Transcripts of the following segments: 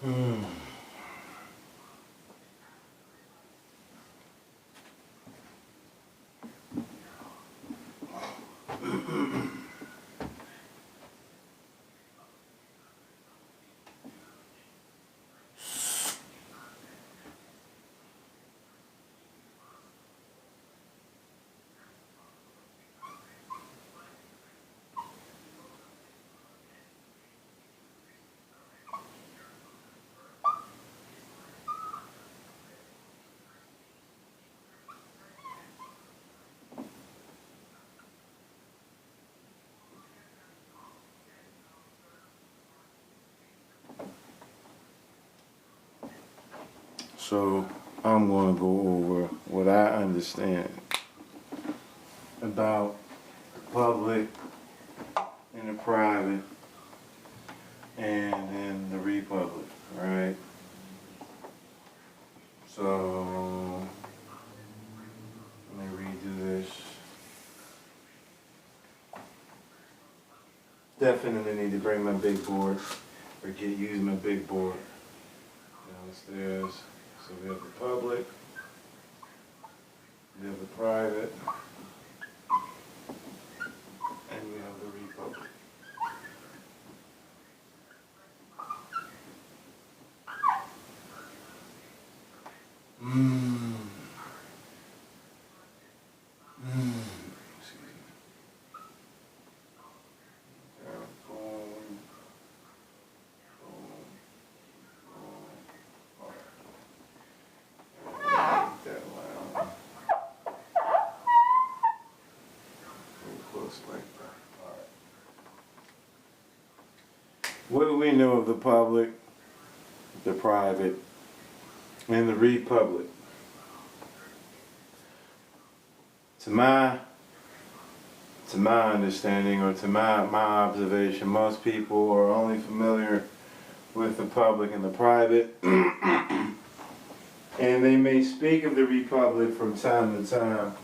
Hmm. So I'm going to go over what I understand about the public and the private and then the republic, right? So let me redo this. Definitely need to bring my big board or use my big board downstairs. So we have the public, we have the private, and we have the republic. Mmm. Mmm. Excuse me. Boom. Boom. Boom. Alright. Make that loud. Real close like that. Alright. What do we know of the public, the private, and the republic? To my understanding, or to my observation, most people are only familiar with the public and the private, and they may speak of the republic from time to time,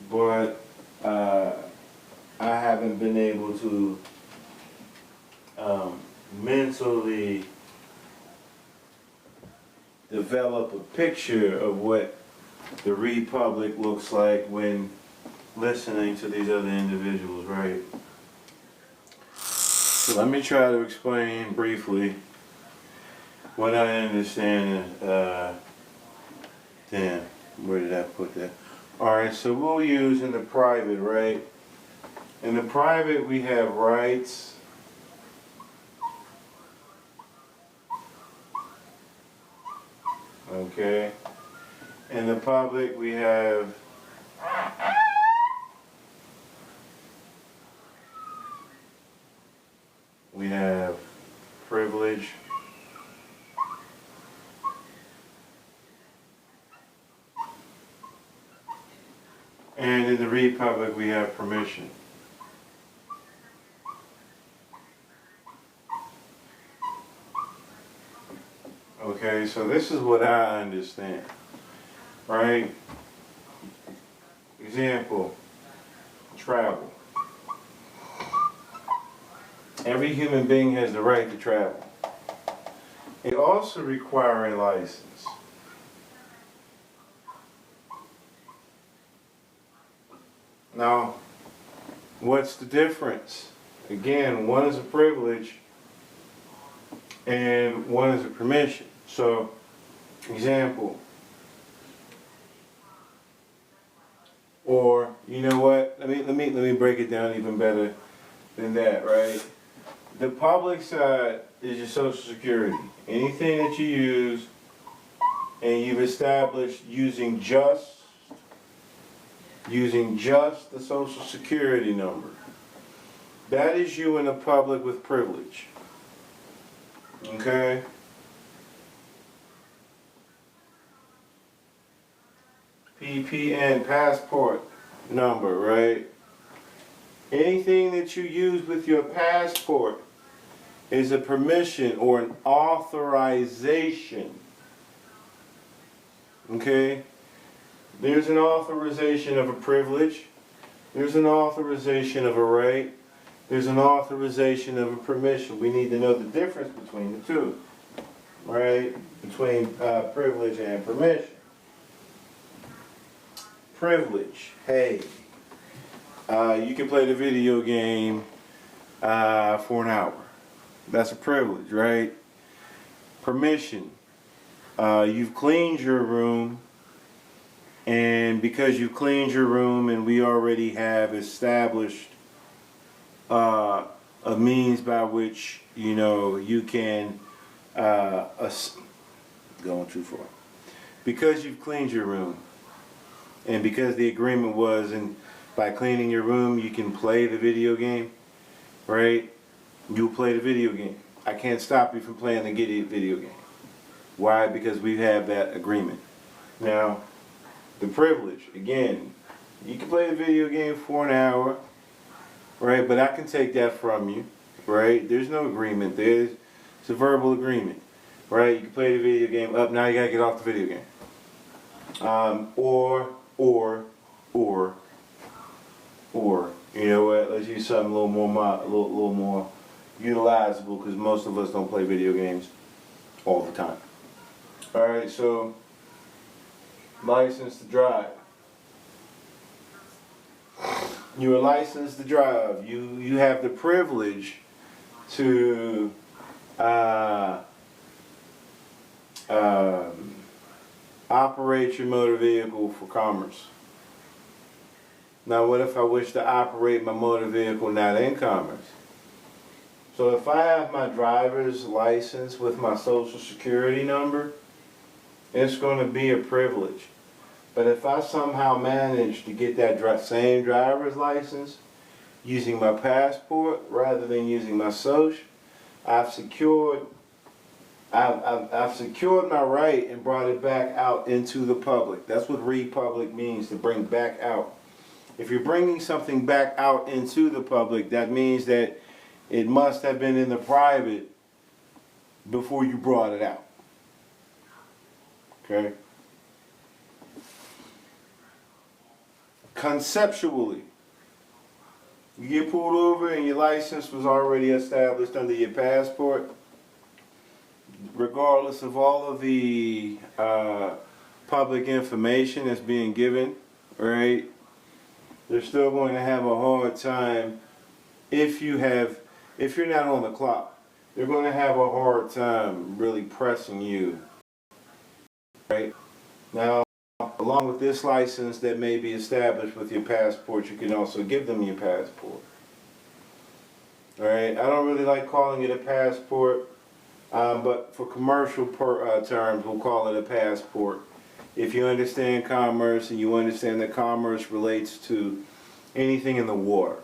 but I haven't been able to mentally develop a picture of what the republic looks like when listening to these other individuals, right? So let me try to explain briefly what I understand. Damn, where did I put that? Alright, so we'll use in the private, right? In the private we have rights. Okay. In the public we have privilege. And in the republic we have permission. Okay, so this is what I understand, right? Example, travel. Every human being has the right to travel. It also requires a license. Now, what's the difference? Again, one is a privilege and one is a permission. So, example, or you know what? Let me break it down even better than that, right? The public side is your Social Security. Anything that you use and you've established using just the Social Security number. That is you in the public with privilege. Okay? PPN, passport number, right? Anything that you use with your passport is a permission or an authorization. Okay? There's an authorization of a privilege. There's an authorization of a right. There's an authorization of a permission. We need to know the difference between the two. right, between privilege and permission. Privilege, hey, you can play the video game for an hour. That's a privilege, right? Permission, you've cleaned your room, and because you've cleaned your room and we already have established a means by which, you know, you can, going too far. Because you've cleaned your room, and because the agreement was, and by cleaning your room, you can play the video game, right? You'll play the video game. I can't stop you from playing the video game. Why? Because we have that agreement. Now, the privilege, again, you can play the video game for an hour, right? But I can take that from you, right? There's no agreement there. It's a verbal agreement, right? You can play the video game up, now you gotta get off the video game. Or, you know what? Let's use something a little more utilizable, because most of us don't play video games all the time. All right, so license to drive. You are licensed to drive. You have the privilege to operate your motor vehicle for commerce. Now, what if I wish to operate my motor vehicle not in commerce? So if I have my driver's license with my social security number, it's going to be a privilege. But if I somehow manage to get that same driver's license using my passport rather than using my social, I've secured my right and brought it back out into the public. That's what republic means, to bring back out. If you're bringing something back out into the public, that means that it must have been in the private before you brought it out. Okay? Conceptually, you get pulled over and your license was already established under your passport, regardless of all of the public information that's being given, right? They're still going to have a hard time if you're not on the clock. They're going to have a hard time really pressing you, right? Now, along with this license that may be established with your passport, you can also give them your passport. All right, I don't really like calling it a passport, but for commercial terms, we'll call it a passport. If you understand commerce and you understand that commerce relates to anything in the water,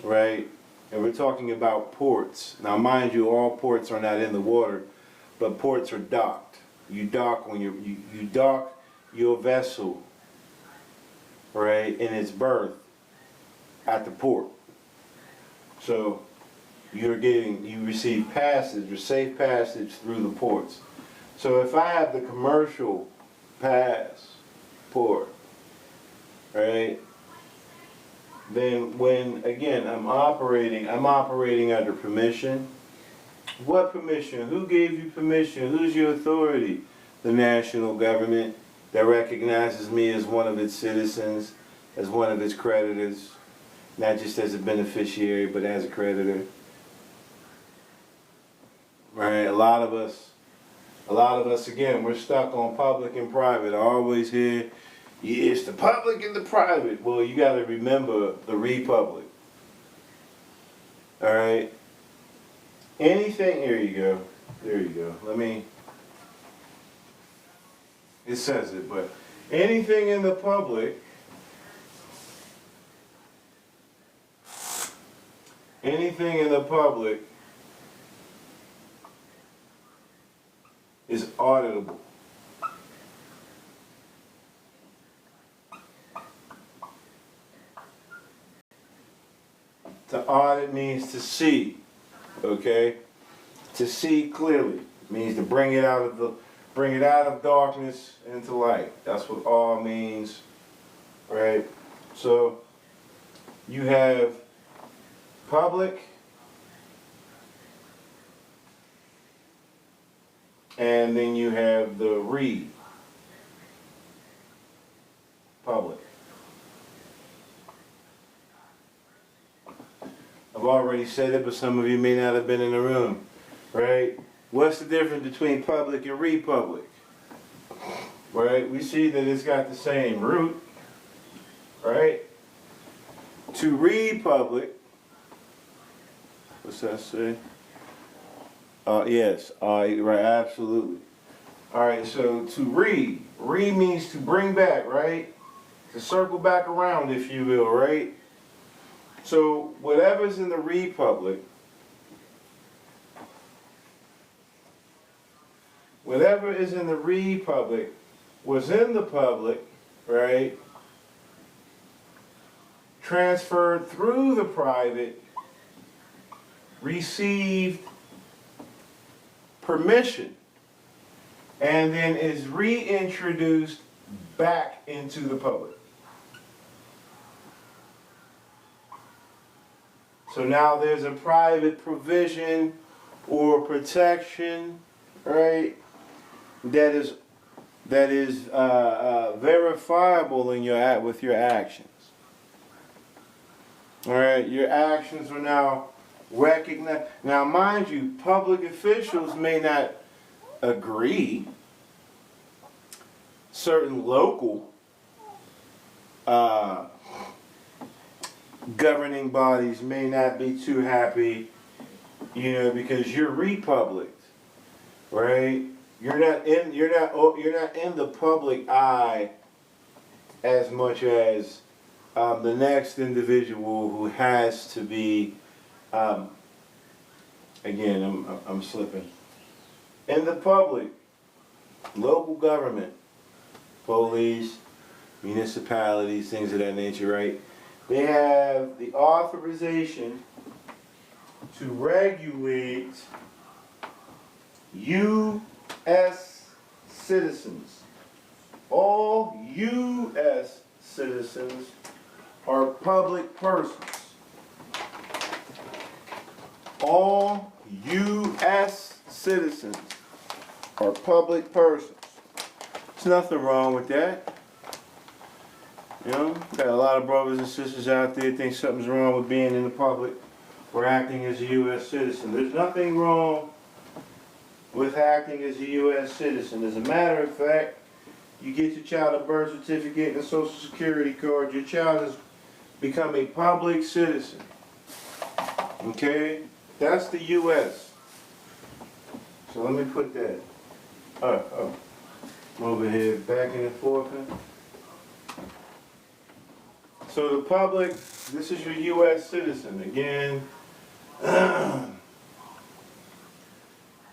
right? And we're talking about ports. Now, mind you, all ports are not in the water, but ports are docked. You dock when you dock your vessel, right, in its berth at the port. So you receive passage or safe passage through the ports. So if I have the commercial passport, right, then when, again, I'm operating under permission. What permission? Who gave you permission? Who's your authority? The national government that recognizes me as one of its citizens, as one of its creditors, not just as a beneficiary, but as a creditor. Right? A lot of us, again, we're stuck on public and private. I always hear, yeah, it's the public and the private. Well, you got to remember the republic. All right? Anything, here you go. There you go. It says it, but anything in the public, is auditable. To audit means to see, okay? To see clearly means to bring it out of darkness into light. That's what all means, right? So you have public and then you have the republic. I've already said it, but some of you may not have been in the room, right? What's the difference between public and republic? Right? We see that it's got the same root, right? To republic, what's that say? Yes, right, absolutely. All right, so to re means to bring back, right? To circle back around, if you will, right? So whatever's in the republic, whatever is in the republic was in the public, right? Transferred through the private, received permission, and then is reintroduced back into the public. So now there's a private provision or protection, right? That is verifiable in with your actions. All right, your actions are now recognized. Now, mind you, public officials may not agree. Certain local governing bodies may not be too happy, because you're republic, right? You're not in the public eye as much as the next individual who has to be. Again, I'm slipping. In the public, local government, police, municipalities, things of that nature, right? They have the authorization to regulate U.S. citizens. All U.S. citizens are public persons. All U.S. citizens are public persons. There's nothing wrong with that. Got a lot of brothers and sisters out there think something's wrong with being in the public or acting as a U.S. citizen. There's nothing wrong with acting as a U.S. citizen. As a matter of fact, you get your child a birth certificate and a social security card, your child has become a public citizen. Okay? That's the U.S. So let me put that. I'm over here backing and forth. So the public, this is your U.S. citizen. Again,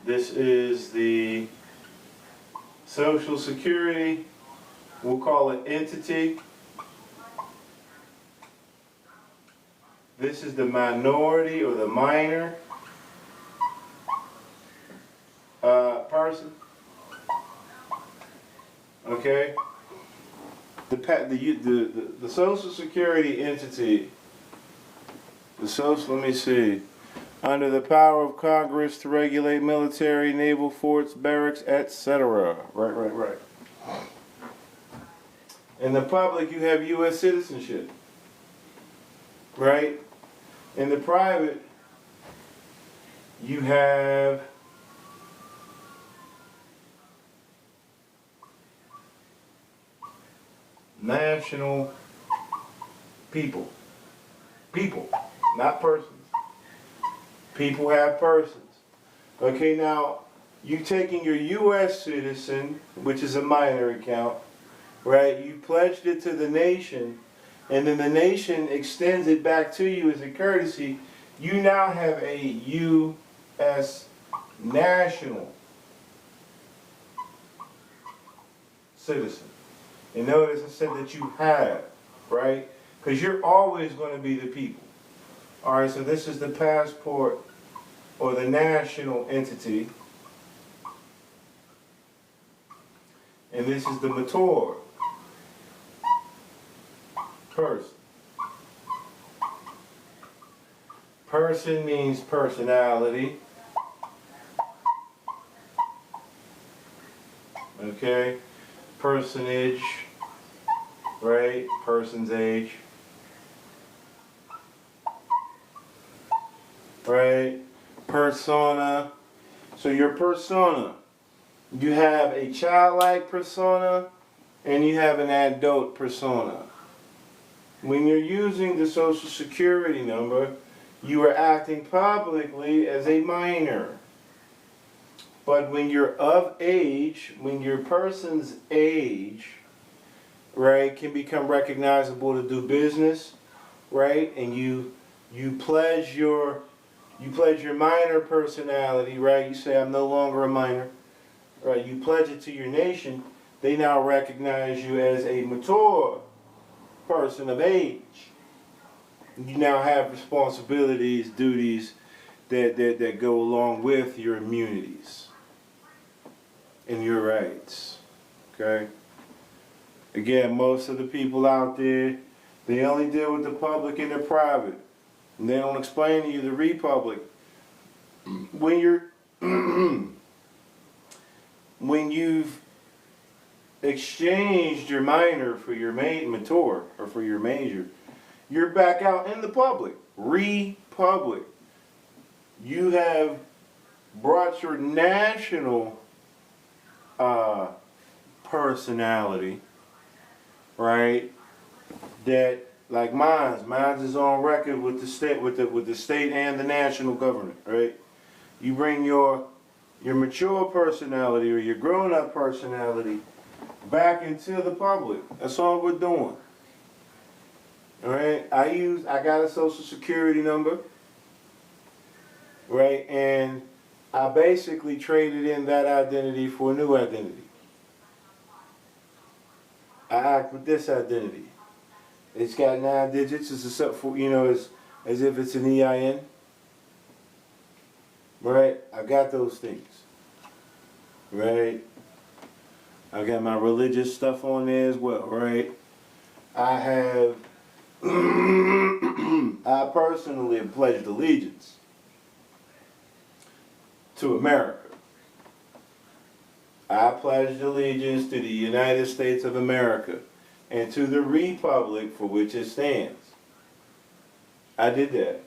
this is the Social Security, we'll call it entity. This is the minority or the minor person. Okay? The Social Security entity, let me see, under the power of Congress to regulate military, naval forts, barracks, etc. Right. In the public, you have U.S. citizenship, right? In the private, you have national people. People, not persons. People have persons. Okay, now, you taking your U.S. citizen, which is a minor account, right? You pledged it to the nation, and then the nation extends it back to you as a courtesy. You now have a U.S. national citizen. And notice I said that you have, right? Because you're always going to be the people. All right, so this is the passport or the national entity. And this is the mature person. Person means personality. okay? Personage, right? Person's age, right? Persona. So your persona, you have a childlike persona and you have an adult persona. When you're using the social security number, you are acting publicly as a minor. But when you're of age, when your person's age, right, can become recognizable to do business, right, and you pledge your minor personality, right? You say, I'm no longer a minor, right? You pledge it to your nation. They now recognize you as a mature person of age. You now have responsibilities, duties that go along with your immunities and your rights. Okay? Again, most of the people out there, they only deal with the public and the private. And they don't explain to you the republic. When you're when you've exchanged your minor for your mature or for your major, you're back out in the public. Republic. You have brought your national personality, right? That like mine's is on record with the state, with the state and the national government, right? You bring your mature personality or your grown-up personality back into the public. That's all we're doing. All right. I got a social security number, right? And I basically traded in that identity for a new identity. I act with this identity. It's got 9 digits. It's except for, as if it's an EIN. Right? I got those things. Right? I got my religious stuff on there as well, right? I have, I personally have pledged allegiance to America. I pledged allegiance to the United States of America and to the republic for which it stands. I did that.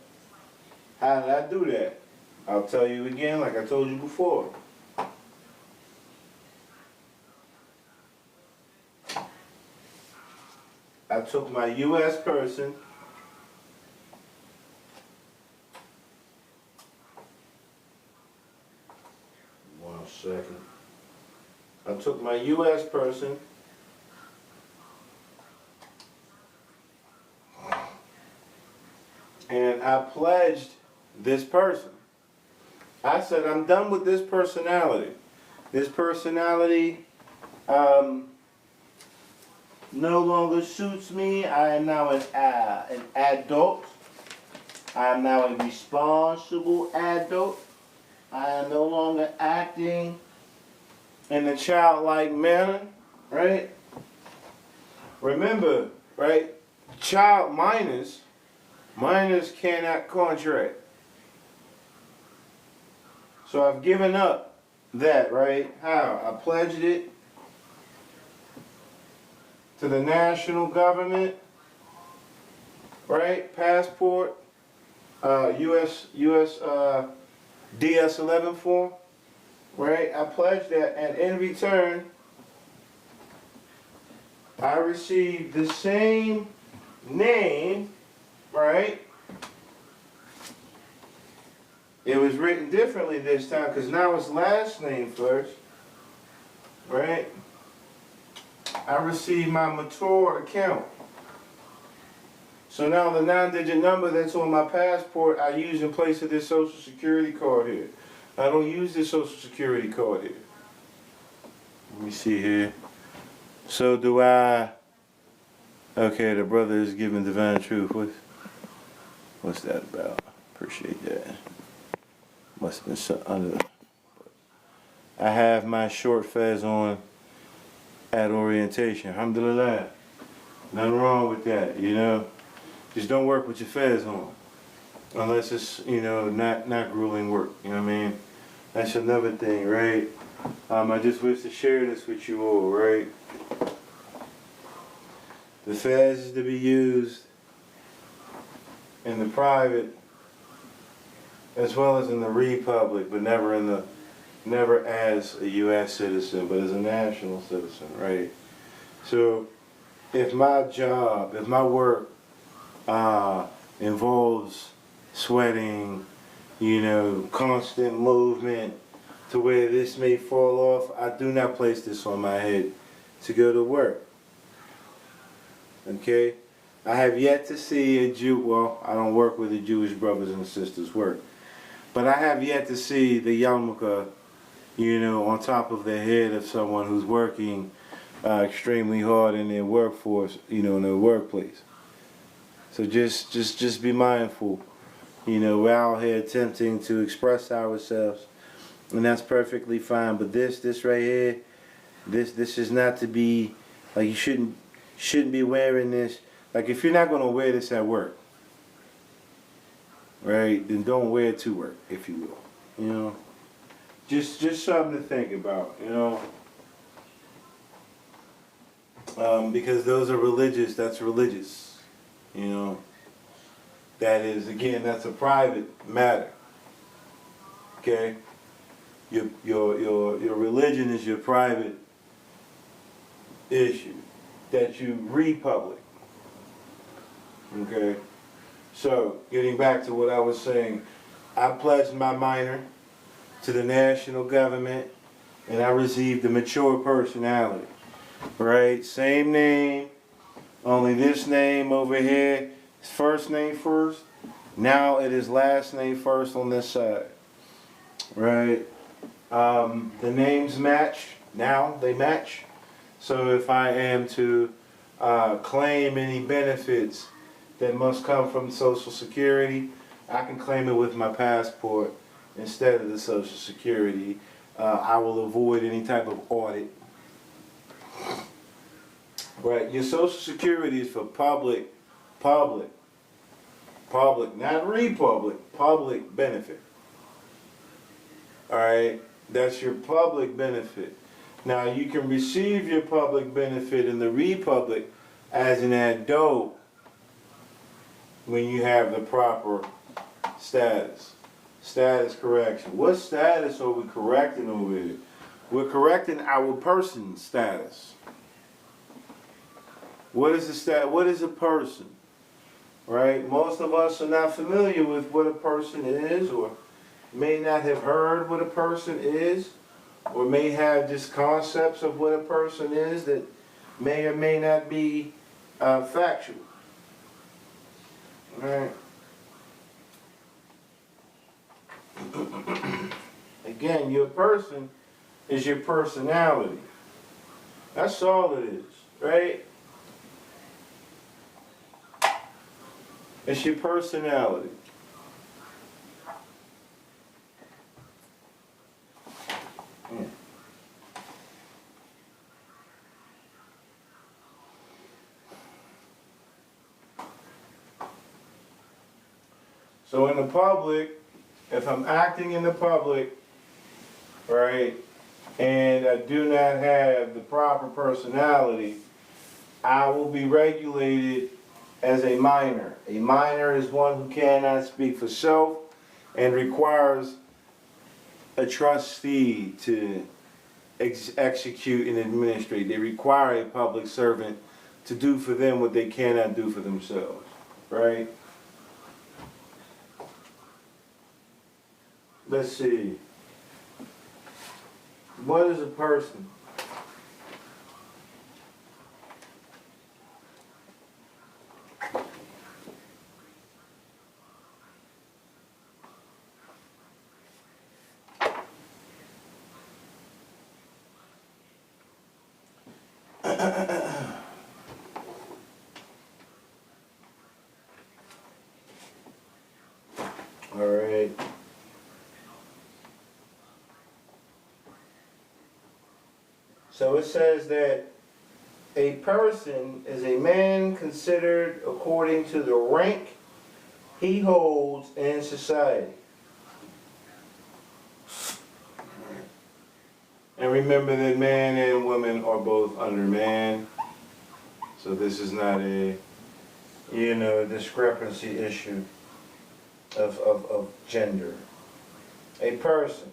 How did I do that? I'll tell you again like I told you before. I took my U.S. person, one second. I took my U.S. person and I pledged this person. I said, I'm done with this personality. This personality no longer suits me. I am now an adult. I am now a responsible adult. I am no longer acting in a childlike manner, right? Remember, right? Child minors cannot contract. So I've given up that, right? How? I pledged it to the national government, right? Passport, US DS-11 form, right? I pledged that, and in return, I received the same name, right? It was written differently this time because now it's last name first, right? I received my mature account. So now the 9-digit number that's on my passport I use in place of this social security card here. I don't use this social security card here. Let me see here. So do I... Okay, the brother is giving divine truth. What's that about? Appreciate that. Must have been something under... I have my short fez on at orientation. Alhamdulillah. Nothing wrong with that, Just don't work with your fez on. Unless it's, not grueling work. You know what I mean? That's another thing, right? I just wish to share this with you all, right? The feds is to be used in the private as well as in the republic, but never as a U.S. citizen, but as a national citizen, right? So if my job, if my work involves sweating, constant movement to where this may fall off, I do not place this on my head to go to work. Okay? I have yet to see a Jew, well, I don't work with the Jewish brothers and sisters work, but I have yet to see the yarmulke, on top of the head of someone who's working extremely hard in their workforce, in their workplace. So just be mindful. We're out here attempting to express ourselves, and that's perfectly fine. But this right here, this is not to be like, you shouldn't be wearing this. Like, if you're not gonna wear this at work, right? Then don't wear it to work, if you will. Just something to think about. Because those are religious. That's religious. That is, again, that's a private matter. Okay? Your religion is your private issue that you read public. Okay? So, getting back to what I was saying, I pledged my minor to the national government, and I received a mature personality. Right? Same name, only this name over here is first name first. Now it is last name first on this side. Right? The names match. Now they match. So if I am to claim any benefits that must come from Social Security, I can claim it with my passport instead of the Social Security. I will avoid any type of audit. Right, your Social Security is for public, not republic, public benefit. Alright, that's your public benefit. Now you can receive your public benefit in the republic as an adult when you have the proper status. Status correction. What status are we correcting over here? We're correcting our person's status. What is a person? Right? Most of us are not familiar with what a person is, or may not have heard what a person is, or may have just concepts of what a person is that may or may not be factual. Right? Again, your person is your personality. That's all it is, right? It's your personality. So in the public, if I'm acting in the public, right, and I do not have the proper personality, I will be regulated as a minor. A minor is one who cannot speak for self and requires a trustee to execute and administrate. They require a public servant to do for them what they cannot do for themselves, right? Let's see. What is a person? All right. So it says that a person is a man considered according to the rank he holds in society. And And remember that man and woman are both under man. So this is not a, discrepancy issue of gender. A person.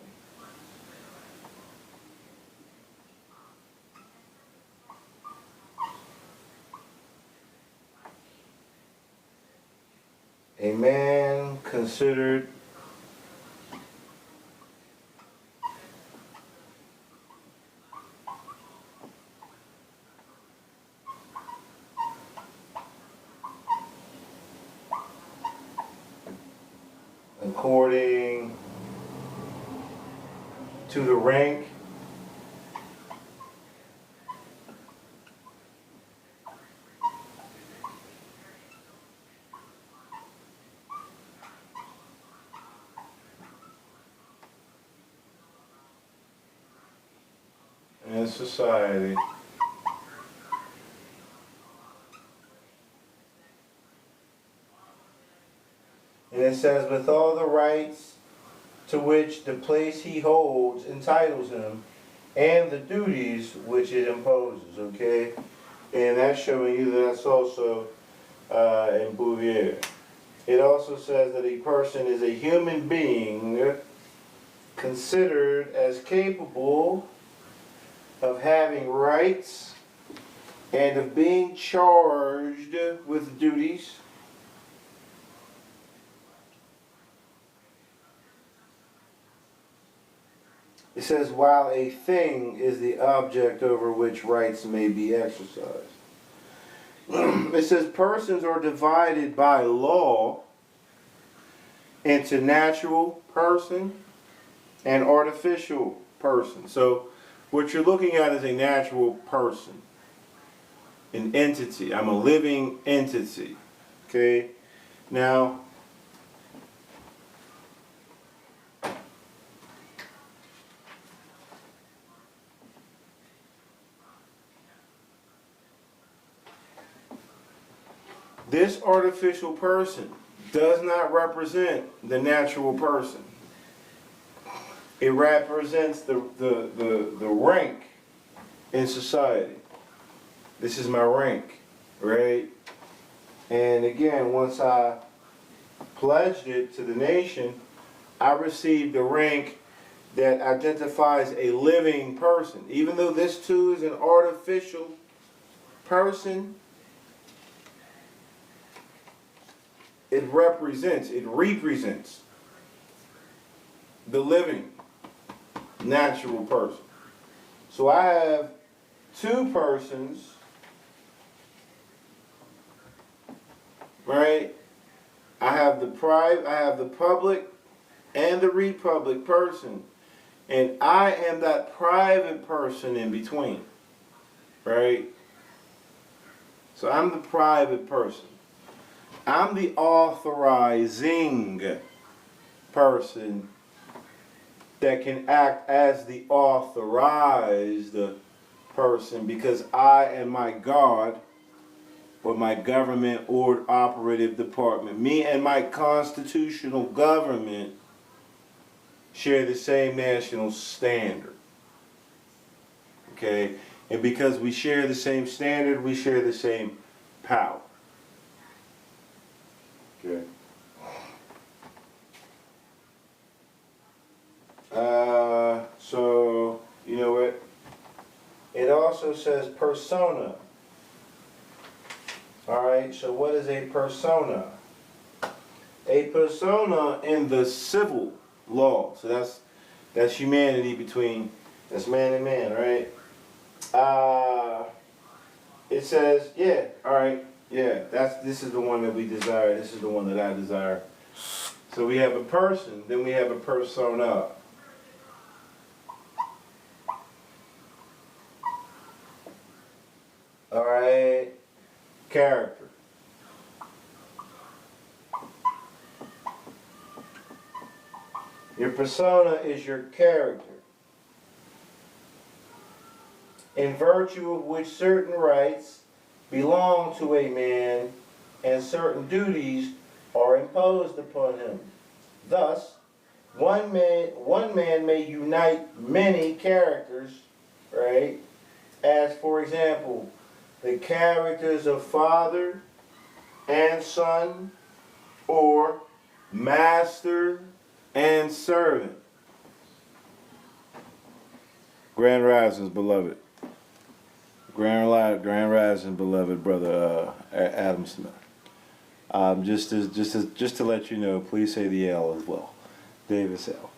A man considered according to the rank in society. And it says, with all the rights to which the place he holds entitles him, and the duties which it imposes, okay? And that's showing you that that's also in Bouvier. It also says that a person is a human being considered as capable of having rights and of being charged with duties. It says, while a thing is the object over which rights may be exercised. It says, persons are divided by law into natural person and artificial person. So, what you're looking at is a natural person, an entity. I'm a living entity. Okay? Now, this artificial person does not represent the natural person. It represents the rank in society. This is my rank, right? And again, once I pledged it to the nation, I received the rank that identifies a living person. Even though this too is an artificial person, it represents the living, natural person. So I have two persons, right? I have the public and the republic person. And I am that private person in between, right? So I'm the private person. I'm the authorizing person that can act as the authorized person because I and my God or my government or operative department, me and my constitutional government share the same national standard. Okay? And because we share the same standard, we share the same power. Okay. So, you know what? It also says persona. Alright, so what is a persona? A persona in the civil law. So that's humanity that's man and man, right? It says, yeah, alright. Yeah, this is the one that we desire. This is the one that I desire. So we have a person, then we have a persona. All right, character. Your persona is your character, in virtue of which certain rights belong to a man and certain duties are imposed upon him. Thus, One man may unite many characters, right? As for example, the characters of father and son, or master and servant. Grand Risings, beloved. Grand Rising, beloved brother Adam Smith. Just to let you know, please say the L as well, Davis L.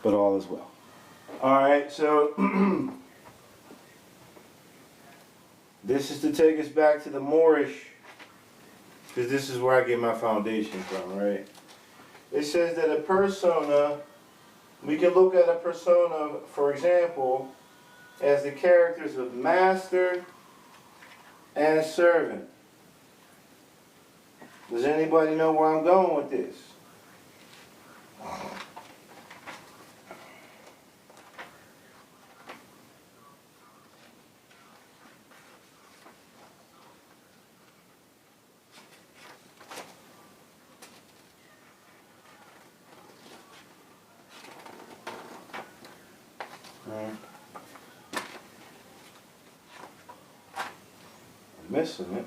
But all is well. All right, so this is to take us back to the Moorish, because this is where I get my foundation from, right? It says that a persona, we can look at a persona, for example, as the characters of master and servant. Does anybody know where I'm going with this? Missing it.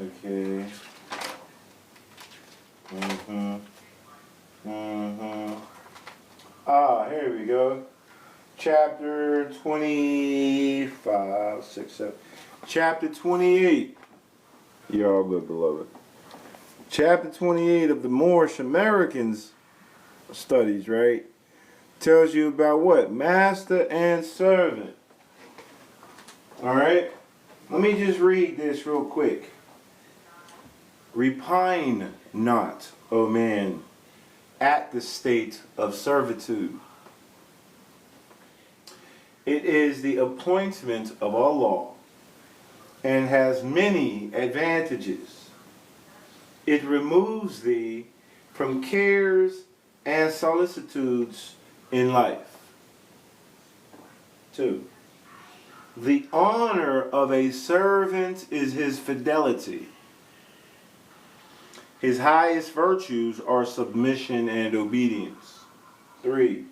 Okay. Here we go. Chapter 25, 6, 7. Chapter 28. You're all good, beloved. Chapter 28 of the Moorish Americans studies, right? Tells you about what? Master and servant. Alright? Let me just read this real quick. Repine not, O man, at the state of servitude. It is the appointment of Allah, and has many advantages. It removes thee from cares and solicitudes in life. 2. The honor of a servant is his fidelity. His highest virtues are submission and obedience. 3.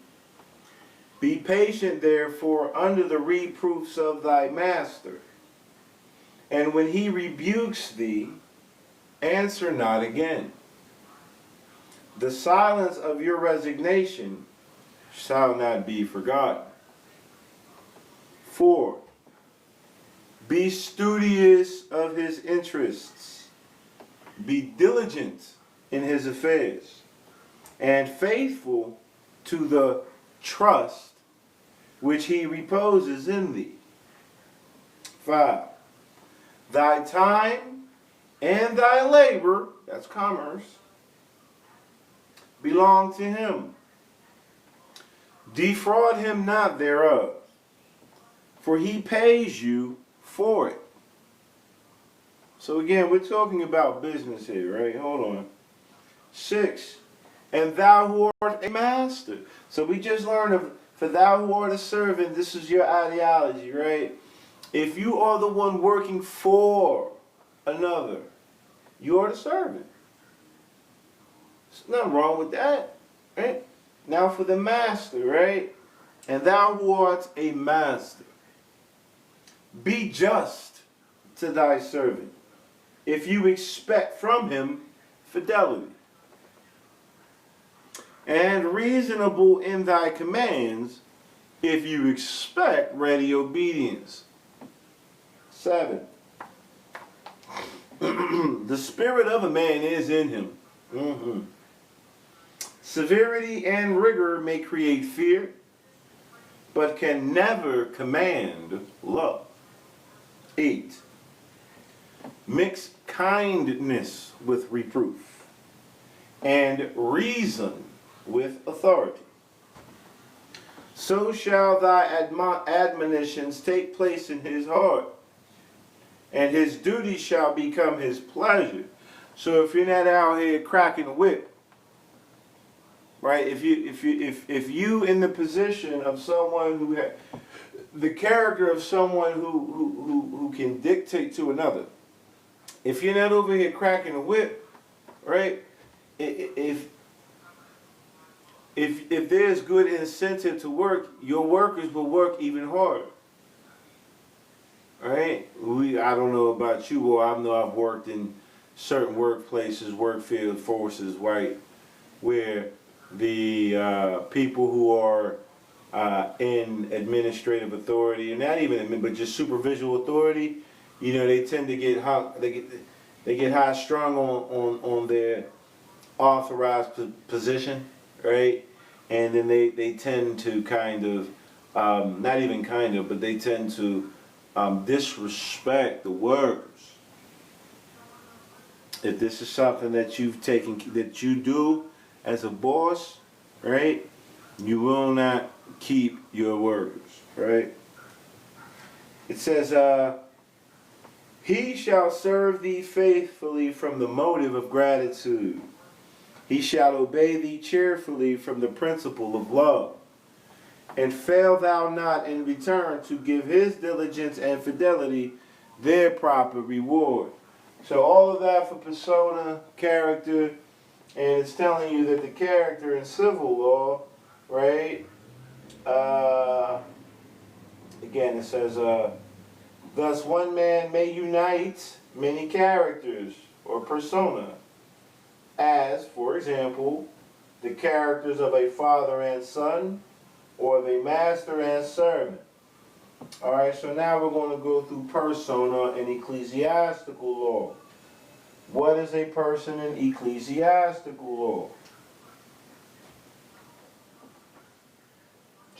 Be patient, therefore, under the reproofs of thy master. And when he rebukes thee, answer not again. The silence of your resignation shall not be forgotten. 4. Be studious of his interests. Be diligent in his affairs, and faithful to the trust which he reposes in thee. 5. Thy time and thy labor, that's commerce, belong to him. Defraud him not thereof, for he pays you for it. So again, we're talking about business here, right? Hold on. 6. And thou who art a master. So we just learned of, for thou who art a servant, this is your ideology, right? If you are the one working for another, you are the servant. There's nothing wrong with that, right? Now for the master, right? And thou who art a master, be just to thy servant, if you expect from him fidelity, and reasonable in thy commands, if you expect ready obedience. 7. The spirit of a man is in him. Severity and rigor may create fear, but can never command love. 8. Mix kindness with reproof, and reason with authority. So shall thy admonitions take place in his heart, and his duty shall become his pleasure. So if you're not out here cracking the whip, right? If you in the position of someone who has the character of someone who can dictate to another, if you're not over here cracking the whip, right? If if there's good incentive to work, your workers will work even harder. Right? I don't know about you, but I know I've worked in certain workplaces, work field forces, right, where the people who are in administrative authority, and not even but just supervisional authority, you know, they tend to get they get high strung on their authorized position, right? And then they tend to kind of, not even kind of, but they tend to disrespect the workers. If this is something that you've taken, that you do as a boss, right, you will not keep your workers, right? It says, he shall serve thee faithfully from the motive of gratitude. He shall obey thee cheerfully from the principle of love. And fail thou not in return to give his diligence and fidelity their proper reward. So all of that for persona, character, and it's telling you that the character in civil law, right? Again, it says, thus one man may unite many characters or persona, as, for example, the characters of a father and son, or the master and servant. All right, so now we're going to go through persona in ecclesiastical law. What is a person in ecclesiastical law?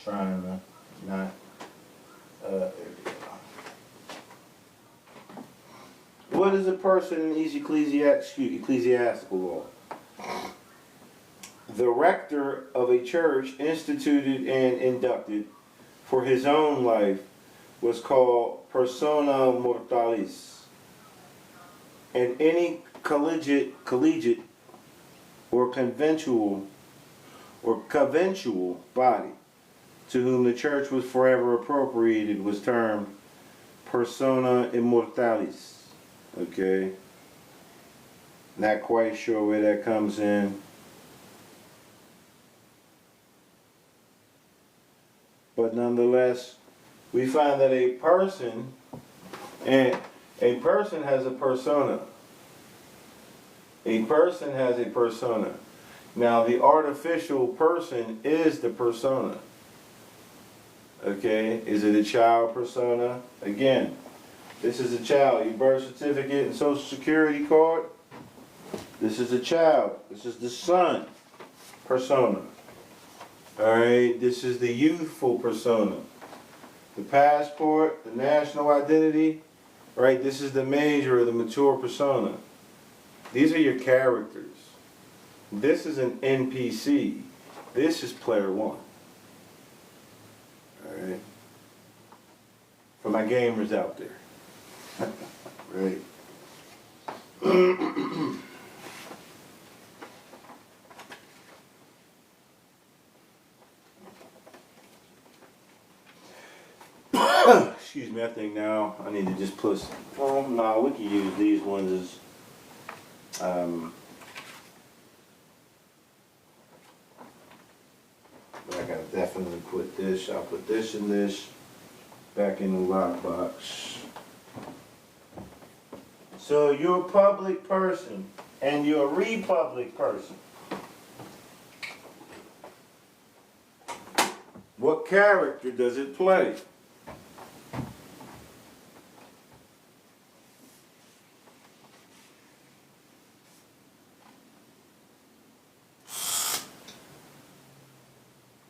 Trying to not. What is a person in ecclesiastical law? The rector of a church instituted and inducted for his own life was called persona mortalis. And any collegiate or conventual body to whom the church was forever appropriated was termed persona immortalis. Okay? Not quite sure where that comes in. But nonetheless, we find that a person has a persona. A person has a persona. Now, the artificial person is the persona. Okay? Is it a child persona? Again, this is a child. Your birth certificate and social security card. This is a child. This is the son persona. Alright, this is the youthful persona. The passport, the national identity, right? This is the major or the mature persona. These are your characters. This is an NPC. This is player one. Alright? For my gamers out there. Right? Excuse me, I think now I need to just put, well, no, we can use these ones as, but I gotta definitely put this, I'll put this and this back in the lockbox. So you're a public person and you're a republic person. What character does it play?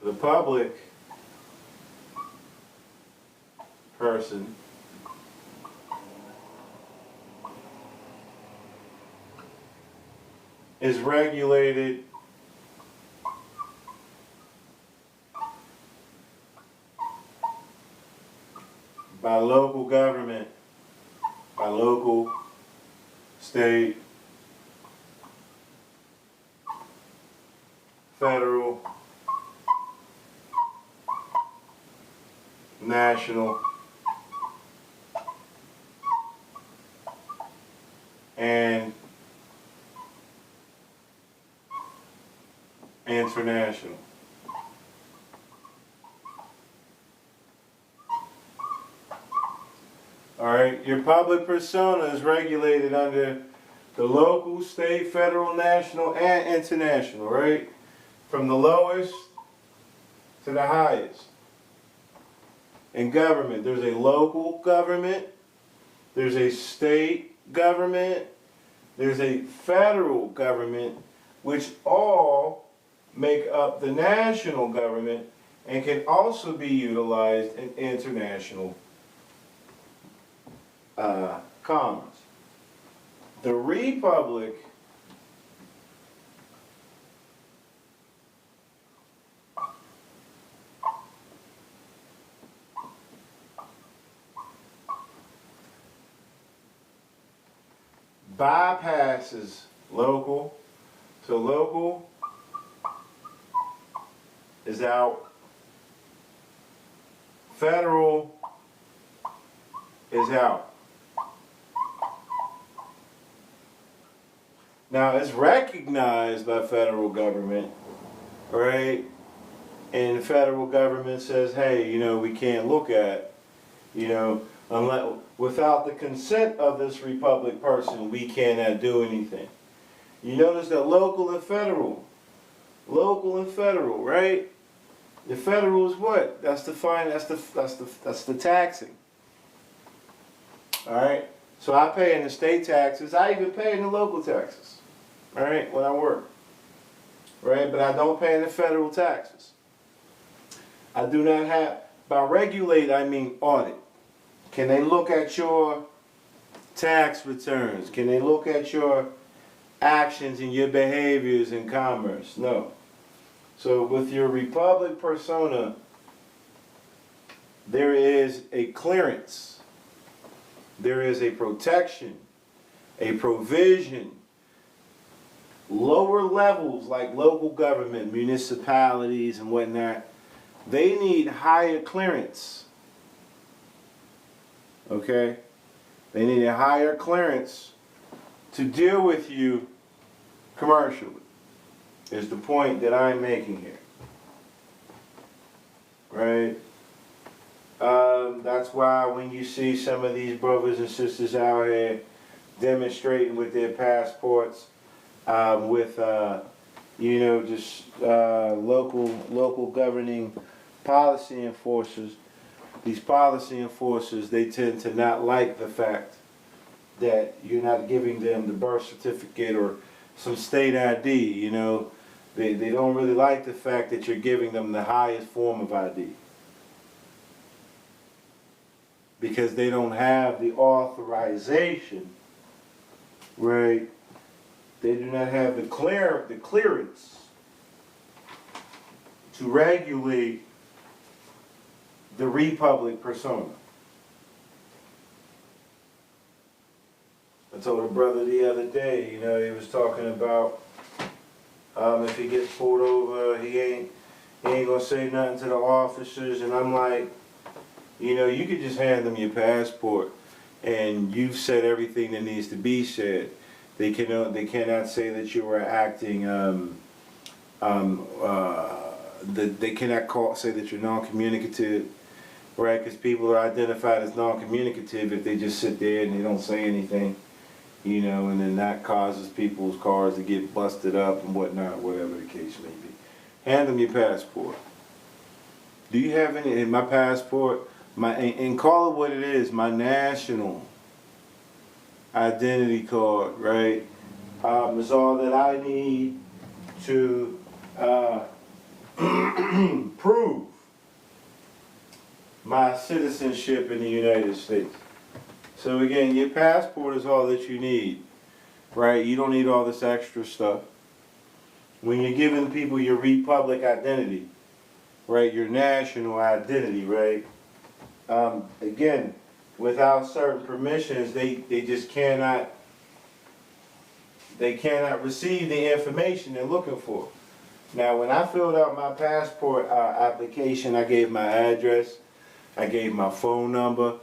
The public person is regulated by local government, by local, state, federal, national, and international. Alright, your public persona is regulated under the local, state, federal, national, and international, right? From the lowest to the highest. In government, there's a local government, there's a state government, there's a federal government, which all make up the national government and can also be utilized in international commerce. The republic bypasses local. So local is out. Federal is out. Now it's recognized by federal government, right? And the federal government says, hey, you know, we can't look at, you know, unless without the consent of this republic person, we cannot do anything. You notice that local and federal, right? The federal is what? That's the fine. That's the taxing. All right. So I pay in the state taxes. I even pay in the local taxes. All right, when I work. Right, but I don't pay in the federal taxes. I do not have. By regulate, I mean audit. Can they look at your tax returns? Can they look at your actions and your behaviors in commerce? No. So with your republic persona, there is a clearance. There is a protection, a provision. Lower levels like local government, municipalities and whatnot, they need higher clearance. Okay? They need a higher clearance to deal with you commercially, is the point that I'm making here. Right? That's why when you see some of these brothers and sisters out here demonstrating with their passports, with you know, just local governing policy enforcers, these policy enforcers, they tend to not like the fact that you're not giving them the birth certificate or some state ID, you know. They don't really like the fact that you're giving them the highest form of ID. Because they don't have the authorization, right? They do not have the clearance to regulate the republic persona. I told a brother the other day, you know, he was talking about if he gets pulled over, he ain't gonna say nothing to the officers, and I'm like, you know, you could just hand them your passport, and you've said everything that needs to be said. They cannot say that you were acting. They cannot say that you're non-communicative, right? Because people are identified as non-communicative if they just sit there and they don't say anything, you know, and then that causes people's cars to get busted up and whatnot, whatever the case may be. Hand them your passport. Do you have any in my passport? And call it what it is, my national identity card, right? Is all that I need to prove my citizenship in the United States. So again, your passport is all that you need, right? You don't need all this extra stuff. When you're giving people your republic identity, right, your national identity, right? Again, without certain permissions, they just cannot receive the information they're looking for. Now, when I filled out my passport application, I gave my address, I gave my phone number,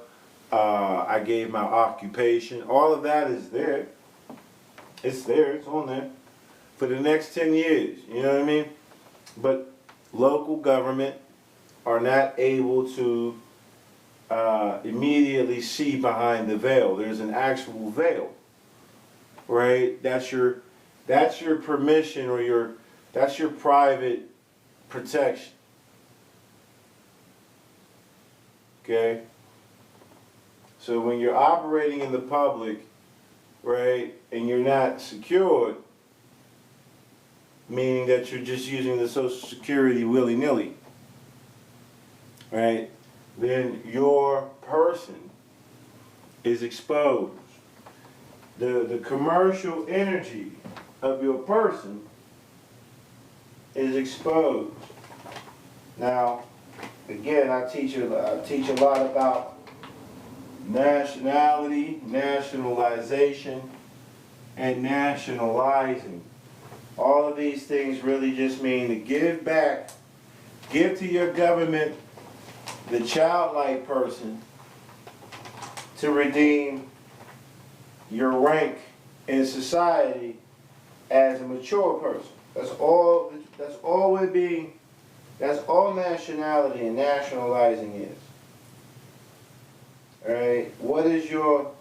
I gave my occupation. All of that is there. It's there, it's on there. For the next 10 years, you know what I mean? but local government are not able to immediately see behind the veil. There's an actual veil, right? That's your permission, or that's your private protection. Okay? So when you're operating in the public, right, and you're not secured, meaning that you're just using the Social Security willy-nilly, right, then your person is exposed. The commercial energy of your person is exposed. Now, again, I teach a lot about nationality, nationalization, and nationalizing. All of these things really just mean to give back, give to your government the childlike person to redeem your rank in society as a mature person. That's all nationality and nationalizing is. Alright? What is your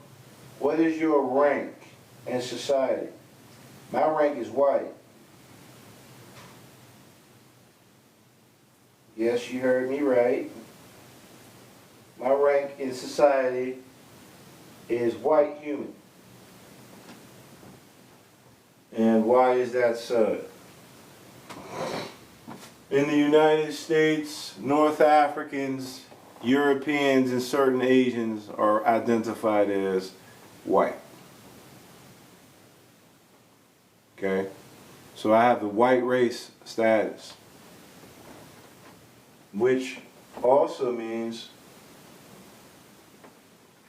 rank in society? My rank is white. Yes, you heard me right. My rank in society is white human. And why is that so? In the United States, North Africans, Europeans, and certain Asians are identified as white. Okay? So I have the white race status, which also means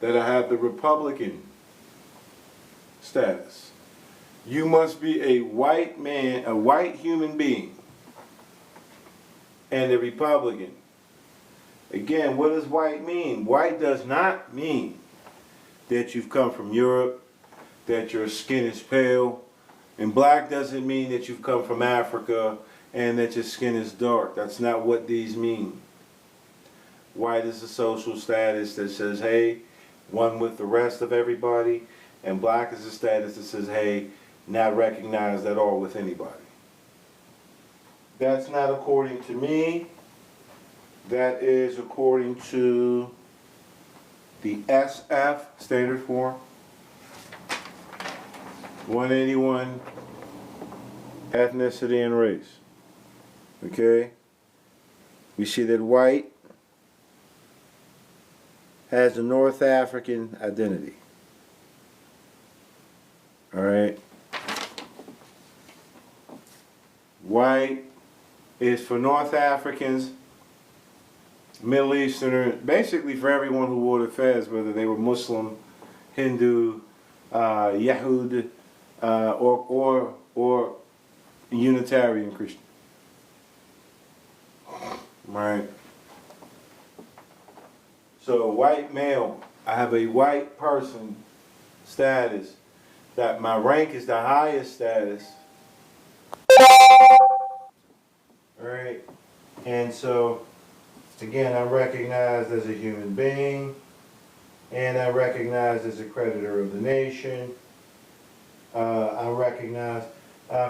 that I have the Republican status. You must be a white man, a white human being, and a Republican. Again, what does white mean? White does not mean that you've come from Europe, that your skin is pale, and black doesn't mean that you've come from Africa and that your skin is dark. That's not what these mean. White is a social status that says, hey, one with the rest of everybody, and black is a status that says, hey, not recognized at all with anybody. That's not according to me. That is according to the SF, Standard Form 181, ethnicity and race. Okay? We see that white has a North African identity. Alright? White is for North Africans, Middle Easterners, basically for everyone who wore the fez, whether they were Muslim, Hindu, Yahud, or Unitarian Christian. Right? So white male, I have a white person status, that my rank is the highest status. Alright? And so, again, I'm recognized as a human being, and I'm recognized as a creditor of the nation. I'm recognized,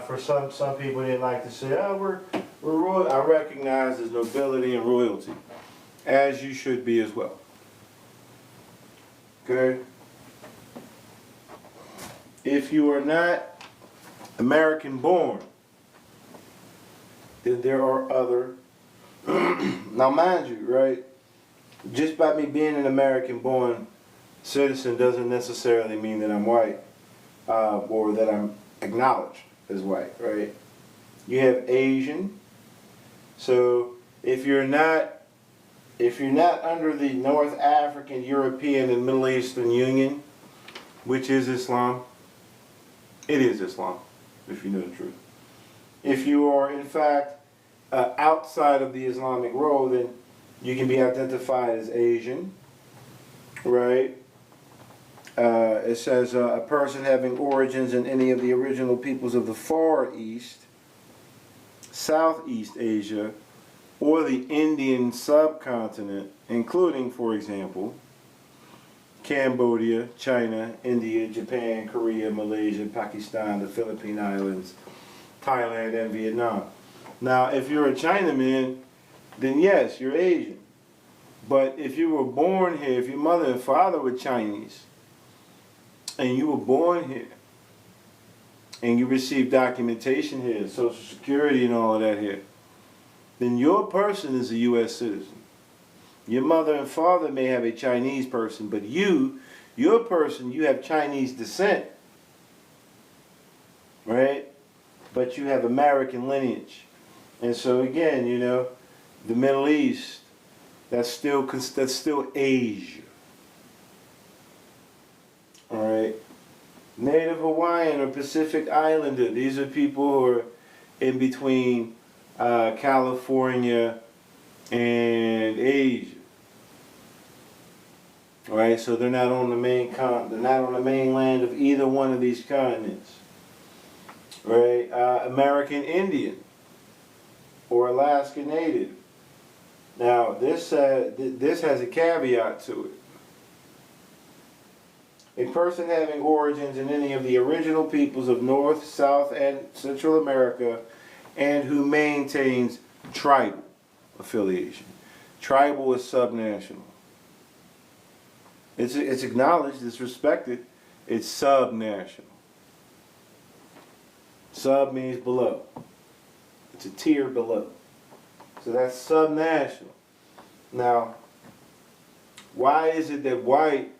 for some people they like to say, oh, we're royal. I recognize as nobility and royalty, as you should be as well. Okay? If you are not American born, then there are other. Now, mind you, right? Just by me being an American born citizen doesn't necessarily mean that I'm white, or that I'm acknowledged as white, right? You have Asian. So if you're not under the North African, European, and Middle Eastern Union, which is Islam, it is Islam, if you know the truth. If you are, in fact, outside of the Islamic world, then you can be identified as Asian, right? It says a person having origins in any of the original peoples of the Far East, Southeast Asia, or the Indian subcontinent, including, for example, Cambodia, China, India, Japan, Korea, Malaysia, Pakistan, the Philippine Islands, Thailand, and Vietnam. Now, if you're a Chinaman, then yes, you're Asian. But if you were born here, if your mother and father were Chinese, and you were born here, and you received documentation here, Social Security and all of that here, then your person is a U.S. citizen. Your mother and father may have a Chinese person, but your person, you have Chinese descent, right? But you have American lineage. And so again, you know, the Middle East, that's still Asia. All right. Native Hawaiian or Pacific Islander, these are people who are in between California and Asia. All right, so they're not on the mainland of either one of these continents. Right, American Indian or Alaska Native. Now this has a caveat to it. A person having origins in any of the original peoples of North, South, and Central America, and who maintains tribal affiliation. Tribal is subnational. It's acknowledged, it's respected, it's subnational. Sub means below. It's a tier below. So that's subnational. Now, why is it that white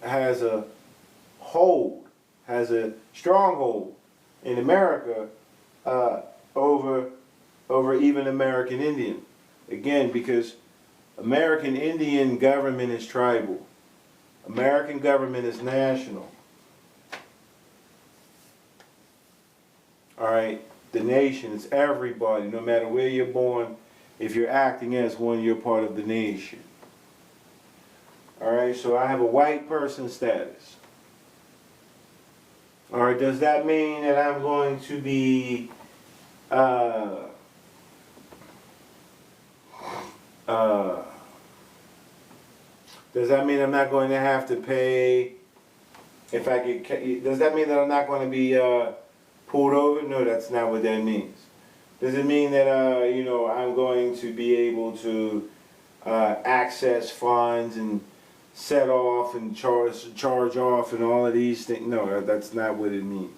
has a stronghold in America over even American Indian? Again, because American Indian government is tribal. American government is national. All right, the nation is everybody, no matter where you're born. If you're acting as one, you're part of the nation. All right, so I have a white person status. All right, does that mean that I'm going to be does that mean I'm not going to have to pay if I get? Does that mean that I'm not going to be pulled over? No, that's not what that means. Does it mean that you know, I'm going to be able to access funds and set off and charge off and all of these things? No, that's not what it means.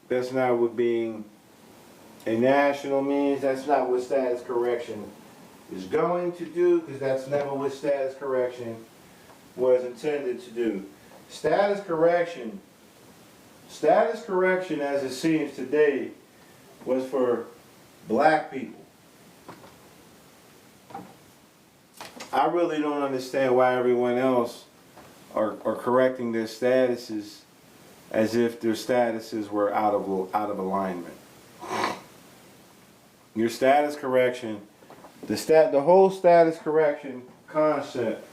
That's not what being a national means. That's not what status correction is going to do, because that's never what status correction was intended to do. Status correction as it seems today was for black people. I really don't understand why everyone else are correcting their statuses as if their statuses were out of alignment. Your status correction, the whole status correction concept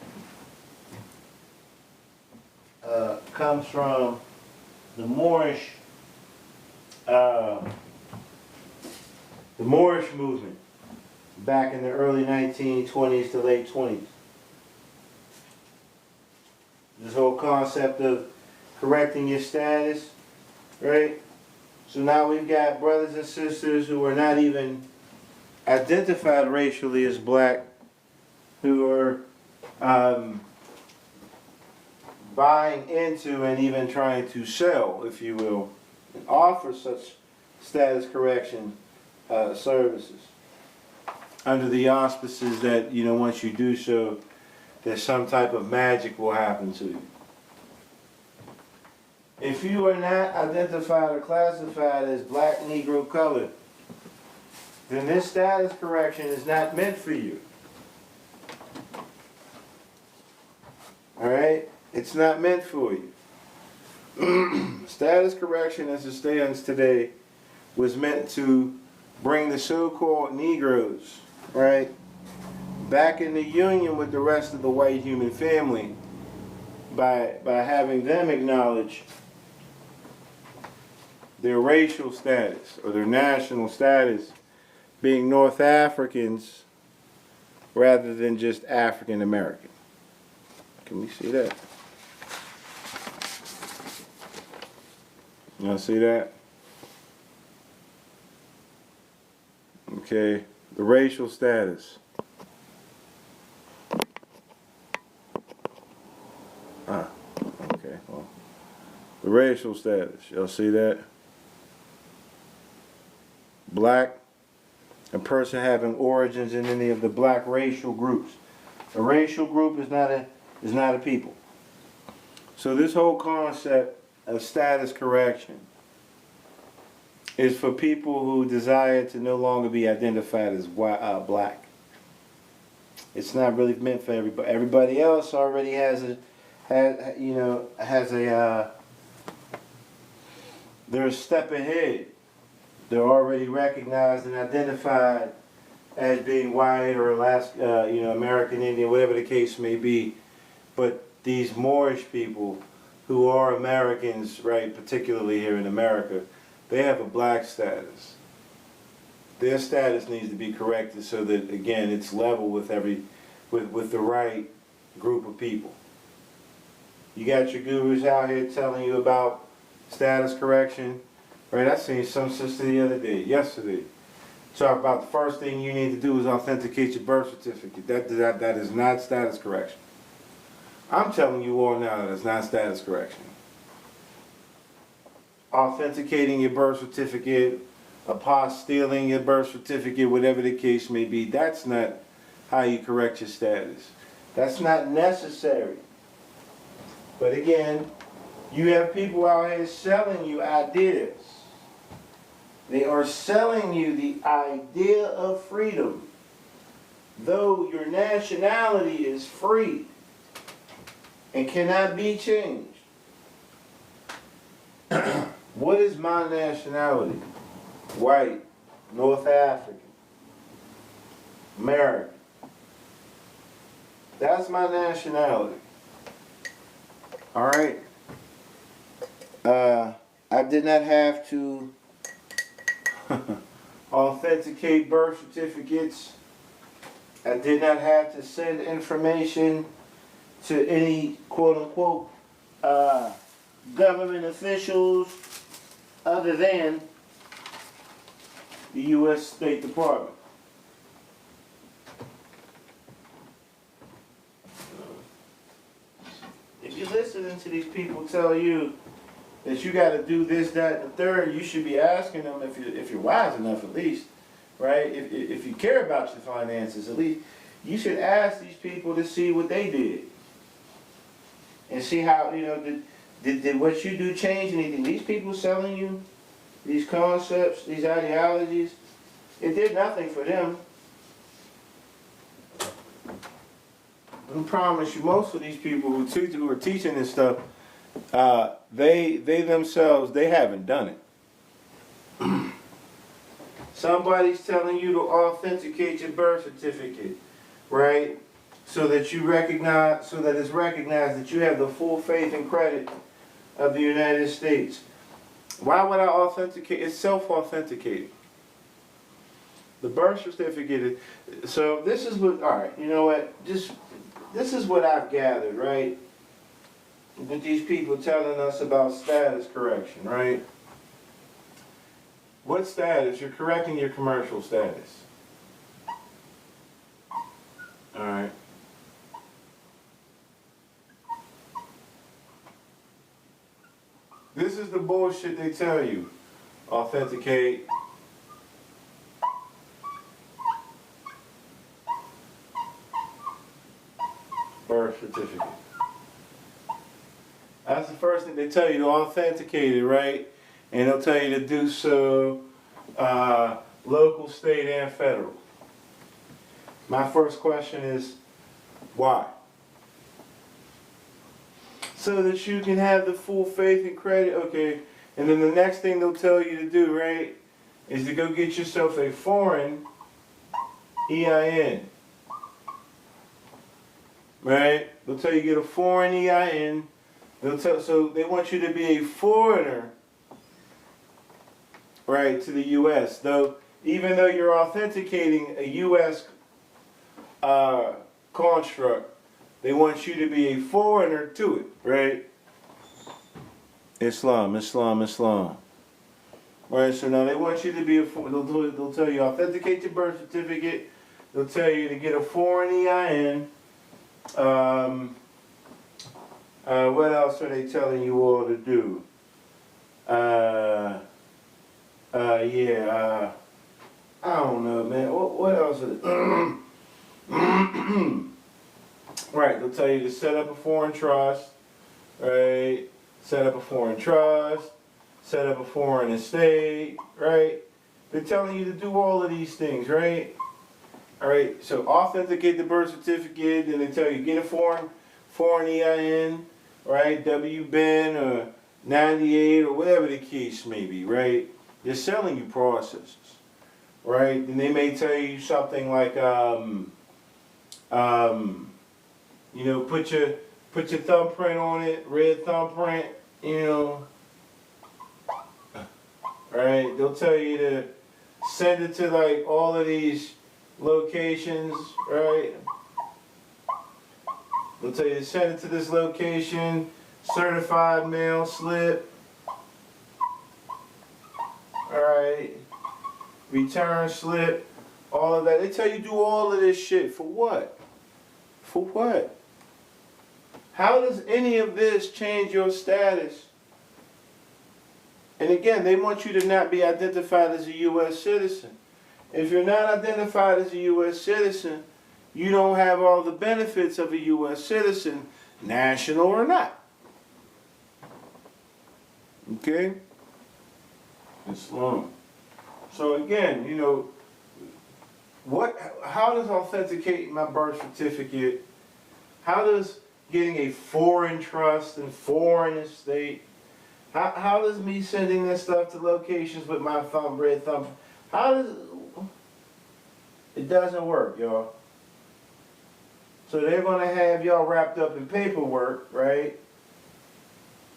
comes from the Moorish movement back in the early 1920s to late 20s. This whole concept of correcting your status, right? So now we've got brothers and sisters who are not even identified racially as black, who are buying into and even trying to sell, if you will, and offer such status correction services under the auspices that, you know, once you do so, that some type of magic will happen to you. If you are not identified or classified as black, Negro, colored, then this status correction is not meant for you. All right? It's not meant for you. Status correction as it stands today was meant to bring the so-called Negroes, right, back in the union with the rest of the white human family by having them acknowledge their racial status or their national status being North Africans rather than just African American. Can we see that? You see that? Okay, the racial status. Okay, well, the racial status. Y'all see that? Black, a person having origins in any of the black racial groups. A racial group is not a people. So this whole concept of status correction is for people who desire to no longer be identified as black. It's not really meant for everybody. Everybody else already they're a step ahead. They're already recognized and identified as being white or American Indian, whatever the case may be. But these Moorish people who are Americans, right, particularly here in America, they have a black status. Their status needs to be corrected so that, again, it's level with with the right group of people. You got your gurus out here telling you about status correction. Right, I seen some sister the other day, yesterday, talk about the first thing you need to do is authenticate your birth certificate. That is not status correction. I'm telling you all now that it's not status correction. Authenticating your birth certificate, apostilling your birth certificate, whatever the case may be, that's not how you correct your status. That's not necessary. But again, you have people out here selling you ideas. They are selling you the idea of freedom. Though your nationality is free and cannot be changed. What is my nationality? White, North African, American. That's my nationality. All right. I did not have to authenticate birth certificates. I did not have to send information to any quote-unquote government officials other than the U.S. State Department. If you're listening to these people tell you that you got to do this, that, and the third, you should be asking them if you're wise enough, at least, right? If you care about your finances, at least you should ask these people to see what they did and see how, did what you do change anything? These people selling you these concepts, these ideologies, it did nothing for them. I promise you, most of these people who are teaching this stuff, they themselves, they haven't done it. Somebody's telling you to authenticate your birth certificate, right? So that it's recognized that you have the full faith and credit of the United States. Why would I authenticate? It's self-authenticating. The birth certificate is, so this is what, all right, you know what, this is what I've gathered, right? With these people telling us about status correction, right? What status? You're correcting your commercial status. All right. This is the bullshit they tell you. Authenticate. Birth certificate. That's the first thing they tell you, to authenticate it, right? And they'll tell you to do so local, state, and federal. My first question is, why? So that you can have the full faith and credit, okay. And then the next thing they'll tell you to do, right, is to go get yourself a foreign EIN. Right? They'll tell you to get a foreign EIN. So they want you to be a foreigner right, to the U.S. Though, even though you're authenticating a U.S. Construct, they want you to be a foreigner to it, right? Islam, Islam, Islam. Right, so now they want you to be they'll tell you authenticate your birth certificate. They'll tell you to get a foreign EIN. What else are they telling you all to do? I don't know, man. What else is it? Right, they'll tell you to set up a foreign trust, right? Set up a foreign trust, set up a foreign estate, right? They're telling you to do all of these things, right? All right, so authenticate the birth certificate, then they tell you get a foreign EIN, right? WBEN or 98 or whatever the case may be, right? They're selling you processes, right? And they may tell you something like, you know, put your thumbprint on it, red thumbprint, you know. Right? They'll tell you to send it to like all of these locations, right? They'll tell you to send it to this location, certified mail slip. Alright. Return slip, all of that. They tell you do all of this shit. For what? For what? How does any of this change your status? And again, they want you to not be identified as a U.S. citizen. If you're not identified as a U.S. citizen, you don't have all the benefits of a U.S. citizen, national or not. Okay? Islam. So again, you know, how does authenticating my birth certificate, how does getting a foreign trust and foreign estate, how does me sending this stuff to locations with my red thumb, how does it doesn't work, y'all. So they're going to have y'all wrapped up in paperwork, right?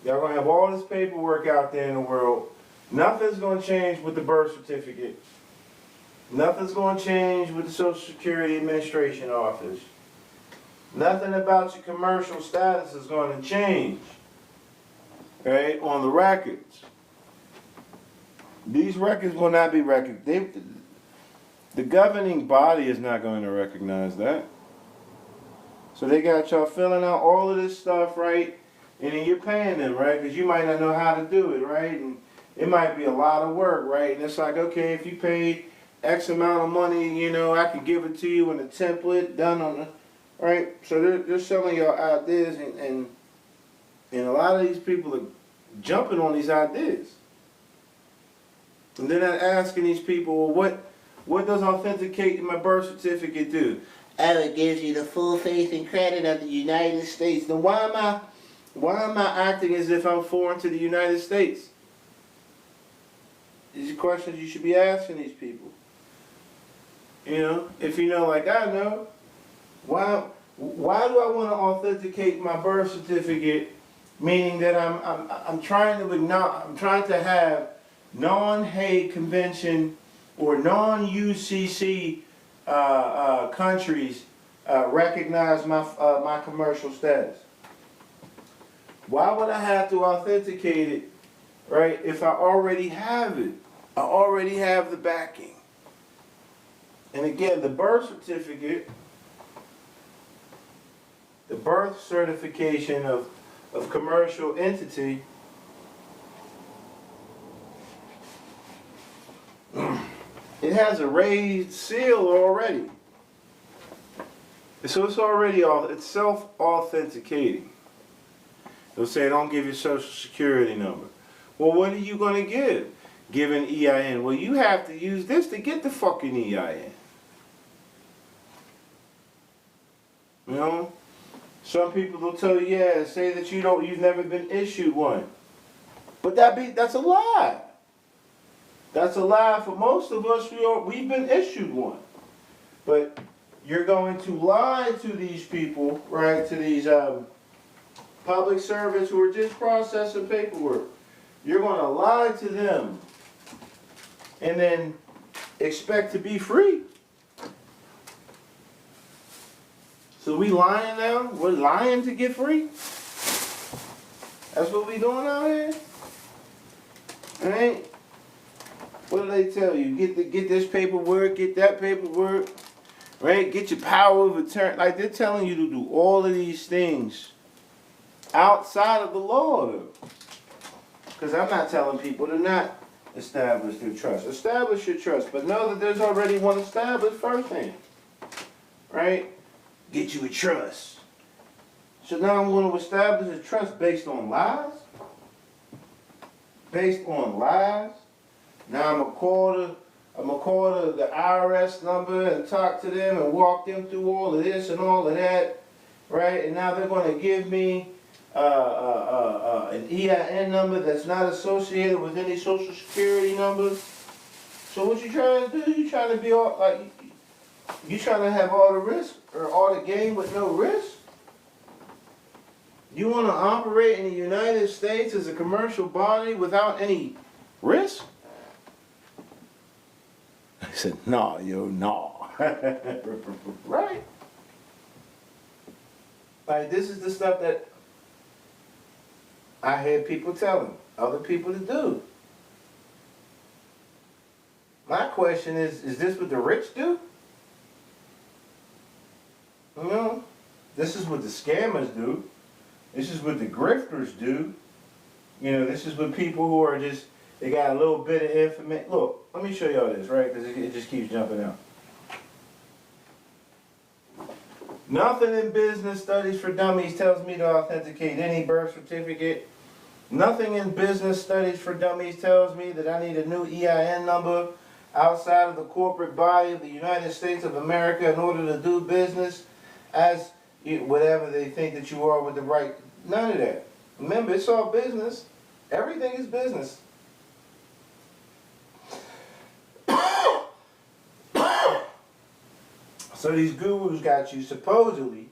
Y'all going to have all this paperwork out there in the world. Nothing's going to change with the birth certificate. Nothing's going to change with the Social Security Administration office. Nothing about your commercial status is going to change, right, on the records. These records will not be recognized. The governing body is not going to recognize that. So they got y'all filling out all of this stuff, right, and then you're paying them, right, because you might not know how to do it, right, and it might be a lot of work, right, and it's like, okay, if you paid X amount of money, you know, I could give it to you in a template done on the, right? So they're selling y'all ideas, and a lot of these people are jumping on these ideas. And they're not asking these people, well, what does authenticating my birth certificate do? Oh, it gives you the full faith and credit of the United States. Then why am I acting as if I'm foreign to the United States? These are questions you should be asking these people. You know, if you know like I know, why do I want to authenticate my birth certificate? Meaning that I'm trying to have non-Hague Convention or non-UCC countries recognize my commercial status. Why would I have to authenticate it, right? If I already have it, I already have the backing. And again, the birth certificate, the birth certification of commercial entity, it has a raised seal already. So it's already it's self-authenticating. They'll say, don't give your social security number. Well, what are you going to give? Give an EIN. Well, you have to use this to get the fucking EIN. You know? Some people will tell you, yeah, say that you've never been issued one. But that's a lie. That's a lie for most of us. We've been issued one. But you're going to lie to these people, right, to these public servants who are just processing paperwork. You're going to lie to them and then expect to be free. So we lying now? We're lying to get free? That's what we doing out here? Alright? What do they tell you? Get this paperwork, get that paperwork, right? Get your power of attorney. Like, they're telling you to do all of these things outside of the law, though. Because I'm not telling people to not establish their trust. Establish your trust, but know that there's already one established firsthand. Right? Get you a trust. So now I'm going to establish a trust based on lies? Based on lies? Now I'm gonna call the IRS number and talk to them and walk them through all of this and all of that, right? And now they're gonna give me an EIN number that's not associated with any social security numbers. So what you trying to do? You trying to be all like you trying to have all the risk or all the gain with no risk? You want to operate in the United States as a commercial body without any risk? I said, no, no. Right? Like, this is the stuff that I hear people telling other people to do. My question is this what the rich do? You know, this is what the scammers do. This is what the grifters do. You know, this is what people who are just, they got a little bit of information. Look, let me show y'all this, right? Because it just keeps jumping out. Nothing in Business Studies for Dummies tells me to authenticate any birth certificate. Nothing in Business Studies for Dummies tells me that I need a new EIN number outside of the corporate body of the United States of America in order to do business as whatever they think that you are with the right. None of that. Remember, it's all business. Everything is business. So these gurus got you supposedly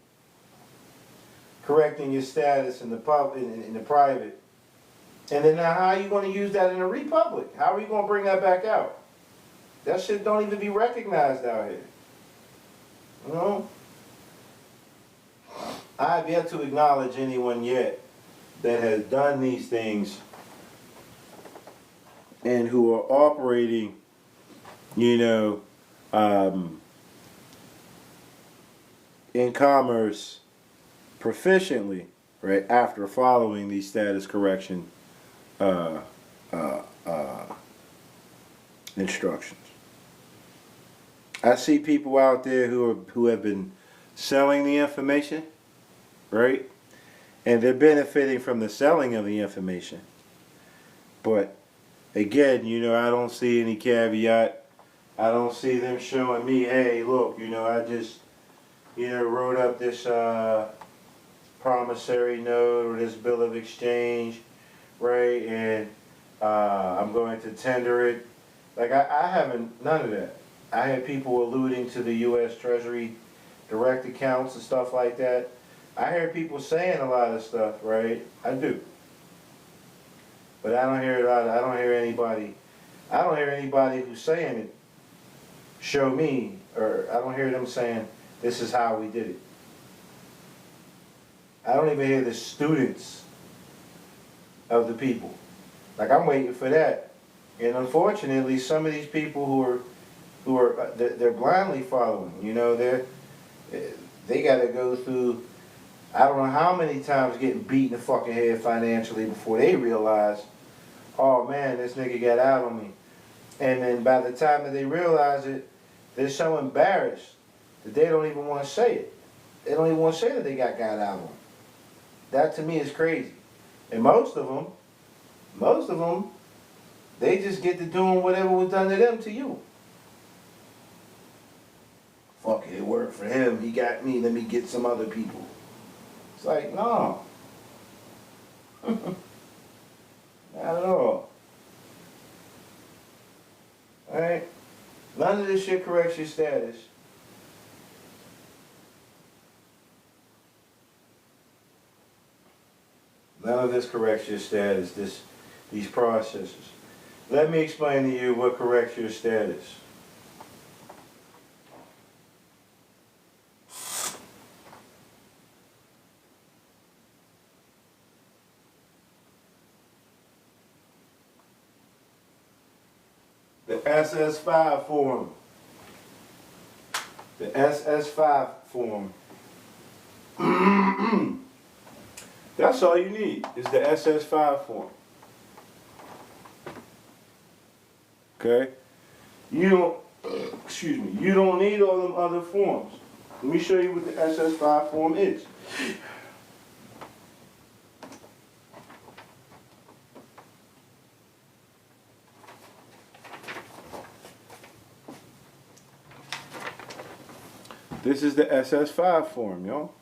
correcting your status in the in the private. And then now how are you going to use that in a republic? How are you going to bring that back out? That shit don't even be recognized out here. You know? I have yet to acknowledge anyone yet that has done these things and who are operating, you know, in commerce proficiently, right, after following these status correction instructions. I see people out there who have been selling the information, right, and they're benefiting from the selling of the information. But again, you know, I don't see any caveat. I don't see them showing me, hey, look, you know, I just, you know, wrote up this promissory note or this bill of exchange, right, and I'm going to tender it. Like, I haven't, none of that. I had people alluding to the U.S. Treasury direct accounts and stuff like that. I hear people saying a lot of stuff, right? I do. But I don't hear I don't hear anybody who's saying it, show me, or I don't hear them saying, this is how we did it. I don't even hear the students of the people. Like, I'm waiting for that. And unfortunately, some of these people who are they're blindly following. You know, they got to go through, I don't know how many times getting beat in the fucking head financially before they realize, oh man, this nigga got out on me. And then by the time that they realize it, they're so embarrassed that they don't even want to say it. They don't even want to say that they got out on. That to me is crazy. And most of them, they just get to doing whatever was done to them to you. Fuck it, it worked for him. He got me. Let me get some other people. It's like, no. Not at all. Alright? None of this shit corrects your status. None of this corrects your status, these processes. Let me explain to you what corrects your status. The SS5 form. The SS5 form. That's all you need, is the SS5 form. Okay? You don't, you don't need all them other forms. Let me show you what the SS5 form is. This is the SS5 form, y'all.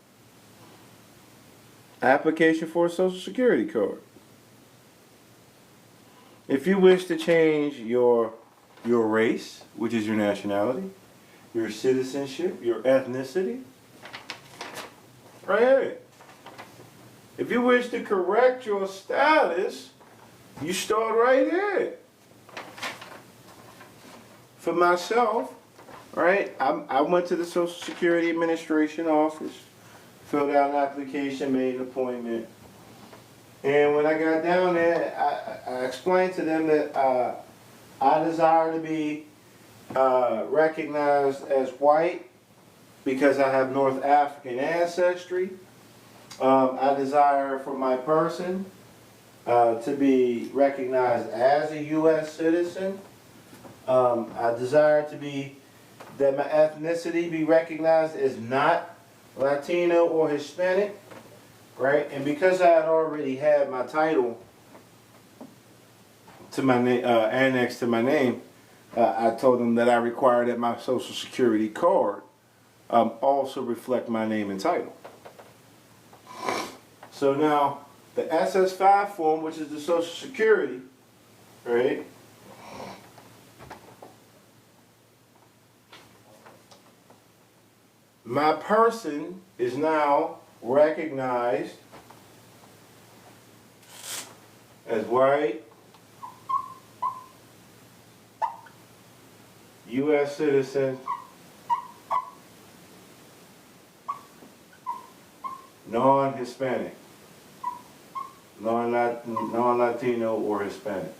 Application for a Social Security card. If you wish to change your race, which is your nationality, your citizenship, your ethnicity, right here. If you wish to correct your status, you start right here. For myself, right, I went to the Social Security Administration office, filled out an application, made an appointment. And when I got down there, I explained to them that I desire to be recognized as white because I have North African ancestry. I desire for my person to be recognized as a U.S. citizen. I desire that my ethnicity be recognized as not Latino or Hispanic, right? And because I had already had my title to my name, annexed to my name, I told them that I require that my Social Security card also reflect my name and title. So now, the SS5 form, which is the Social Security, right? My person is now recognized as white, U.S. citizen, non-Hispanic, non-Latino or Hispanic.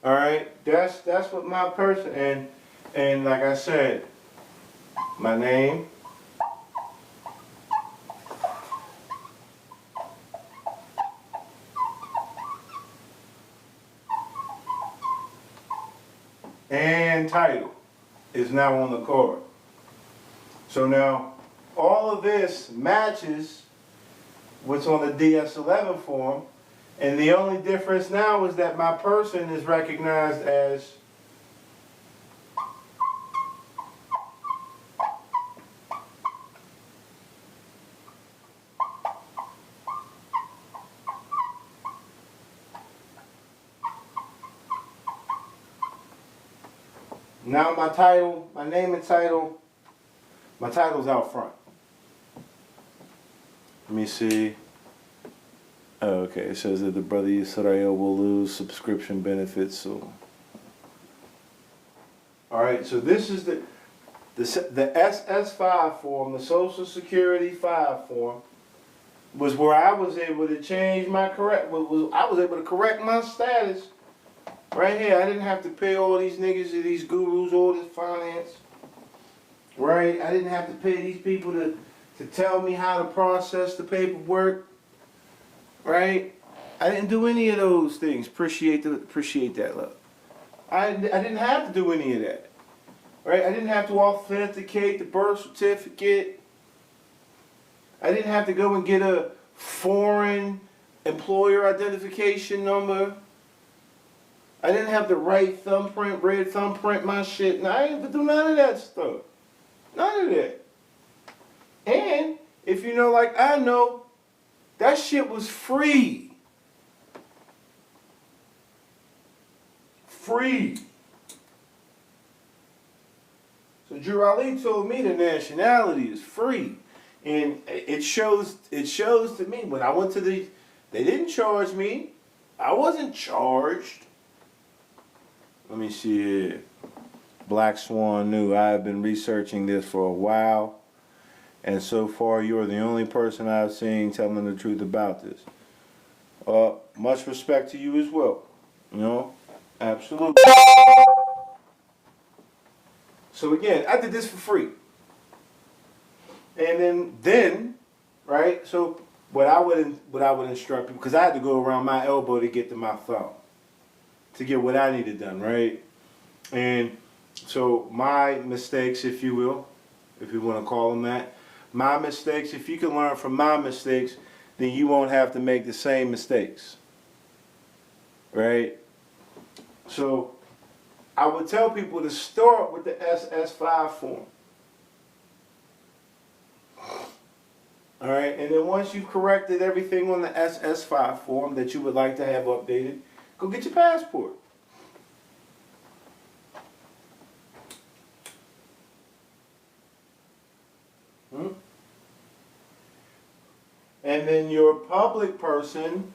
All right, that's what my person, and like I said, my name, and title is now on the card. So now, all of this matches what's on the DS11 form, and the only difference now is that my person is recognized as now my title, my name and title, my title's out front. Let me see. Oh, okay, it says that the brother Yisrael will lose subscription benefits. So, all right. So this is the SS5 form, the Social Security 5 form, was where I was able to change my I was able to correct my status. Right here, I didn't have to pay all these niggas or these gurus all this finance. Right? I didn't have to pay these people to tell me how to process the paperwork. Right? I didn't do any of those things. Appreciate that, love. I didn't have to do any of that. Right? I didn't have to authenticate the birth certificate. I didn't have to go and get a foreign employer identification number. I didn't have the right thumbprint, red thumbprint my shit. No, I didn't have to do none of that stuff. None of that. And if you know like I know, that shit was free. Free. So Drew Ali told me the nationality is free. And it shows to me when I went to the They didn't charge me. I wasn't charged. Let me see here. Black Swan knew. I have been researching this for a while, and so far you are the only person I've seen telling the truth about this. Much respect to you as well. You know, absolutely. So again, I did this for free. And then, right? So what I would instruct people, because I had to go around my elbow to get to my thumb, to get what I needed done, right? And so my mistakes, if you will, if you want to call them that, my mistakes, if you can learn from my mistakes, then you won't have to make the same mistakes, right? So I would tell people to start with the SS5 form. All right, and then once you've corrected everything on the SS5 form that you would like to have updated, go get your passport. And then your public person,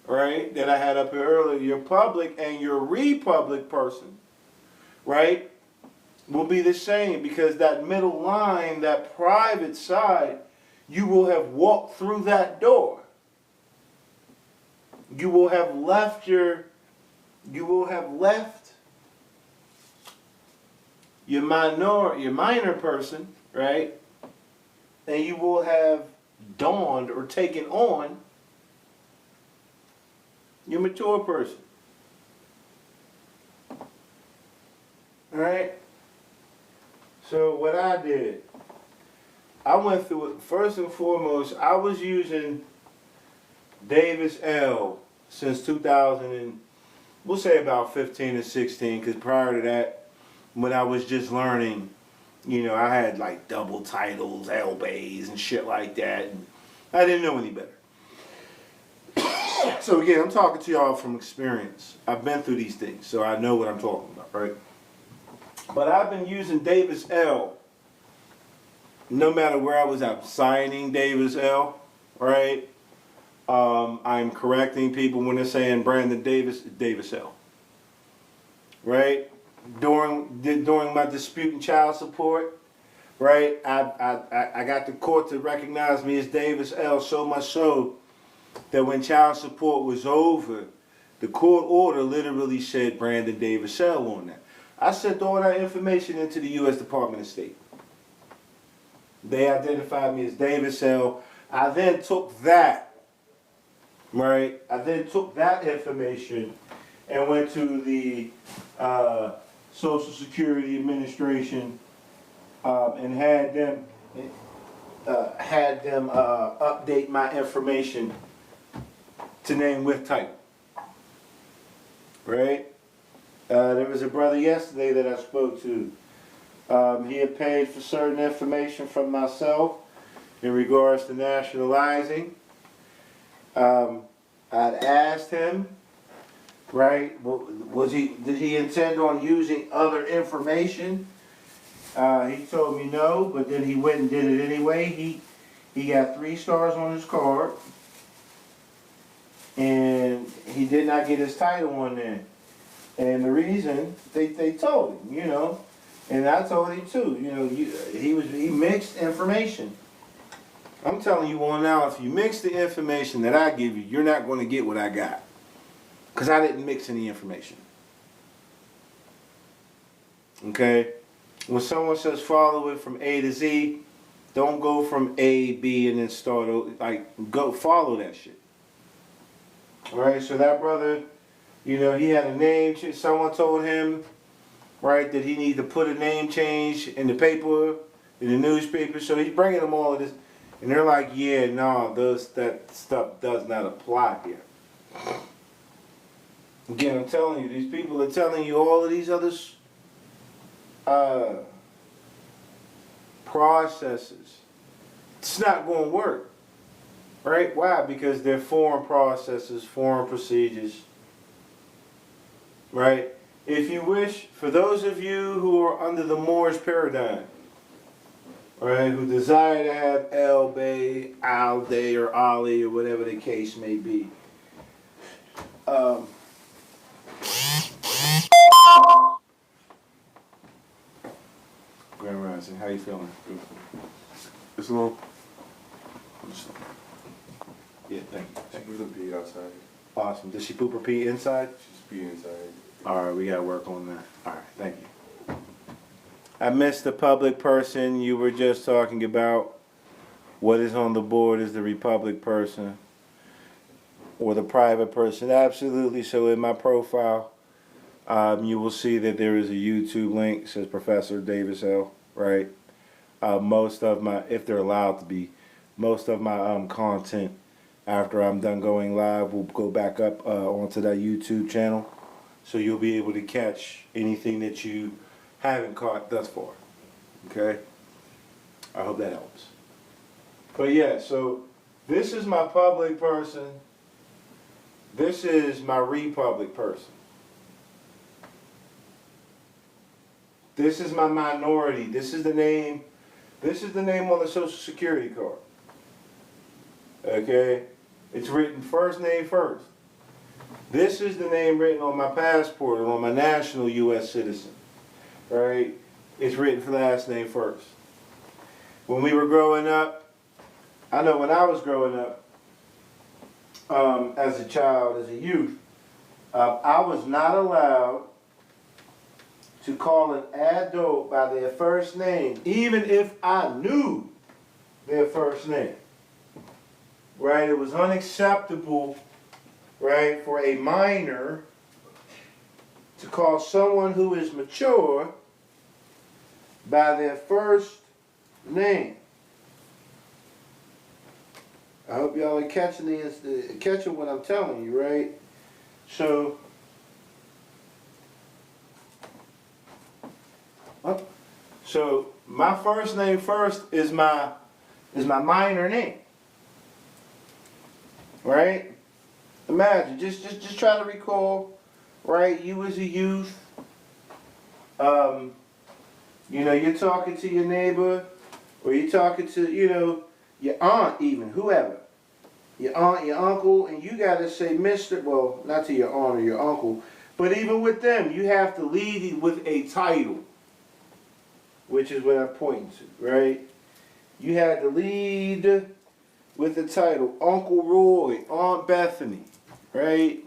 right, that I had up here earlier, your public and your republic person, right, will be the same, because that middle line, that private side, you will have walked through that door. You will have left your minor person, right? And you will have donned or taken on your mature person. All right? So what I did, I went through it. First and foremost, I was using Davis L since 2000 and we'll say about 15 or 16, because prior to that, when I was just learning, you know, I had like double titles, L-bays and shit like that, and I didn't know any better. So again, I'm talking to y'all from experience. I've been through these things, so I know what I'm talking about, right? But I've been using Davis L no matter where I was at, signing Davis L, right? I'm correcting people when they're saying Brandon Davis, Davis L, right? During my dispute in child support, right? I got the court to recognize me as Davis L, so much so that when child support was over, the court order literally said Brandon Davis L on that. I sent all that information into the U.S. Department of State. They identified me as Davis L. I then took that, right? I then took that information and went to the Social Security Administration and had them update my information to name with title, right? There was a brother yesterday that I spoke to. He had paid for certain information from myself in regards to nationalizing. I'd asked him, right, did he intend on using other information? He told me no, but then he went and did it anyway. He got 3 stars on his card, and he did not get his title on there. And the reason, they told him, you know, and I told him too, you know, he mixed information. I'm telling you all now, if you mix the information that I give you, you're not going to get what I got. Because I didn't mix any information. Okay? When someone says follow it from A to Z, don't go from A, B, and then start, go follow that shit. Alright, so that brother, you know, he had a name, someone told him, right, that he needed to put a name change in the paper, in the newspaper, so he's bringing them all of this, and they're like, yeah, no, that stuff does not apply here. Again, I'm telling you, these people are telling you all of these other processes. It's not going to work, right? Why? Because they're foreign processes, foreign procedures, right? If you wish, for those of you who are under the Moorish paradigm, right, who desire to have El Bay, Al Day, or Ali, or whatever the case may be. Um, Grand Rising, how you feeling? It's long. Yeah, thank you. She was a pee outside. Awesome. Did she poop or pee inside? She's peeing inside. All right, we gotta work on that. All right, thank you. I missed the public person. You were just talking about what is on the board is the Republic person or the private person. Absolutely. So in my profile, you will see that there is a YouTube link. It says Professor Davis L. Right. Most of my, if they're allowed to be, most of my content after I'm done going live will go back up onto that YouTube channel. So you'll be able to catch anything that you haven't caught thus far. Okay? I hope that helps. But yeah, so this is my public person. This is my Republic person. This is my minority. This is the name. This is the name on the Social Security card. Okay? It's written first name first. This is the name written on my passport or on my national U.S. citizen. Right? It's written for last name first. When we were growing up, I know when I was growing up, as a child, as a youth, I was not allowed to call an adult by their first name, even if I knew their first name. Right? It was unacceptable, right, for a minor to call someone who is mature by their first name. I hope y'all are catching what I'm telling you, right? So my first name first is my minor name, right? Imagine, just try to recall, right? You as a youth, you know, you're talking to your neighbor, or you're talking to, you know, your aunt even, whoever. Your aunt, your uncle, and you gotta say Mr., well, not to your aunt or your uncle, but even with them, you have to lead with a title, which is what I'm pointing to, right? You had to lead with the title, Uncle Roy, Aunt Bethany, right?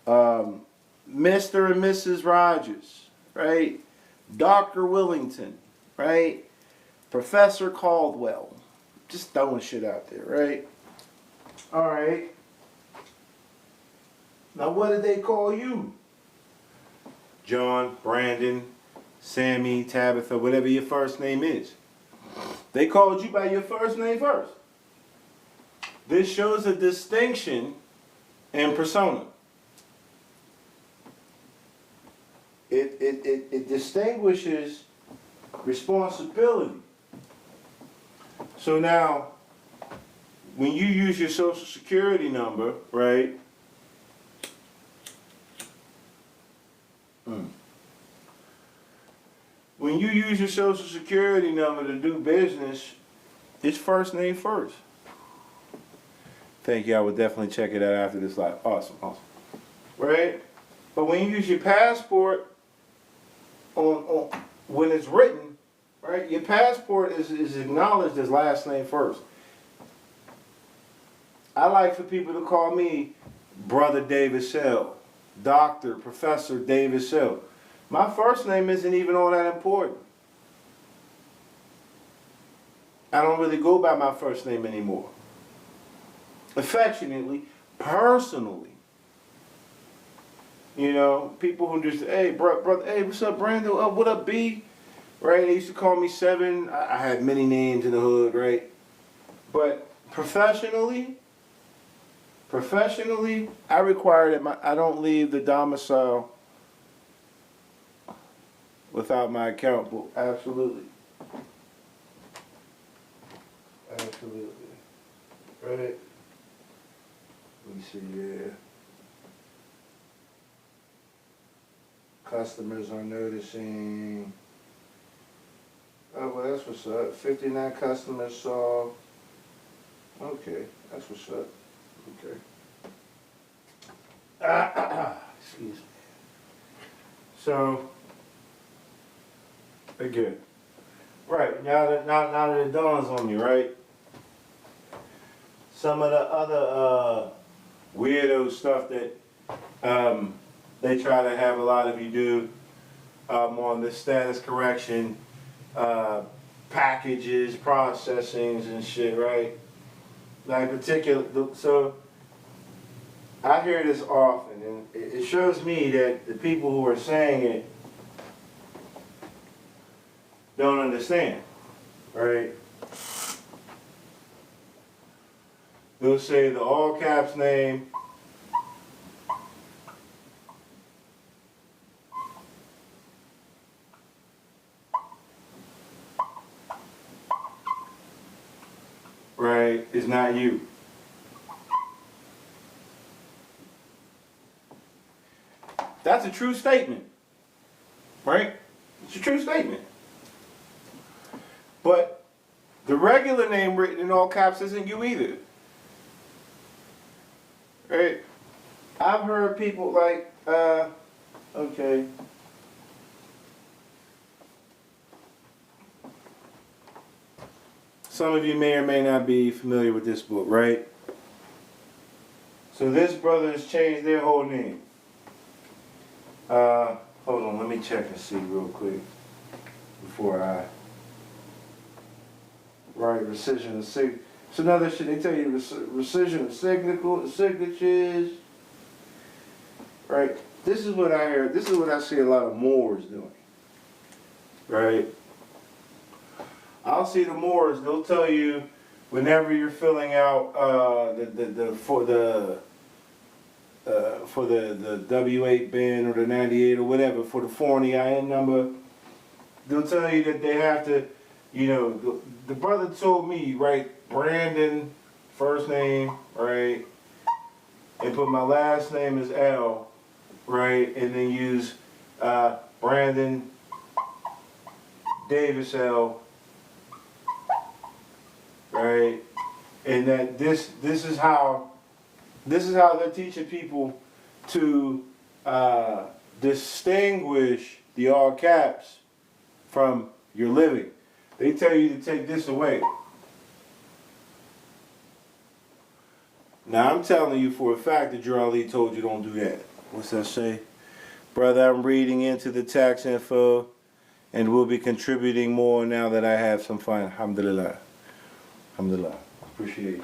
Mr. and Mrs. Rogers, right? Dr. Willington, right? Professor Caldwell. Just throwing shit out there, right? All right. Now, what did they call you? John, Brandon, Sammy, Tabitha, whatever your first name is. They called you by your first name first. This shows a distinction in persona. It distinguishes responsibility. So now, when you use your social security number, right? When you use your social security number to do business, it's first name first. Thank you. I would definitely check it out after this live. Awesome. Right? But when you use your passport on when it's written, right? Your passport is acknowledged as last name first. I like for people to call me Brother Davis L, Doctor, Professor Davis L. My first name isn't even all that important. I don't really go by my first name anymore. Affectionately, personally. You know, people who just, hey, brother, hey, what's up, Brandon? What up, B? Right? They used to call me Seven. I had many names in the hood, right? But professionally, I require that I don't leave the domicile without my account book. Absolutely. Absolutely. Right? Let me see here. Customers are noticing. Oh, well, that's what's up. 59 customers saw. Okay, that's what's up. Okay. Excuse me. So, again, right, now that it dawns on me, right? Some of the other weirdo stuff that they try to have a lot of you do on the status correction packages, processings and shit, right? Like particular, so I hear this often, and it shows me that the people who are saying it don't understand, right? They'll say the all caps name, right, is not you. That's a true statement, right? It's a true statement. But the regular name written in all caps isn't you either. Right? I've heard people like, okay. Some of you may or may not be familiar with this book, right? So this brother has changed their whole name. Hold on, let me check and see real quick before I write rescission of sig. It's another shit. They tell you rescission of signatures. Right? This is what I hear. This is what I see a lot of Moors doing. Right? I'll see the Moors. They'll tell you whenever you're filling out for the W8 bin or the 98 or whatever for the foreign EIN number, they'll tell you that they have to, you know, the brother told me, right, Brandon, first name, right, and put my last name as L, right, and then use Brandon Davis L, right, and that this is how they're teaching people to distinguish the all caps from your living. They tell you to take this away. Now I'm telling you for a fact that Gerald Lee told you don't do that. What's that say? Brother, I'm reading into the tax info and will be contributing more now that I have some fun. Alhamdulillah. Alhamdulillah. Appreciate it.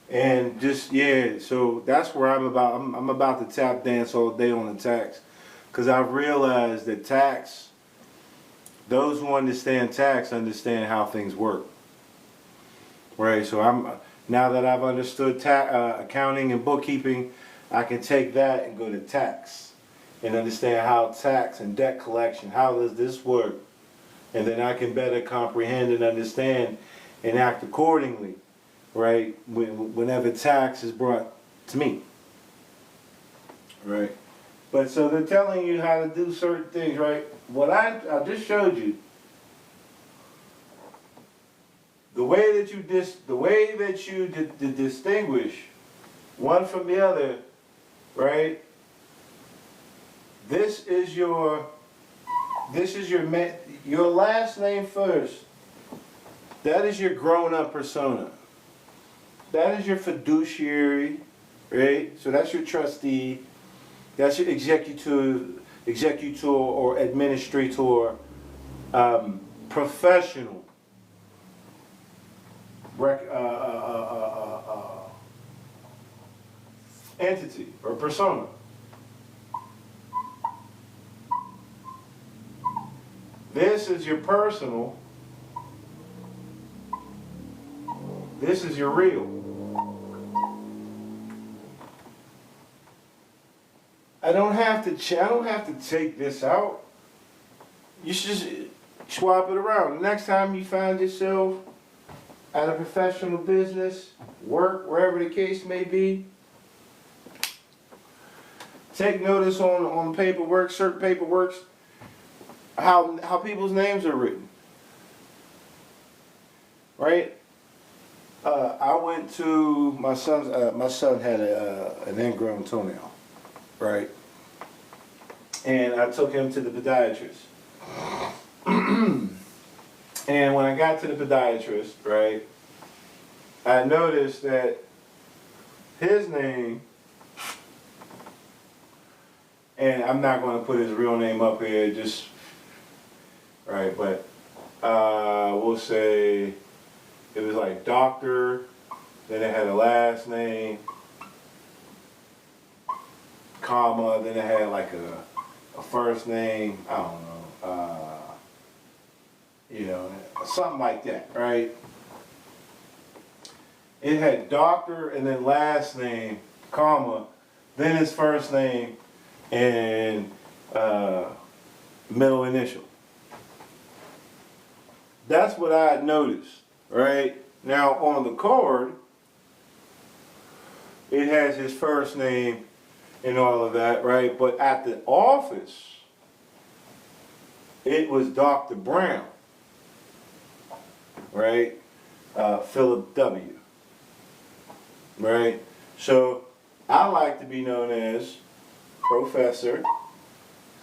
And just, yeah, so that's where I'm about. I'm about to tap dance all day on the tax. Because I've realized that tax, those who understand tax understand how things work. Right, so now that I've understood accounting and bookkeeping, I can take that and go to tax. And understand how tax and debt collection, how does this work? And then I can better comprehend and understand and act accordingly. Right, whenever tax is brought to me. Right, but so they're telling you how to do certain things, right? What I just showed you, the way that you distinguish one from the other, right? This is your last name first. That is your grown-up persona. That is your fiduciary, right? So that's your trustee. That's your executor or administrator, professional, entity or persona. This is your personal. This is your real. I don't have to take this out. You should just swap it around. The next time you find yourself at a professional business, work, wherever the case may be, take notice on paperwork, certain paperworks, how people's names are written. right? I went to my son's. My son had an ingrown toenail, right? And I took him to the podiatrist. And when I got to the podiatrist, right, I noticed that his name, and I'm not going to put his real name up here, just right, but we'll say it was like doctor, then it had a last name, comma, then it had like a first name, I don't know, something like that, right? It had doctor and then last name, comma, then his first name and middle initial. That's what I had noticed, right? Now on the card, it has his first name and all of that, right? But at the office, it was Dr. Brown, right? Philip W. Right? So I like to be known as Professor,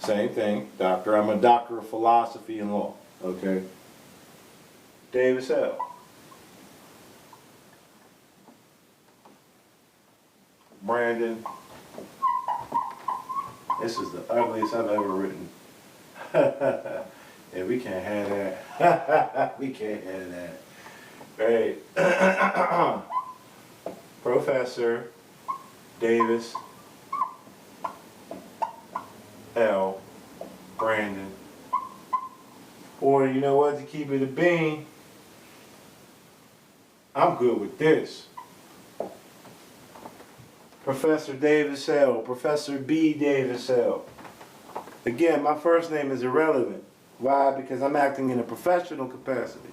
same thing, doctor. I'm a doctor of philosophy and law, okay? Davis L. Brandon. This is the ugliest I've ever written. Yeah, we can't have that. We can't have that. Right. Professor Davis L. Brandon. Or you know what, to keep it a bean, I'm good with this. Professor Davis L. Professor B. Davis L. Again, my first name is irrelevant. Why? Because I'm acting in a professional capacity.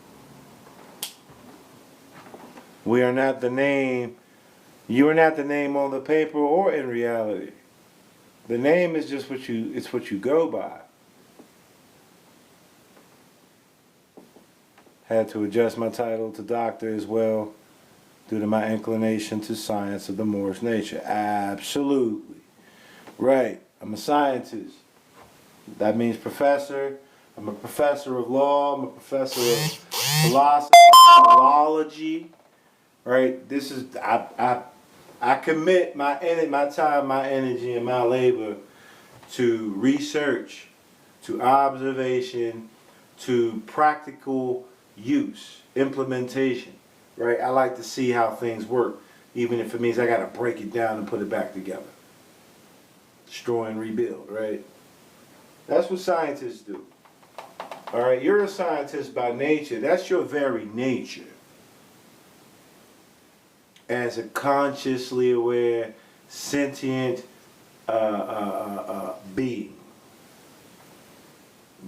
We are not the name. You are not the name on the paper or in reality. The name is just what you go by. Had to adjust my title to doctor as well due to my inclination to science of the Moorish nature. Absolutely. Right. I'm a scientist. That means professor. I'm a professor of law. I'm a professor of philosophy, philology. Right. This is I commit my time, my energy, and my labor to research, to observation, to practical use, implementation. Right. I like to see how things work, even if it means I got to break it down and put it back together. Destroy and rebuild. Right. That's what scientists do. All right. You're a scientist by nature. That's your very nature. As a consciously aware, sentient being.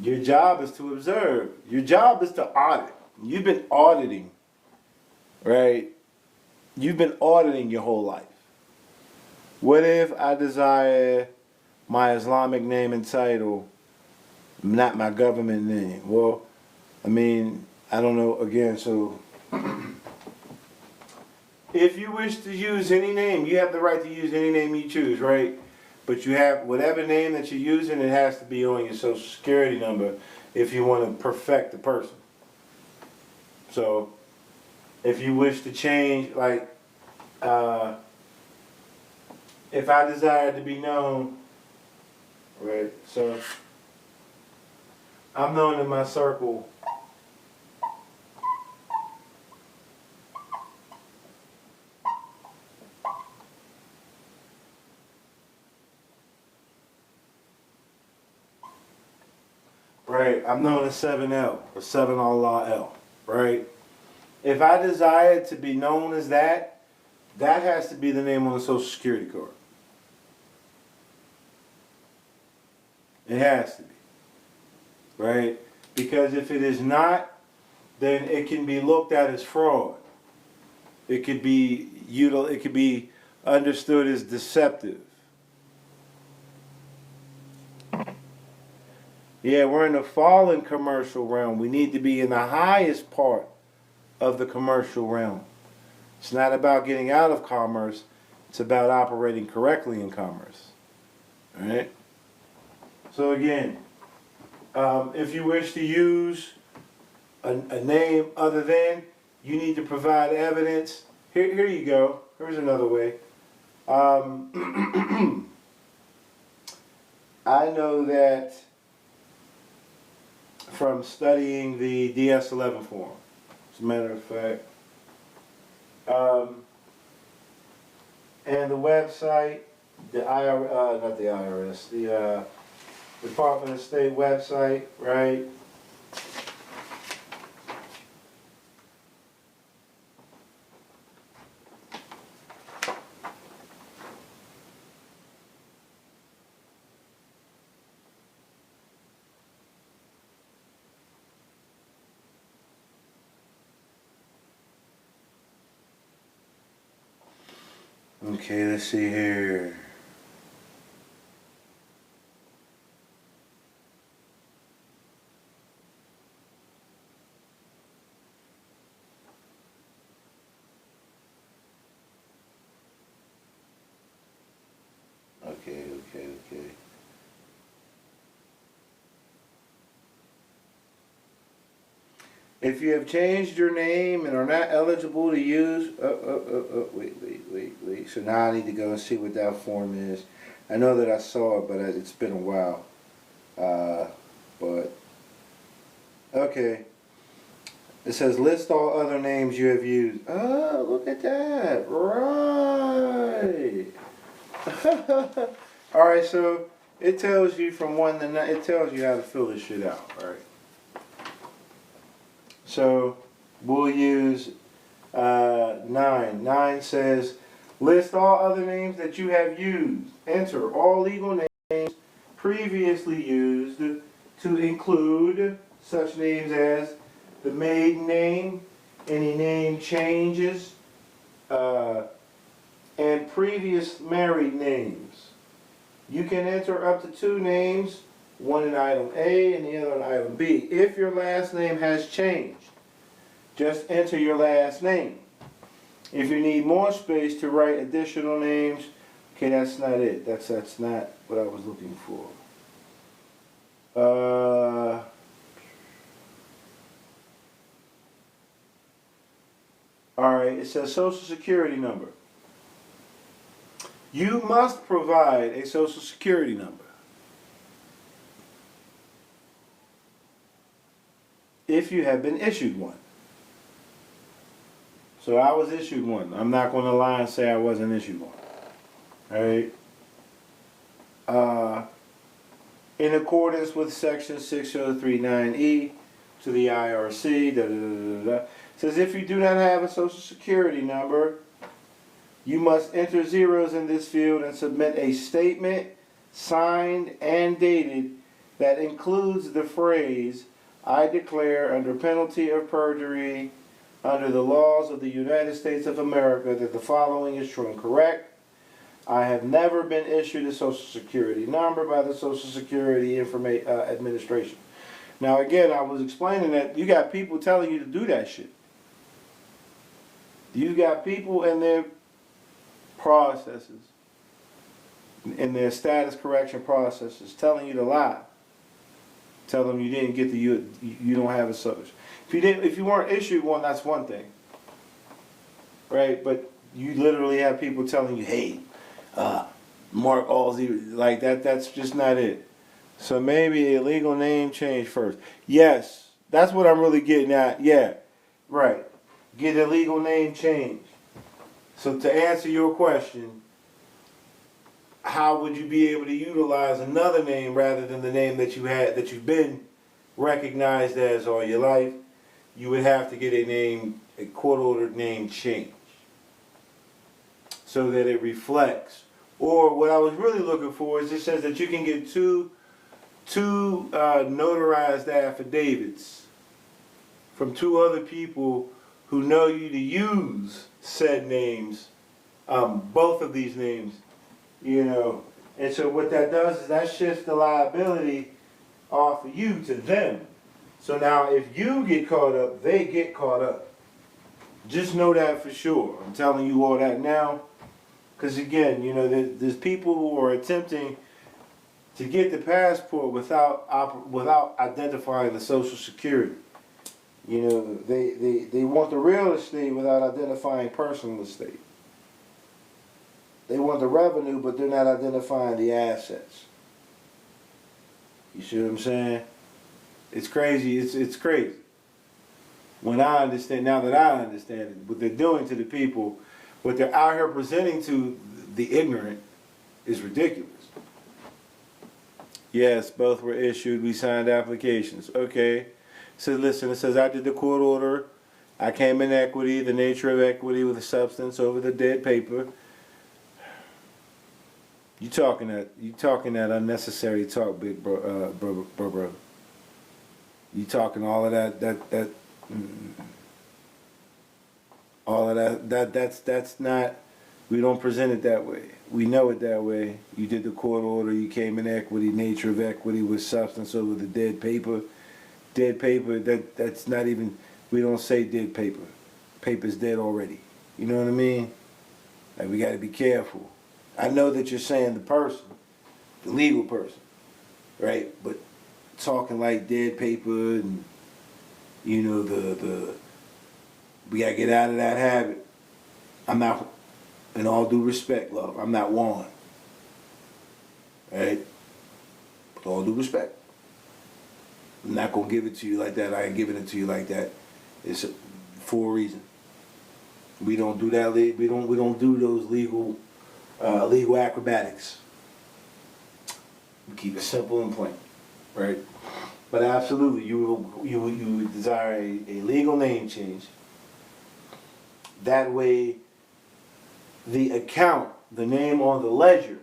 Your job is to observe. Your job is to audit. You've been auditing, right? You've been auditing your whole life. What if I desire my Islamic name and title, not my government name? Well, I mean, I don't know, again, so if you wish to use any name, you have the right to use any name you choose, right? But you have whatever name that you're using, it has to be on your social security number if you want to perfect the person. So, if you wish to change, like, if I desire to be known, right? So, I'm known in my circle. Right, I'm known as 7L or 7 Allah L, right? If I desire to be known as that, that has to be the name on the social security card. It has to be, right? Because if it is not, then it can be looked at as fraud. It could be understood as deceptive. Yeah, we're in the fallen commercial realm. We need to be in the highest part of the commercial realm. It's not about getting out of commerce. It's about operating correctly in commerce. All right? So again, if you wish to use a name other than, you need to provide evidence. Here you go. Here's another way. I know that from studying the DS11 form, as a matter of fact, and the website, the not the IRS, the Department of State website, right? Okay, let's see here. Okay. If you have changed your name and are not eligible to use, wait. So now I need to go and see what that form is. I know that I saw it, but it's been a while. But, okay. It says list all other names you have used. Oh, look at that. Right. Alright, so it tells you from 1 to 9, it tells you how to fill this shit out, right? So we'll use 9. 9 says, list all other names that you have used. Enter all legal names previously used to include such names as the maiden name, any name changes, and previous married names. You can enter up to 2 names, one in item A and the other in item B. If your last name has changed, just enter your last name. If you need more space to write additional names, okay, that's not it. That's not what I was looking for. Alright, it says Social Security number. You must provide a Social Security number. If you have been issued one. So I was issued one. I'm not going to lie and say I wasn't issued one. Alright? In accordance with section 6039E to the IRC, it says if you do not have a Social Security number, you must enter zeros in this field and submit a statement signed and dated that includes the phrase, I declare under penalty of perjury under the laws of the United States of America that the following is true and correct. I have never been issued a Social Security number by the Social Security Administration. Now again, I was explaining that you got people telling you to do that shit. You got people in their processes, in their status correction processes, telling you to lie. Tell them you didn't get the, you don't have a social. If you weren't issued one, that's one thing. Right? But you literally have people telling you, hey, mark all zero, like that's just not it. So maybe a legal name change first. Yes, that's what I'm really getting at. Yeah, right. Get a legal name change. So to answer your question, how would you be able to utilize another name rather than the name that you had, that you've been recognized as all your life? You would have to get a court-ordered name change so that it reflects. Or what I was really looking for is it says that you can get two notarized affidavits from 2 other people who know you to use said names, both of these names, you know. And so what that does is that shifts the liability off of you to them. So now if you get caught up, they get caught up. Just know that for sure. I'm telling you all that now. Because again, you know, there's people who are attempting to get the passport without identifying the social security. You know, they want the real estate without identifying personal estate. They want the revenue, but they're not identifying the assets. You see what I'm saying? It's crazy. It's crazy. When I understand, now that I understand it, what they're doing to the people, what they're out here presenting to the ignorant is ridiculous. Yes, both were issued. We signed applications. Okay. So listen, it says I did the court order. I came in equity, the nature of equity with the substance over the dead paper. You talking that unnecessary talk, big bro. You talking all of that all of that's not, we don't present it that way. We know it that way. You did the court order, you came in equity, nature of equity with substance over the dead paper. Dead paper, that's not even, we don't say dead paper. Paper's dead already. You know what I mean? Like, we gotta be careful. I know that you're saying the person, the legal person, right? But talking like dead paper and, you know, we gotta get out of that habit. I'm not, in all due respect, love, I'm not Juan. Right? With all due respect. I'm not gonna give it to you like that. I ain't giving it to you like that. It's for a reason. We don't do that. We don't do those legal acrobatics. We keep it simple and plain, right? But absolutely, you would desire a legal name change. That way, the account, the name on the ledger,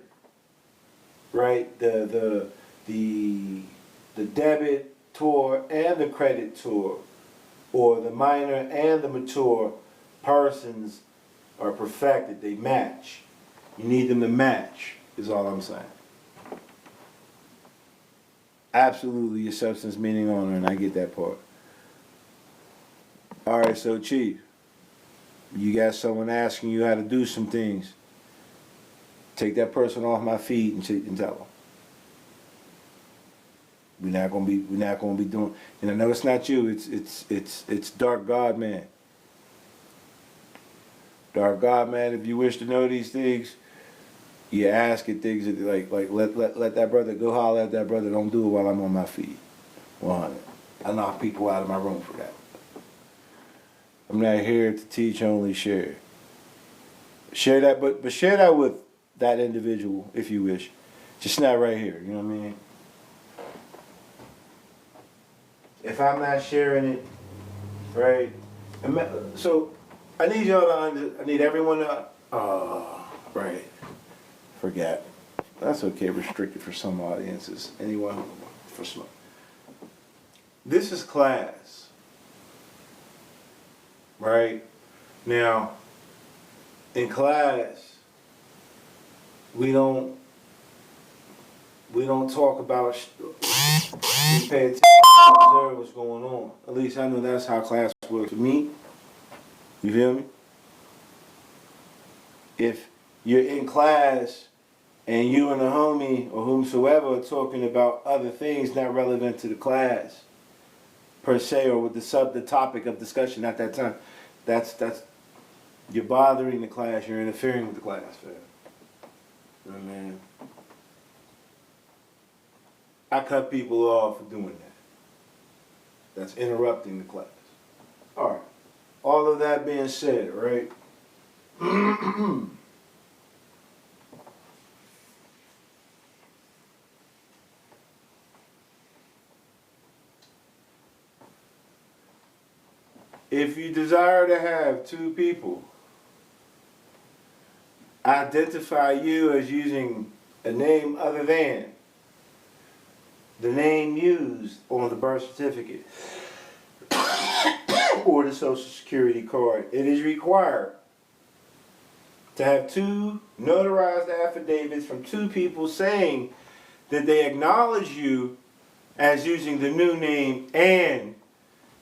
right? The debit tour and the credit tour, or the minor and the mature persons are perfected. They match. You need them to match, is all I'm saying. Absolutely, your substance, meaning, owner, and I get that part. All right, so Chief, you got someone asking you how to do some things. Take that person off my feet and tell them. We're not gonna be doing. And I know it's not you. It's Dark God Man. Dark God Man. If you wish to know these things, you ask it things like let that brother go holler at that brother. Don't do it while I'm on my feet. 100. I knock people out of my room for that. I'm not here to teach, only share. Share that, but share that with that individual if you wish. Just not right here. You know what I mean? If I'm not sharing it, right? So I need y'all to I need everyone to, right. Forget. That's okay, restricted for some audiences. Anyone for some. This is class. Right? Now, in class, we don't talk about, we pay attention to observe what's going on. At least I know that's how class works for me. You feel me? If you're in class and you and a homie or whomsoever are talking about other things not relevant to the class, per se, or with the topic of discussion at that time, that's you're bothering the class, you're interfering with the class, fam. You know what I mean? I cut people off for doing that. That's interrupting the class. Alright. All of that being said, right? If you desire to have two people identify you as using a name other than the name used on the birth certificate or the social security card, it is required to have two notarized affidavits from two people saying that they acknowledge you as using the new name and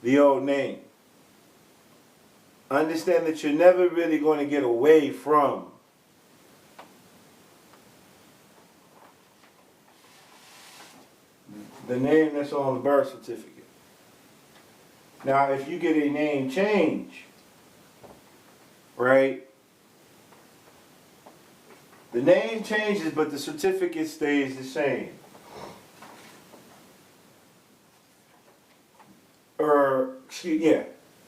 the old name. understand that you're never really going to get away from the name that's on the birth certificate. Now, if you get a name change, right? The name changes, but the certificate stays the same.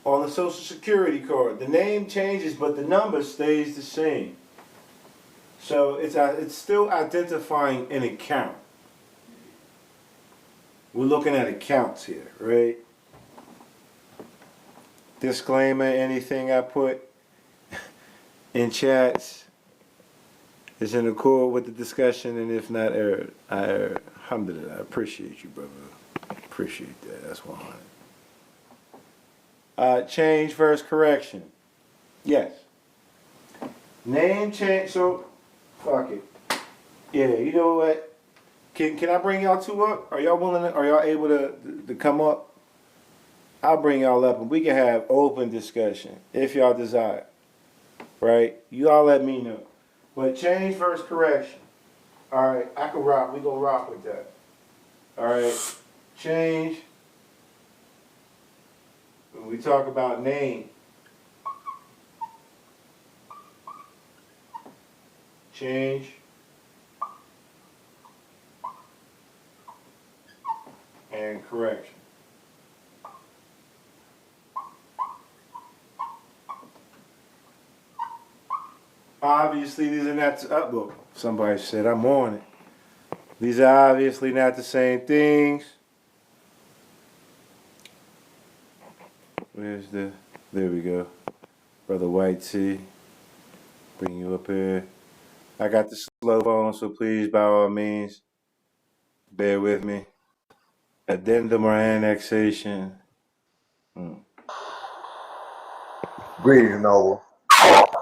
On the Social Security card, the name changes, but the number stays the same. So it's still identifying an account. We're looking at accounts here, right? Disclaimer, anything I put in chats is in accord with the discussion, and if not erred, I erred. Alhamdulillah, I appreciate you, brother. Appreciate that. That's 100. Change versus correction. Yes. Name change. So, fuck it. Yeah, you know what? Can I bring y'all two up? Are y'all willing? Are y'all able to come up? I'll bring y'all up, and we can have open discussion if y'all desire. Right? You all let me know. But change versus correction. All right, I can rock. We gonna rock with that. All right, change. When we talk about name, change, and correction. Obviously, these are not. Look, somebody said I'm on it. These are obviously not the same things. Where's the? There we go. Brother White T. Bring you up here. I got the slow phone, so please, by all means, bear with me. Addendum or annexation. Greetings, Noble.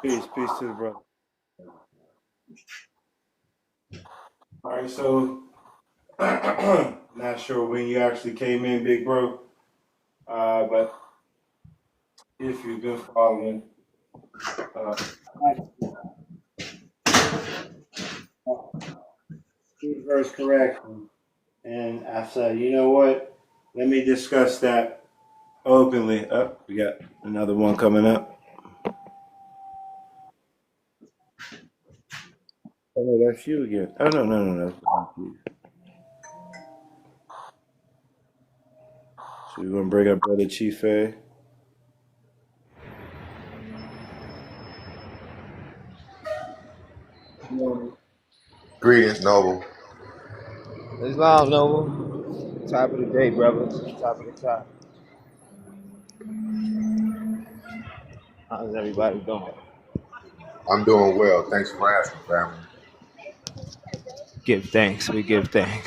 Peace to the brother. All right, so not sure when you actually came in, big bro, but if you've been following, verse correction, and I said, you know what? Let me discuss that openly. We got another one coming up. Oh, that's you again. Oh no. That's not you. So we're gonna bring up brother Chief A. Greetings, Noble. Islam, Noble. Top of the day, brother. Top of the top. How's everybody doing? I'm doing well. Thanks for asking, family. Give thanks. We give thanks.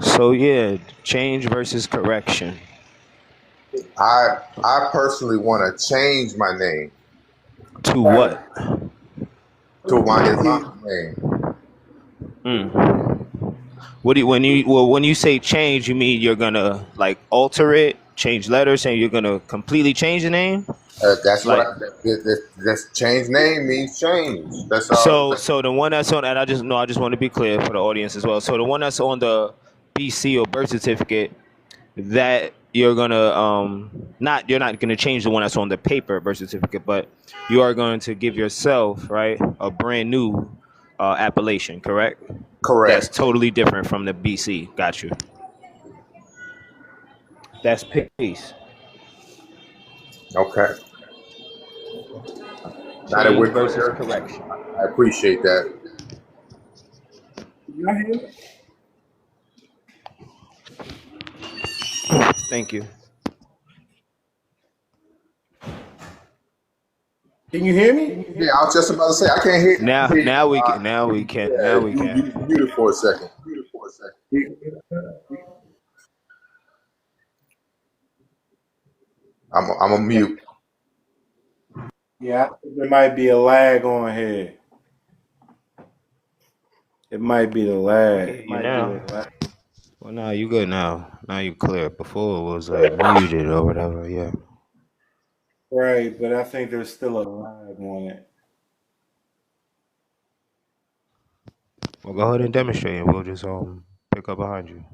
So yeah, change versus correction. I personally want to change my name To what? to my Islamic name. What do you, when you say change, you mean you're gonna like alter it, change letters, saying you're gonna completely change the name? That's what Like that's change name means change. That's all. so the one that's on, and I just want to be clear for the audience as well. So the one that's on the BC or birth certificate, that you're gonna not you're not gonna change the one that's on the paper birth certificate, but you are going to give yourself, right, a brand new appellation, correct? That's Correct. totally different from the BC. Got you. That's peace. Okay. Now that Change we're versus clear, correction. I appreciate that. Thank you. Can you hear me? Yeah, I was just about to say I can't hear. Now we can. Now we can. Now we You can. muted for a second. I'm a mute. Yeah, I think there might be a lag on here. It might be the lag. You know. Well, nah, you good now. Now you clear. Before it was like muted or whatever. Yeah. Right, but I think there's still a lag on it. Well, go ahead and demonstrate, and we'll just pick up behind you.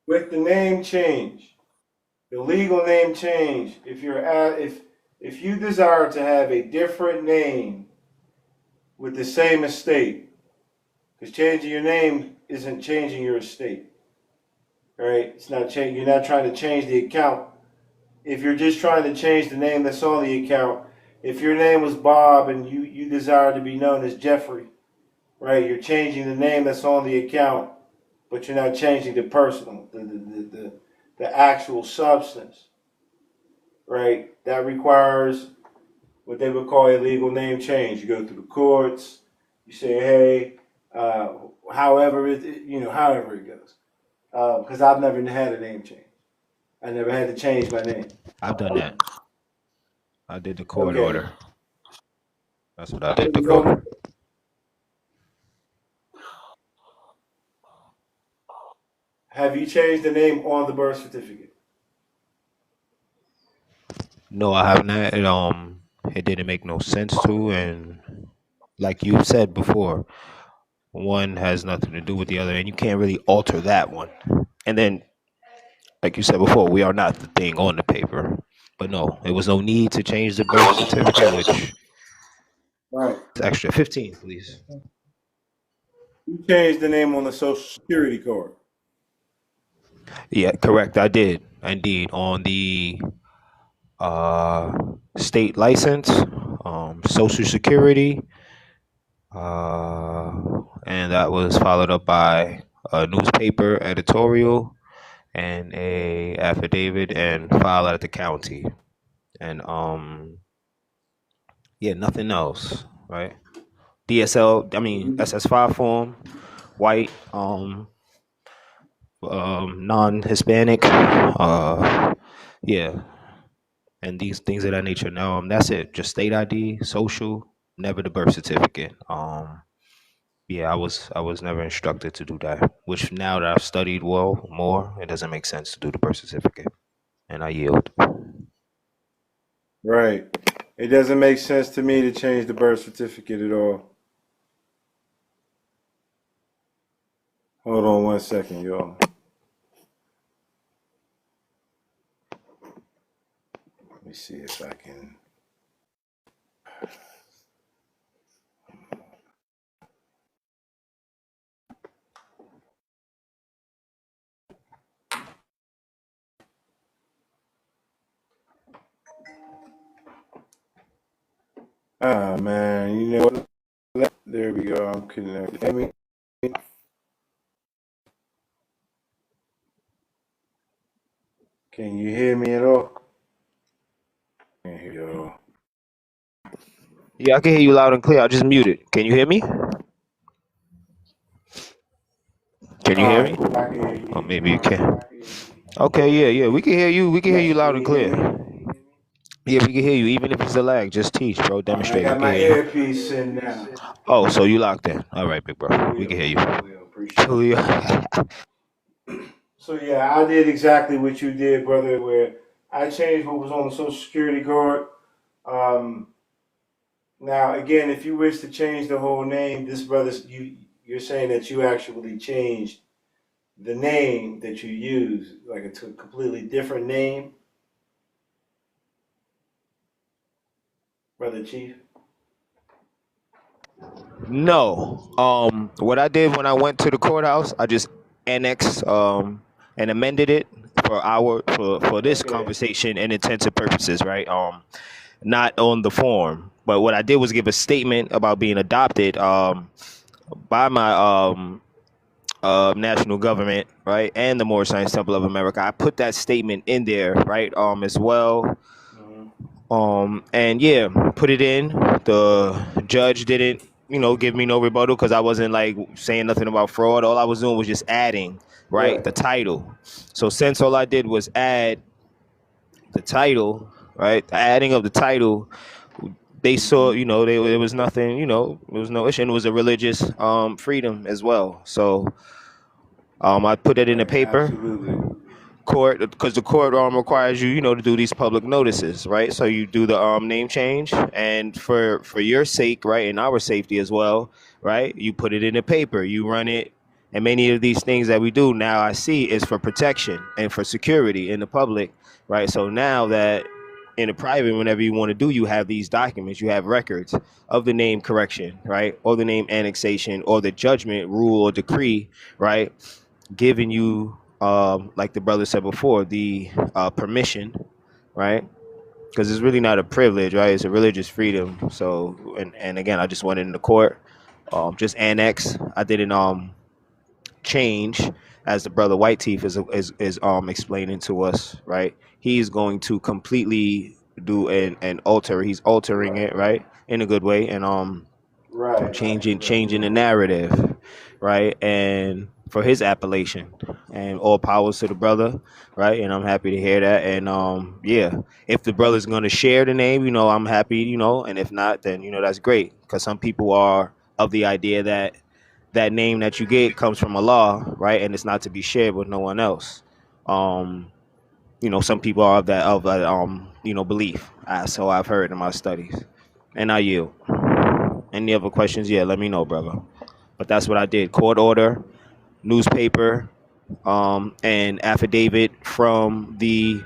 With the name change, the legal name change, if you desire to have a different name with the same estate, because changing your name isn't changing your estate, right? It's not change. You're not trying to change the account. If you're just trying to change the name that's on the account, if your name was Bob and you desire to be known as Jeffrey, right? You're changing the name that's on the account, but you're not changing the personal, the actual substance, right? That requires what they would call a legal name change. You go through the courts. You say, hey, however however it goes. Because I've never had a name change. I never had to change my name. I've done that. I did the court Okay. order. That's what I did. The court. Have you changed the name on the birth certificate? No, I haven't. It didn't make no sense to, and like you said before, one has nothing to do with the other, and you can't really alter that one. And then, like you said before, we are not the thing on the paper. But no, there was no need to change the birth certificate, which Right. is extra. 15, please. You changed the name on the Social Security card. Yeah, correct. I did indeed on the state license, Social Security, and that was followed up by a newspaper editorial and a affidavit and file at the county, and yeah, nothing else, right? DSL, I mean SS5 form, white, non-Hispanic, yeah, and these things of that nature. No, that's it. Just state ID, social, never the birth certificate. Yeah, I was never instructed to do that. Which now that I've studied well more, it doesn't make sense to do the birth certificate, and I yield. Right. It doesn't make sense to me to change the birth certificate at all. Hold on 1 second, y'all. Let me see if I can. Ah, man, you know what? There we go. I'm connected. I mean, can you hear me at all? Can't hear you at all. Yeah, I can hear you loud and clear. I just muted. Can you hear me? Can you All hear right, me? cool. I can hear you. Or maybe you can. Okay, yeah, we can hear you. We can hear Yes, you can loud and you hear clear. me? Yeah, we can hear you. Even if it's a lag, just teach, bro. All right, I Demonstrate. We got can my hear you. earpiece in now. Oh, so you locked in. All right, big bro. We Julio, can hear you. Julio, appreciate it. Julio. So yeah, I did exactly what you did, brother. Where I changed what was on the Social Security card. Um, Now, again, if you wish to change the whole name, this brother, you're saying that you actually changed the name that you use, like a completely different name, brother Chief. No. What I did when I went to the courthouse, I just annexed and amended it for this Okay. conversation and intensive purposes, right? Not on the form, but what I did was give a statement about being adopted by my national government, right, and the Moorish Science Temple of America. I put that statement in there, right, as well. And yeah, put it in. The judge didn't, give me no rebuttal because I wasn't like saying nothing about fraud. All I was doing was just adding, right, the title. So since all I did was add the title, right, the adding of the title, they saw, there was nothing, there was no issue, and it was a religious freedom as well. So I put it in the paper. Absolutely. Court, because the court requires you, to do these public notices, right? So you do the name change, and for your sake, right, and our safety as well, right? You put it in the paper, you run it, and many of these things that we do now, I see, is for protection and for security in the public, right? So now that in the private, whenever you want to do, you have these documents, you have records of the name correction, right, or the name annexation, or the judgment, rule, or decree, right, giving you, like the brother said before, the permission, right? Because it's really not a privilege, right? It's a religious freedom. So, and again, I just went in the court, just annex. I didn't change, as the brother White Teeth is explaining to us, right? He's going to completely do an alter. He's altering it, right, in a good way, and Right. changing the narrative, right? And for his appellation, and all powers to the brother, right? And I'm happy to hear that. And yeah, if the brother's gonna share the name, I'm happy, and if not, then that's great, because some people are of the idea that that name that you get comes from Allah, right? And it's not to be shared with no one else. um some people are of that belief, so I've heard in my studies. And I yield. Any other questions? Yeah, let me know, brother. But that's what I did. Court order, newspaper, and affidavit from the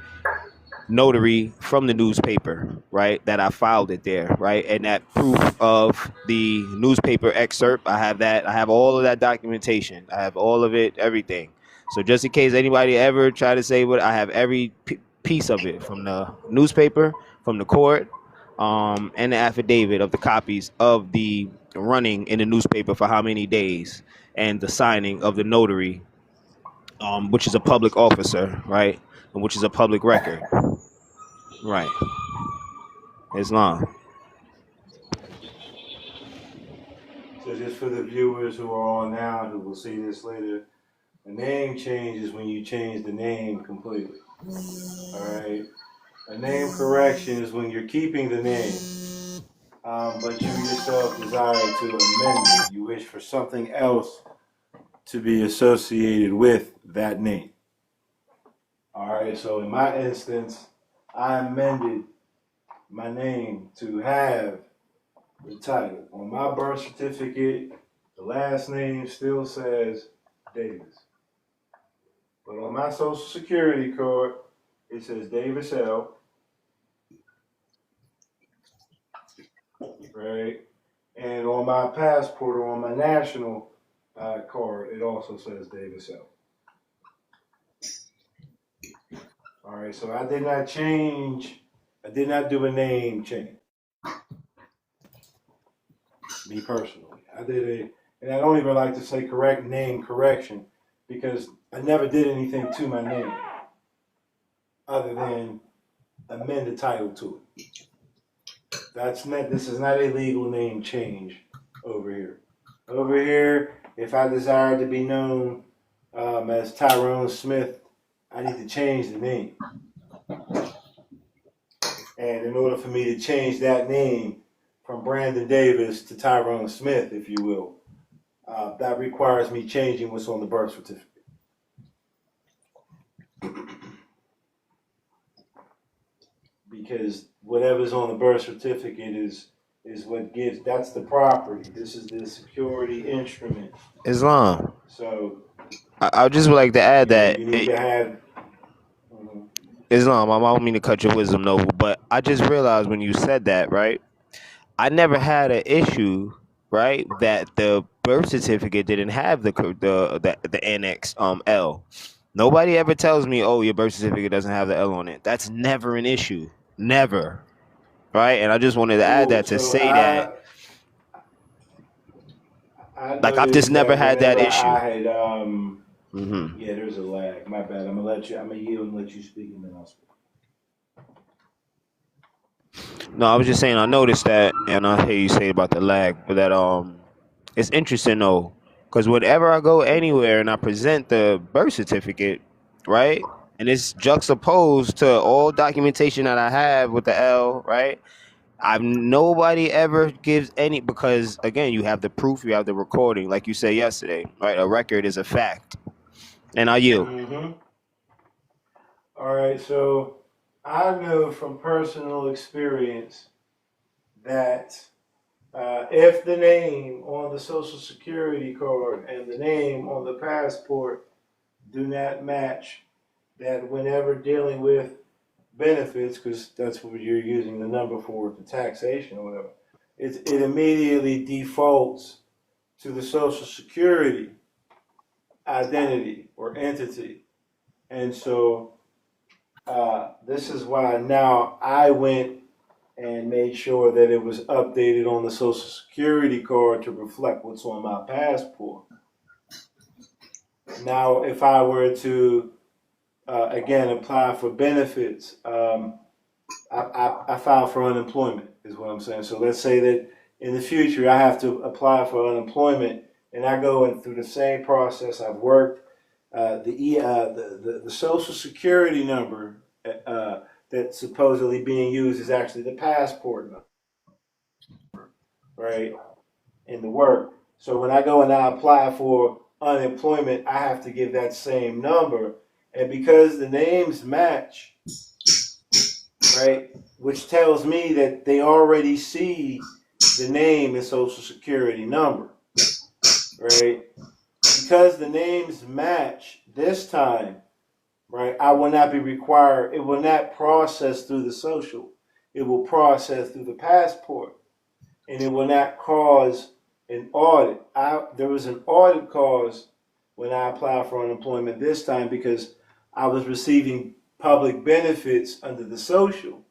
notary from the newspaper, right? That I filed it there, right? And that proof of the newspaper excerpt, I have that. I have all of that documentation. I have all of it, everything. So just in case anybody ever try to say what, I have every piece of it, from the newspaper, from the court, and the affidavit of the copies of the running in the newspaper for how many days, and the signing of the notary, which is a public officer, right, and which is a public record, right? Islam. So just for the viewers who are on now, who will see this later, a name change is when you change the name completely. All right. A name correction is when you're keeping the name, but you yourself desire to amend it. You wish for something else to be associated with that name. All right. So in my instance, I amended my name to have the title. On my birth certificate, the last name still says Davis. But on my social security card, it says Davis L. Right? And on my passport, or on my national card, it also says Davis L. All right, so I did not do a name change. Me personally. I did it, and I don't even like to say correct name correction, because I never did anything to my name other than amend the title to it. This is not a legal name change over here. Over here, if I desire to be known as Tyrone Smith, I need to change the name. And in order for me to change that name from Brandon Davis to Tyrone Smith, if you will, that requires me changing what's on the birth certificate. Because whatever's on the birth certificate is what gives, that's the property. This is the security instrument. Islam. So I just would like to add that you need to have. Islam. I don't mean to cut your wisdom, Noble, but I just realized when you said that, right? I never had an issue, right, that the birth certificate didn't have the annex L. Nobody ever tells me, oh, your birth certificate doesn't have the L on it. That's never an issue. Never. Right? And I just wanted to add that to say that. Like, I've just never had that issue. I had, yeah, there's a lag. My bad. I'm gonna yield and let you speak, and then I'll speak. No, I was just saying I noticed that, and I hear you say about the lag, but that it's interesting though, because whenever I go anywhere and I present the birth certificate, right, and it's juxtaposed to all documentation that I have with the L, right, nobody ever gives any, because again, you have the proof, you have the recording, like you said yesterday, right? A record is a fact, And I yield. Mm-hmm. All right, so I know from personal experience that if the name on the social security card and the name on the passport do not match, that whenever dealing with benefits, because that's what you're using the number for, the taxation or whatever, it immediately defaults to the social security identity or entity. And so this is why now I went and made sure that it was updated on the social security card to reflect what's on my passport. Now, if I were to again apply for benefits, I file for unemployment, is what I'm saying. So let's say that in the future I have to apply for unemployment, and I go in through the same process. I've worked the social security number that's supposedly being used is actually the passport number, right? In the work. So when I go and I apply for unemployment, I have to give that same number, and because the names match, right, which tells me that they already see the name and social security number, right? Because the names match this time, right, I will not be required, it will not process through the social, it will process through the passport, and it will not cause an audit. There was an audit caused when I applied for unemployment this time because I was receiving public benefits under the social.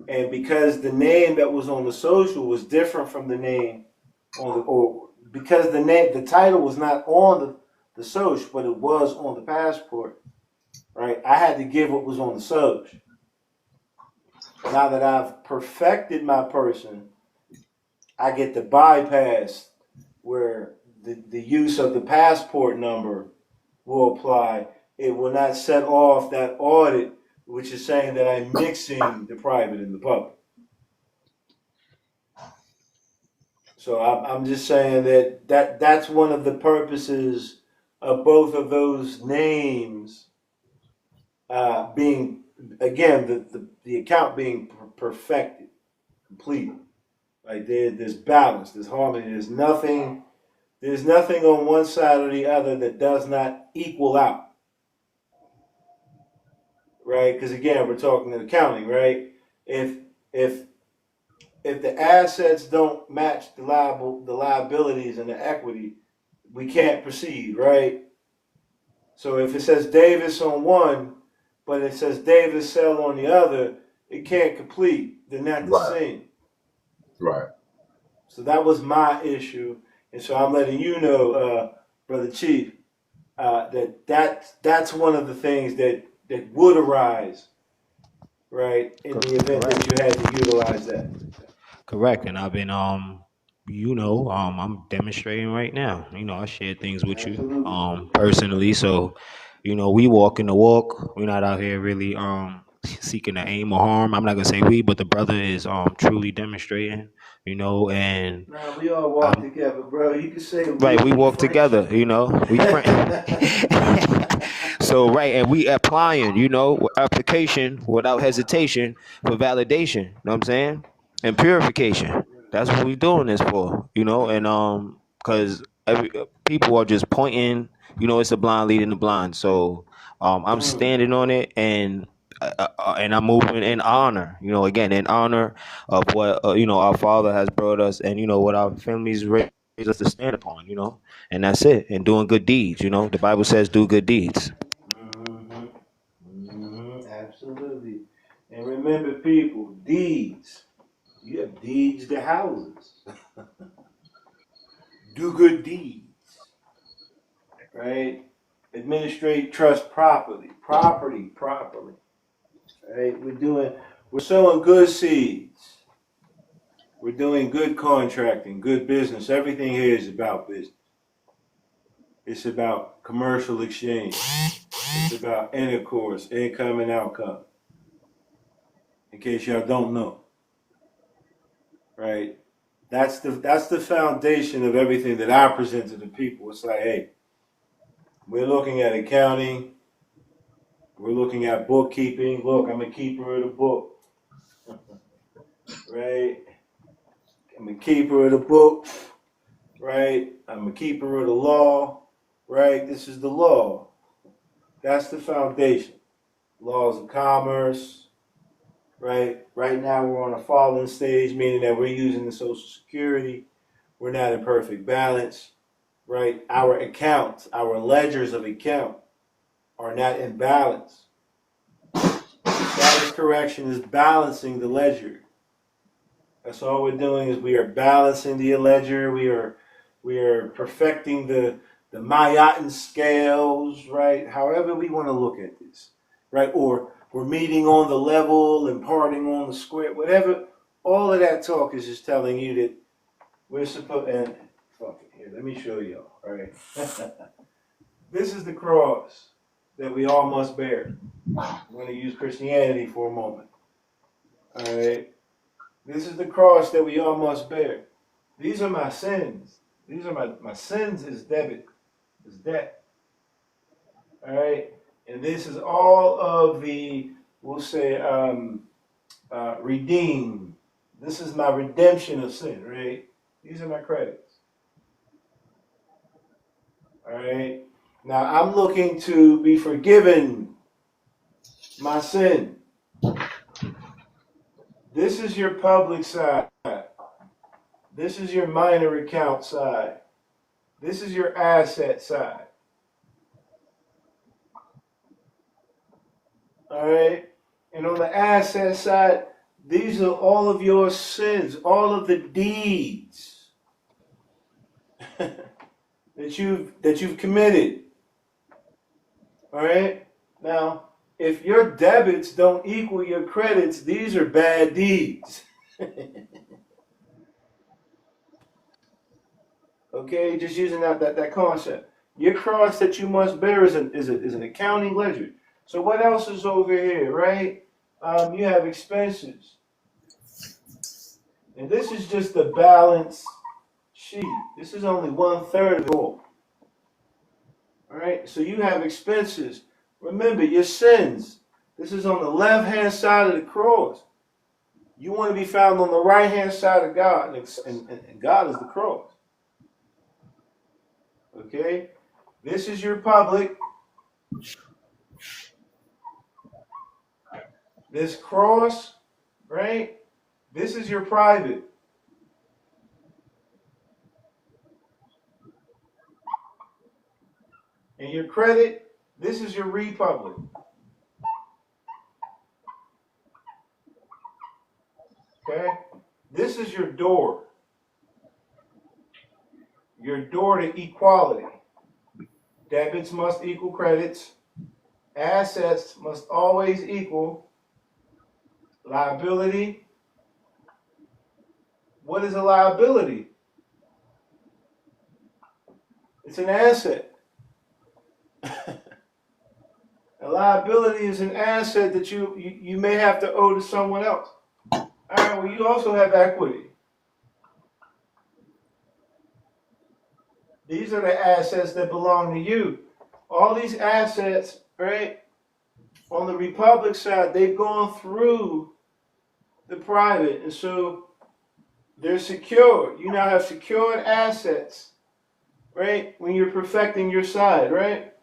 And because the name that was on the social was different from the name on the, or because the title was not on the social, but it was on the passport, right? I had to give what was on the social. Now that I've perfected my person, I get to bypass where the use of the passport number will apply. It will not set off that audit, which is saying that I'm mixing the private and the public. So I'm just saying that's one of the purposes of both of those names being, again, the account being perfected, completed. Like there's balance, there's harmony, there's nothing on one side or the other that does not equal out, right? Because again, we're talking accounting, right? If if the assets don't match the liabilities and the equity, we can't proceed, right? So if it says Davis on one, but it says Davis Sell on the other, it can't complete. They're not the Right. same. Right. So that was my issue, and so I'm letting you know, Brother Chief, that's one of the things that would arise, right, in the event that you had to utilize that. Correct. And I've been I'm demonstrating right now. I share things with you Absolutely. personally. So, we walk in the walk. We're not out here really seeking to aim or harm. I'm not gonna say we, but the brother is truly demonstrating, and Now we all walk together, bro. You can say right, we walk together, we friend. So right, and we applying, application without hesitation for validation. You know what I'm saying? And purification. That's what we doing this for, and because every people are just pointing, it's a blind leading the blind. So I'm standing on it, and I'm moving in honor, again in honor of what our Father has brought us, and what our families raised us to stand upon, and that's it. And doing good deeds, the Bible says do good deeds. Absolutely. And remember, people, deeds. You have deeds to houses. Do good deeds, right? Administrate trust properly. Property. Right? We're sowing good seeds. We're doing good contracting, good business. Everything here is about business. It's about commercial exchange. It's about intercourse, income and outcome. In case y'all don't know, right? That's the foundation of everything that I present to the people. It's like, hey, We're looking at accounting. We're looking at bookkeeping. Look, I'm a keeper of the book, right? I'm a keeper of the book, right? I'm a keeper of the law, right? This is the law. That's the foundation. Laws of commerce, right? Right now we're on a fallen stage, meaning that we're using the Social Security. We're not in perfect balance, right? Our accounts, our ledgers of account are not in balance. Status correction is balancing the ledger. That's all we're doing is we are balancing the ledger. We are perfecting the Mayotte scales, right? However we want to look at this, right? Or we're meeting on the level and parting on the square, whatever. All of that talk is just telling you that we're supposed. And fuck it, here, let me show y'all. All right, this is the cross that we all must bear. I'm going to use Christianity for a moment. All right. This is the cross that we all must bear. These are my sins. These are my sins is debit, is debt. All right. And this is all of the, we'll say, redeemed. This is my redemption of sin, right? These are my credits. All right. Now I'm looking to be forgiven my sin. This is your public side. This is your minor account side. This is your asset side. All right. And on the asset side, these are all of your sins, all of the deeds that you've committed. All right. Now, if your debits don't equal your credits, these are bad deeds. Okay, just using that concept. Your cross that you must bear is an accounting ledger. So what else is over here, right? You have expenses. And this is just the balance sheet. This is only 1/3 of all. All right, so you have expenses. Remember, your sins. This is on the left-hand side of the cross. You want to be found on the right-hand side of God, and God is the cross. Okay? This is your public. This cross, right? This is your private. And your credit, this is your republic. Okay? This is your door. Your door to equality. Debits must equal credits. Assets must always equal liability. What is a liability? It's an asset. A liability is an asset that you may have to owe to someone else. All right, well, you also have equity. These are the assets that belong to you. All these assets, right, on the Republic side, they've gone through the private, and so they're secure. You now have secured assets, right, when you're perfecting your side, right?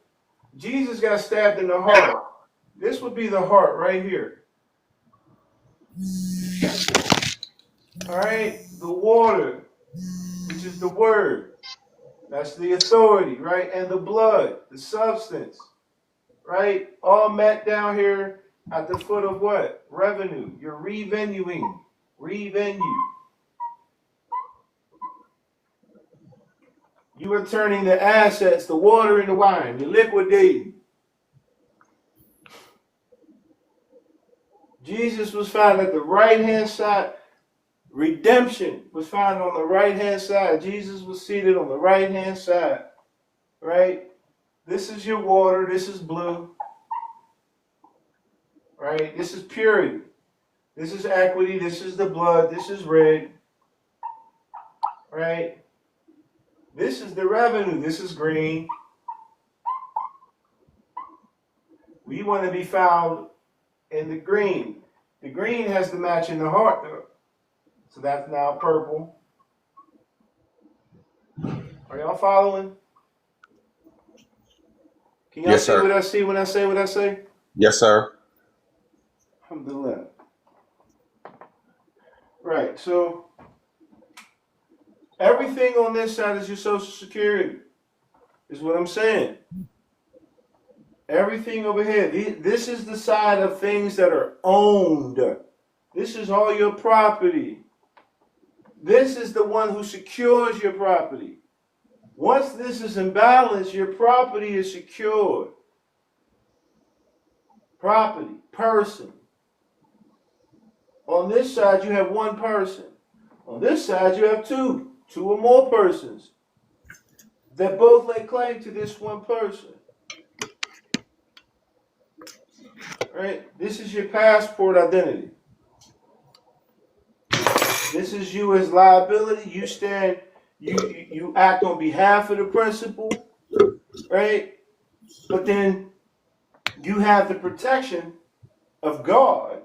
Jesus got stabbed in the heart. This would be the heart right here. All right, the water, which is the word. That's the authority, right? And the blood, the substance, right? All met down here at the foot of what? Revenue. You're revenuing. Revenue. You are turning the assets, the water into wine. You're liquidating. Jesus was found at the right-hand side. Redemption was found on the right-hand side. Jesus was seated on the right-hand side, right? This is your water. This is blue, right? This is purity. This is equity. This is the blood. This is red, right? This is the revenue. This is green. We want to be found in the green. The green has to match in the heart though. So that's now purple. Are y'all following? Can y'all Yes, see sir. what I see when I say what I say? Yes, sir. Alhamdulillah. Right, so everything on this side is your social security, is what I'm saying. Everything over here. This is the side of things that are owned. This is all your property. This is the one who secures your property. Once this is in balance, your property is secured. Property, person. On this side, you have one person. On this side, you have two or more persons that both lay claim to this one person. Right? This is your passport identity. This is you as liability. You stand, you act on behalf of the principal, right? But then you have the protection of God,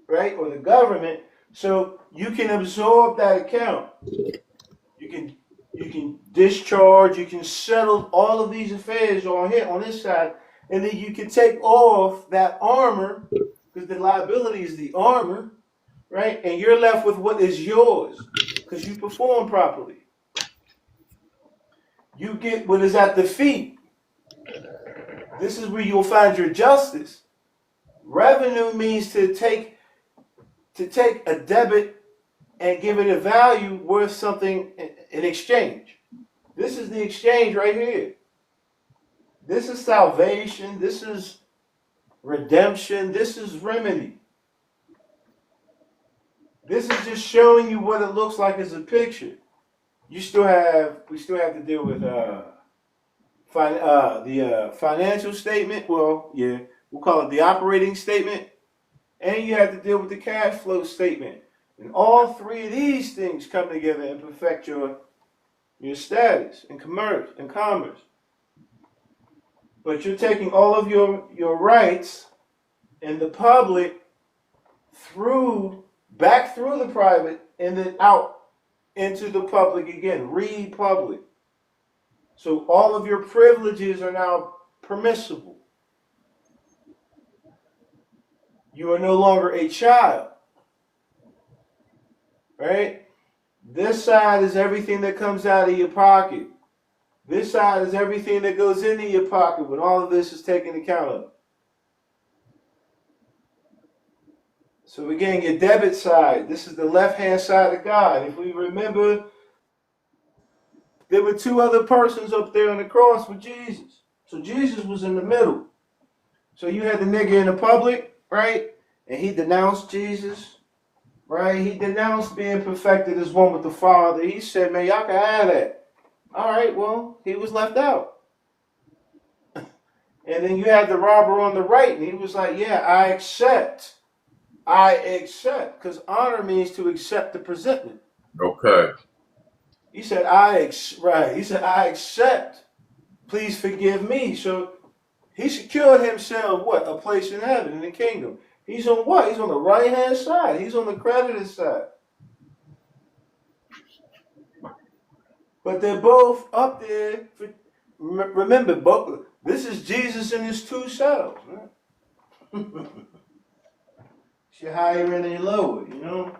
right? Or the government, so you can absorb that account. You can discharge, you can settle all of these affairs on here, on this side, and then you can take off that armor, because the liability is the armor, right? And you're left with what is yours, because you perform properly. You get what is at the feet. This is where you'll find your justice. Revenue means to take a debit and give it a value worth something in exchange. This is the exchange right here. This is salvation. This is redemption. This is remedy. This is just showing you what it looks like as a picture. We still have to deal with the financial statement. Well, yeah, we'll call it the operating statement. And you have to deal with the cash flow statement. And all three of these things come together and perfect your status in commerce. But you're taking all of your rights in the public back through the private and then out into the public again, republic. So all of your privileges are now permissible. You are no longer a child, right? This side is everything that comes out of your pocket. This side is everything that goes into your pocket when all of this is taken account of. So again, your debit side, this is the left-hand side of God. If we remember, there were two other persons up there on the cross with Jesus. So Jesus was in the middle. So you had the nigga in the public, right? And he denounced Jesus, right? He denounced being perfected as one with the Father. He said, man, y'all can have that. All right, well, he was left out. And then you had the robber on the right, and he was like, yeah, I accept. Because honor means to accept the presentment. Okay. He said, He said, I accept. Please forgive me. So he secured himself what? A place in heaven, in the kingdom. He's on what? He's on the right-hand side. He's on the credited side. But they're both up there. Remember, both. This is Jesus in his two selves. Right? You're higher and you're lower, you know?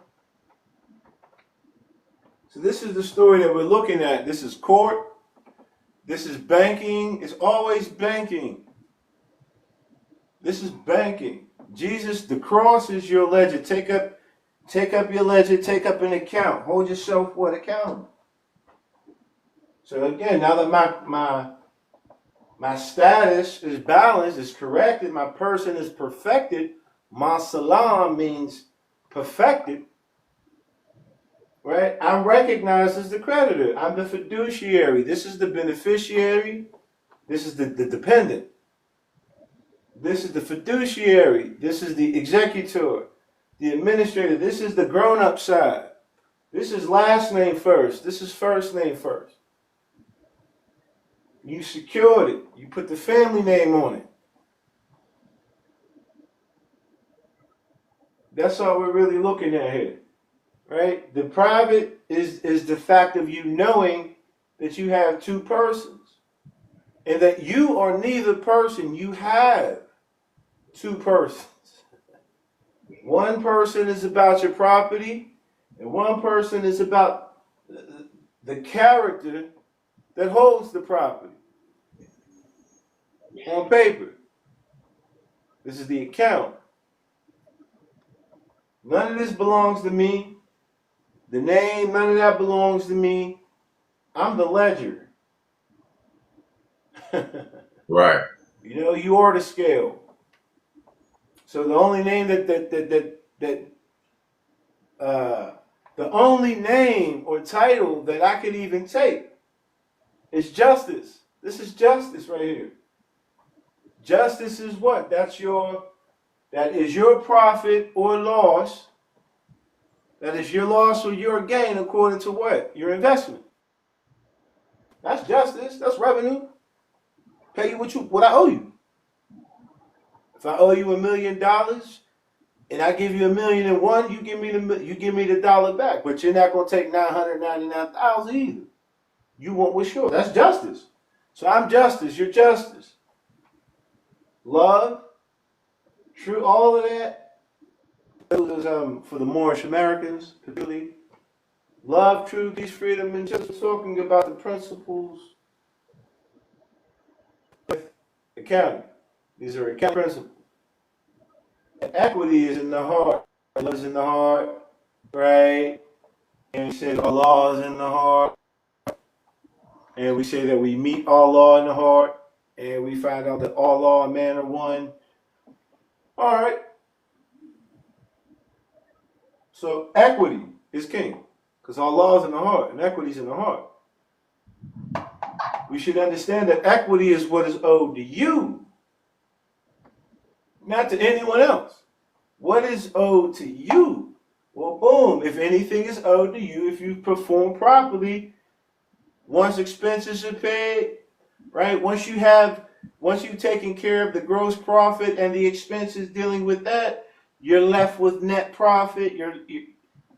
So this is the story that we're looking at. This is court. This is banking. It's always banking. This is banking. Jesus, the cross is your ledger. Take up your ledger. Take up an account. Hold yourself what accountable. So again, now that my status is balanced, is corrected, my person is perfected. Ma salam means perfected. Right? I'm recognized as the creditor. I'm the fiduciary. This is the beneficiary. This is the dependent. This is the fiduciary. This is the executor, the administrator. This is the grown-up side. This is last name first. This is first name first. You secured it. You put the family name on it. That's all we're really looking at here, right? The private is the fact of you knowing that you have two persons and that you are neither person. You have two persons. One person is about your property, and one person is about the character that holds the property on paper. This is the account. None of this belongs to me. The name, none of that belongs to me. I'm the ledger. Right. You know, you are the scale. So the only name the only name or title that I could even take is justice. This is justice right here. Justice is what? That is your profit or loss. That is your loss or your gain according to what? Your investment. That's justice. That's revenue. Pay you what I owe you. If I owe you $1 million and I give you $1,000,001, you give me the dollar back, but you're not gonna take 999,000 either. You want what's yours. That's justice. So I'm justice. You're justice. Love, true, all of that. Those for the Moorish Americans, particularly. Love, truth, peace, freedom, and just talking about the principles of accounting. These are account principles. Equity is in the heart. Love is in the heart, right? And we say Allah is in the heart. And we say that we meet Allah in the heart. And we find out that Allah and man are one. All right. So equity is king. Because Allah is in the heart and equity is in the heart. We should understand that equity is what is owed to you, not to anyone else. What is owed to you? Well, boom, if anything is owed to you, if you perform properly, once expenses are paid, right? Once you've taken care of the gross profit and the expenses dealing with that, you're left with net profit.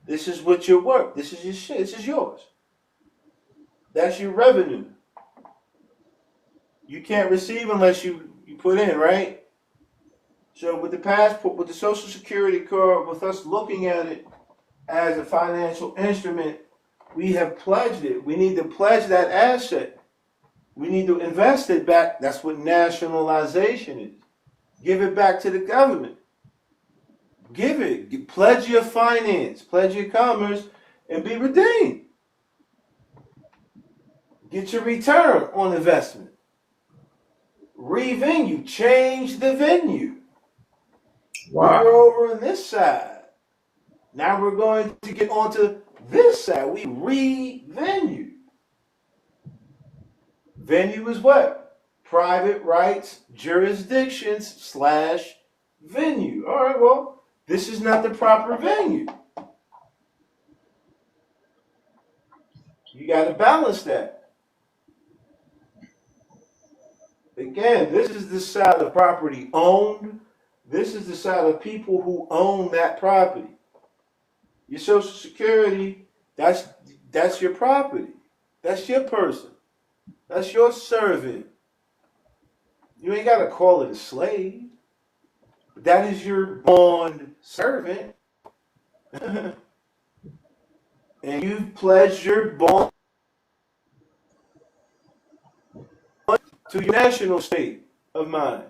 This is what you're worth. This is your shit. This is yours. That's your revenue. You can't receive unless you put in, right? So with the passport, with the Social Security card, with us looking at it as a financial instrument, we have pledged it. We need to pledge that asset. We need to invest it back. That's what nationalization is. Give it back to the government. Give it. Pledge your finance, pledge your commerce, and be redeemed. Get your return on investment. Revenue. Change the venue. Wow. We're over on this side. Now we're going to get onto this side. We re-venue. Venue is what? Private rights, jurisdictions / venue. All right, well, this is not the proper venue. You got to balance that. Again, this is the side of property owned. This is the side of people who own that property. Your Social Security, that's your property. That's your person. That's your servant. You ain't got to call it a slave. That is your bond servant. And you've pledged your bond to your national state of mind.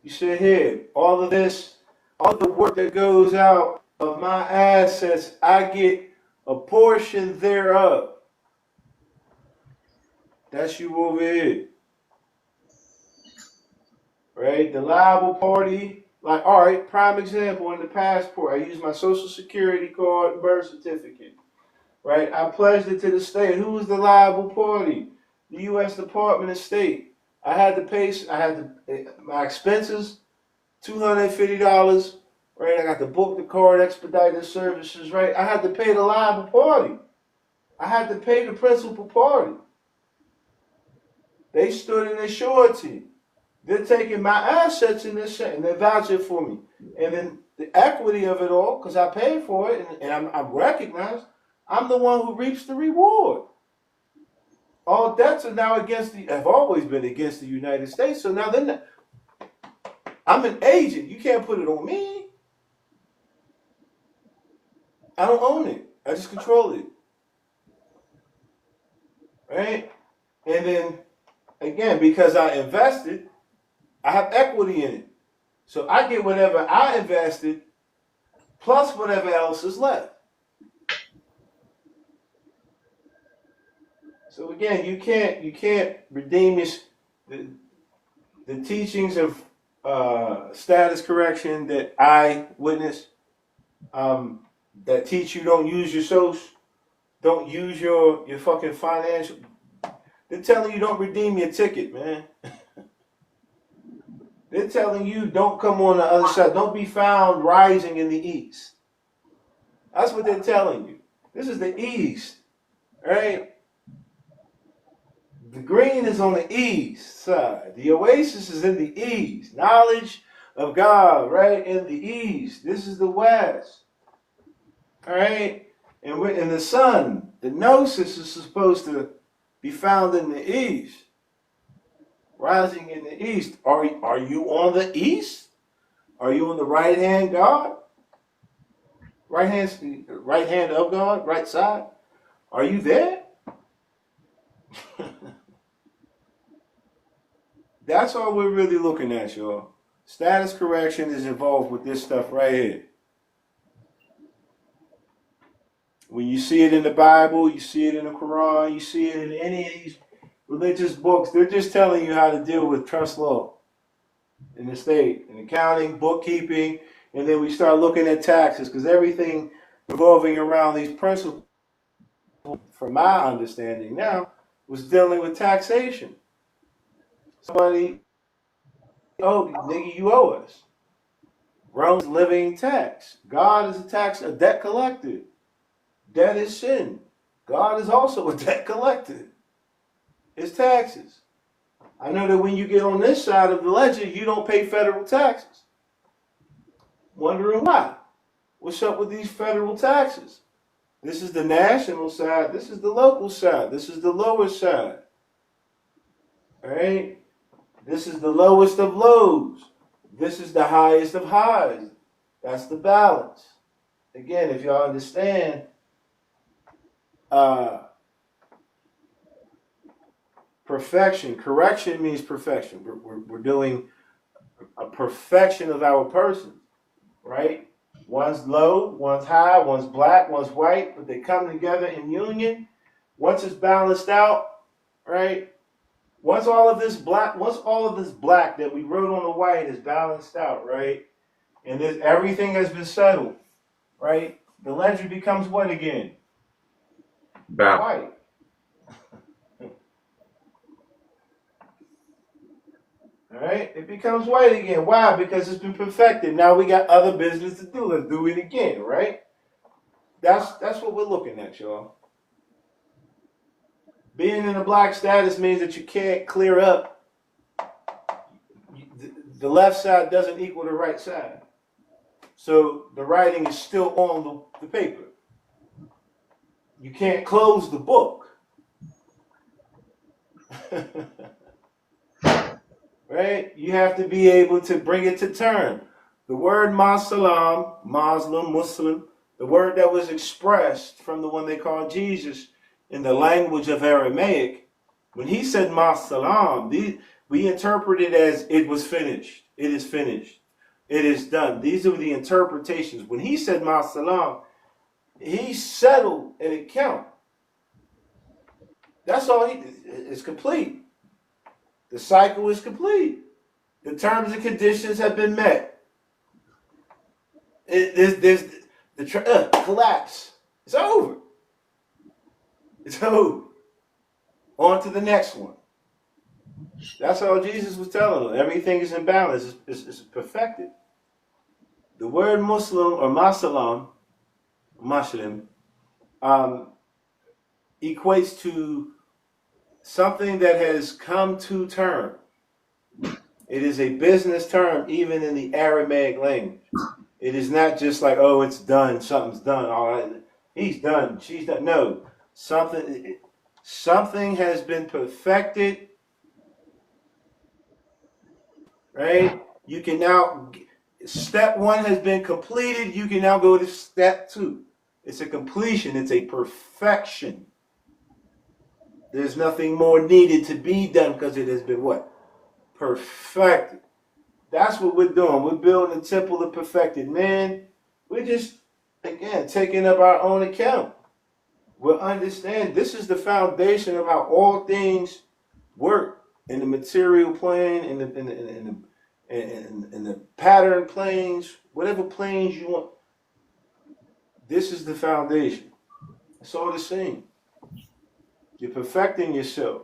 You said, here, all of this, all the work that goes out of my assets, I get a portion thereof. That's you over here. Right? The liable party, like, all right, prime example in the passport, I use my Social Security card and birth certificate. Right? I pledged it to the state. Who was the liable party? The U.S. Department of State. I had my expenses, $250, right? I got to book the card, expedited services, right? I had to pay the liable party. I had to pay the principal party. They stood in their surety. They're taking my assets and they're vouching for me. And then the equity of it all, because I paid for it, and I'm recognized. I'm the one who reaps the reward. All debts are now have always been against the United States. So now then, I'm an agent. You can't put it on me. I don't own it. I just control it. Right? And then, again, because I invested, I have equity in it. So I get whatever I invested plus whatever else is left. So again, you can't redeem the teachings of status correction that I witnessed, that teach you don't use your social, don't use your fucking financial. They're telling you don't redeem your ticket, man. They're telling you don't come on the other side. Don't be found rising in the east. That's what they're telling you. This is the east, right? The green is on the east side. The oasis is in the east. Knowledge of God, right, in the east. This is the west. All right? And we're in the sun. The gnosis is supposed to be found in the east. Rising in the east. Are you on the east? Are you on the right hand God? Right hand of God, right side? Are you there? That's all we're really looking at, y'all. Status correction is involved with this stuff right here. When you see it in the Bible, you see it in the Quran, you see it in any of these religious books, they're just telling you how to deal with trust law in the state, in accounting, bookkeeping, and then we start looking at taxes, because everything revolving around these principles, from my understanding now, was dealing with taxation. Somebody, oh, nigga, you owe us. Rome's living tax. God is a debt collector. Debt is sin. God is also a debt collector. It's taxes. I know that when you get on this side of the ledger, you don't pay federal taxes. Wondering why? What's up with these federal taxes? This is the national side. This is the local side. This is the lower side. All right? This is the lowest of lows. This is the highest of highs. That's the balance. Again, if y'all understand, perfection. Correction means perfection. We're doing a perfection of our person, right? One's low, one's high, one's black, one's white, but they come together in union. Once it's balanced out, right? Once all of this black that we wrote on the white is balanced out, right? And everything has been settled, right? The ledger becomes what again? White. All right, it becomes white again. Why? Because it's been perfected. Now we got other business to do. Let's do it again, right? That's what we're looking at, y'all. Being in a black status means that you can't clear up. The left side doesn't equal the right side. So the writing is still on the paper. You can't close the book. Right? You have to be able to bring it to term. The word Muslim, the word that was expressed from the one they called Jesus in the language of Aramaic, when he said Muslim, we interpret it as it was finished. It is finished. It is done. These are the interpretations. When he said Muslim, he settled an account. That's all it's complete. The cycle is complete. The terms and conditions have been met. There's the collapse. It's over. It's over. On to the next one. That's all Jesus was telling them. Everything is in balance. It's perfected. The word Muslim or Muslim, equates to something that has come to term. It is a business term even in the Aramaic language. It is not just like, oh, it's done, something's done. All right, he's done, she's done. No, something has been perfected, right? You can now, step one has been completed. You can now go to step two. It's a completion. It's a perfection. There's nothing more needed to be done because it has been what? Perfected. That's what we're doing. We're building a temple of perfected man. We're just, again, taking up our own account. We'll understand this is the foundation of how all things work in the material plane, in the pattern planes, whatever planes you want. This is the foundation. It's all the same. You're perfecting yourself.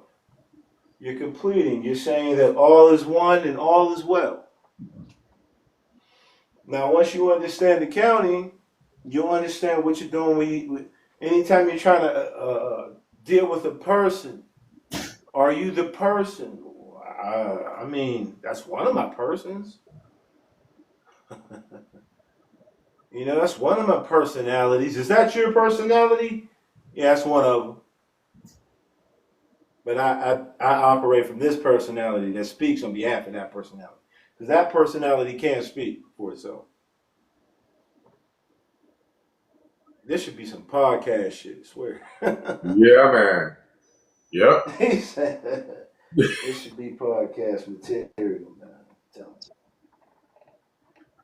You're completing. You're saying that all is one and all is well. Now, once you understand accounting, you'll understand what you're doing anytime you're trying to deal with a person. Are you the person? I mean, that's one of my persons. You know, that's one of my personalities. Is that your personality? Yeah, that's one of them. But I operate from this personality that speaks on behalf of that personality. Because that personality can't speak for itself. This should be some podcast shit, I swear. Yeah, man. Yep. He said, it should be podcast material, man. I'm telling you.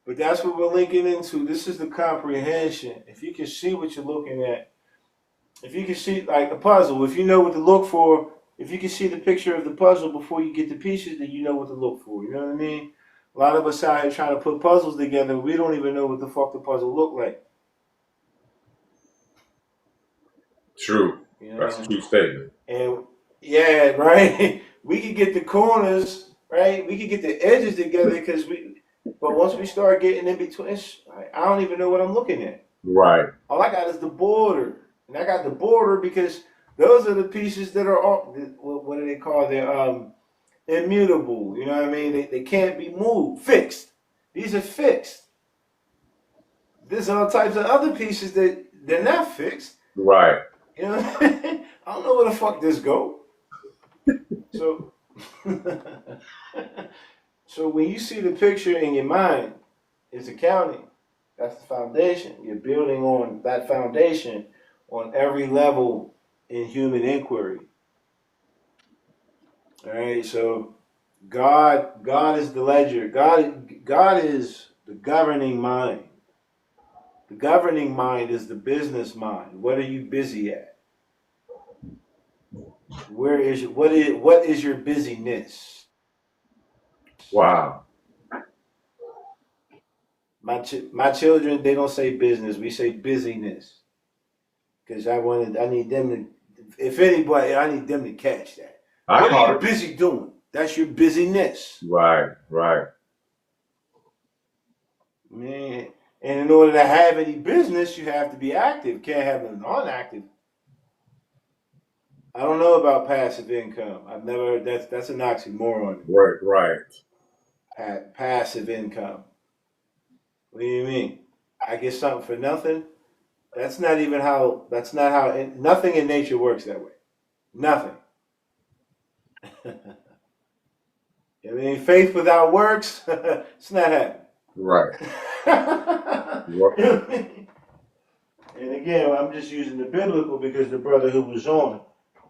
But that's what we're linking into. This is the comprehension. If you can see what you're looking at, if you can see, like a puzzle, if you know what to look for, if you can see the picture of the puzzle before you get the pieces, then you know what to look for. You know what I mean? A lot of us out here trying to put puzzles together, we don't even know what the fuck the puzzle look like. True. You know? That's a true statement. And yeah, right. We could get the corners, right? We could get the edges together but once we start getting in between, I don't even know what I'm looking at. Right. All I got is the border, and I got the border because those are the pieces that are all, what do they call? They're immutable. You know what I mean? They can't be moved, fixed. These are fixed. There's all types of other pieces that they're not fixed. Right. You know, I don't know where the fuck this go. So, so when you see the picture in your mind, it's accounting. That's the foundation. You're building on that foundation on every level in human inquiry. All right. So, God is the ledger. God is the governing mind. The governing mind is the business mind. What are you busy at? What is your busyness? Wow. My children, they don't say business. We say busyness. Because I need them to, if anybody, I need them to catch that. What are you busy doing? That's your busyness. Right. Man, and in order to have any business, you have to be active. Can't have it non-active. I don't know about passive income. I've never heard that's an oxymoron. Right. Passive income. What do you mean? I get something for nothing? That's not how nothing in nature works that way. Nothing. I mean, faith without works, it's not happening. Right. And again, I'm just using the biblical because the brother who was on,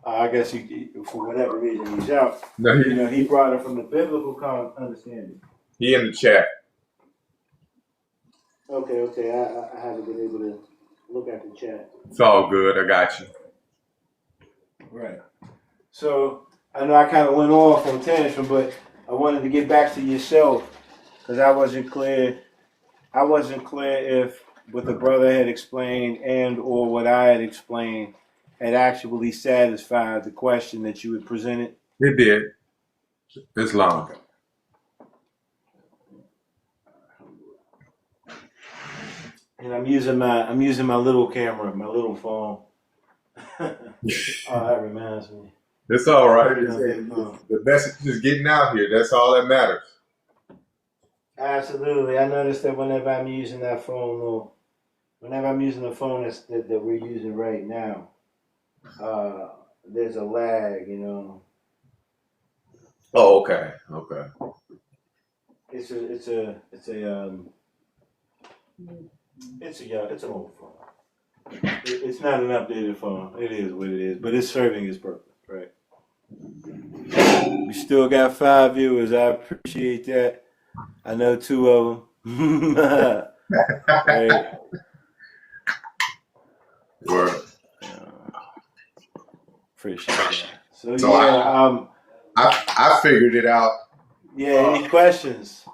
I guess he, for whatever reason, he's out. No, He brought it from the biblical understanding. he in the chat. Okay. I haven't been able to look at the chat. It's all good. I got you. Right. So I know I kind of went off on tangent, but I wanted to get back to yourself because I wasn't clear. I wasn't clear if what the brother had explained and or what I had explained had actually satisfied the question that you had presented. It did. It's long. And I'm using my little camera, my little phone. Oh, that reminds me. It's all right. The message is getting out here. That's all that matters. Absolutely. I noticed that whenever I'm using that phone, whenever I'm using the phone that we're using right now, uh, there's a lag. Oh, okay. Okay. It's an old phone. It's not an updated phone. It is what it is, but it's serving its purpose, right? We still got 5 viewers. I appreciate that. I know 2 of them. Right. Word. Appreciate that. So So yeah, I figured it out. yeah. Any questions?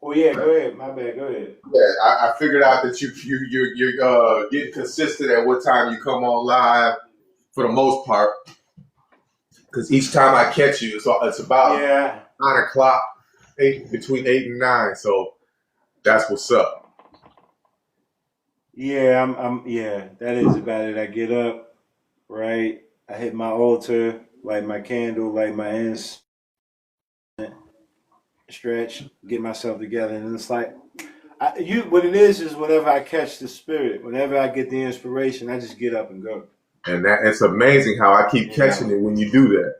Oh yeah, go ahead. My bad. Go ahead. Yeah, I figured out that you're getting consistent at what time you come on live for the most part. Because each time I catch you, it's about Yeah, 9 o'clock, between 8 and 9. So that's what's up. yeah. Yeah. That is about it. I get up, right? I hit my altar, light my candle, light my incense, stretch, get myself together, and it's like what it is whenever I catch the spirit, whenever I get the inspiration, I just get up and go. And it's amazing how I keep catching it when you do that.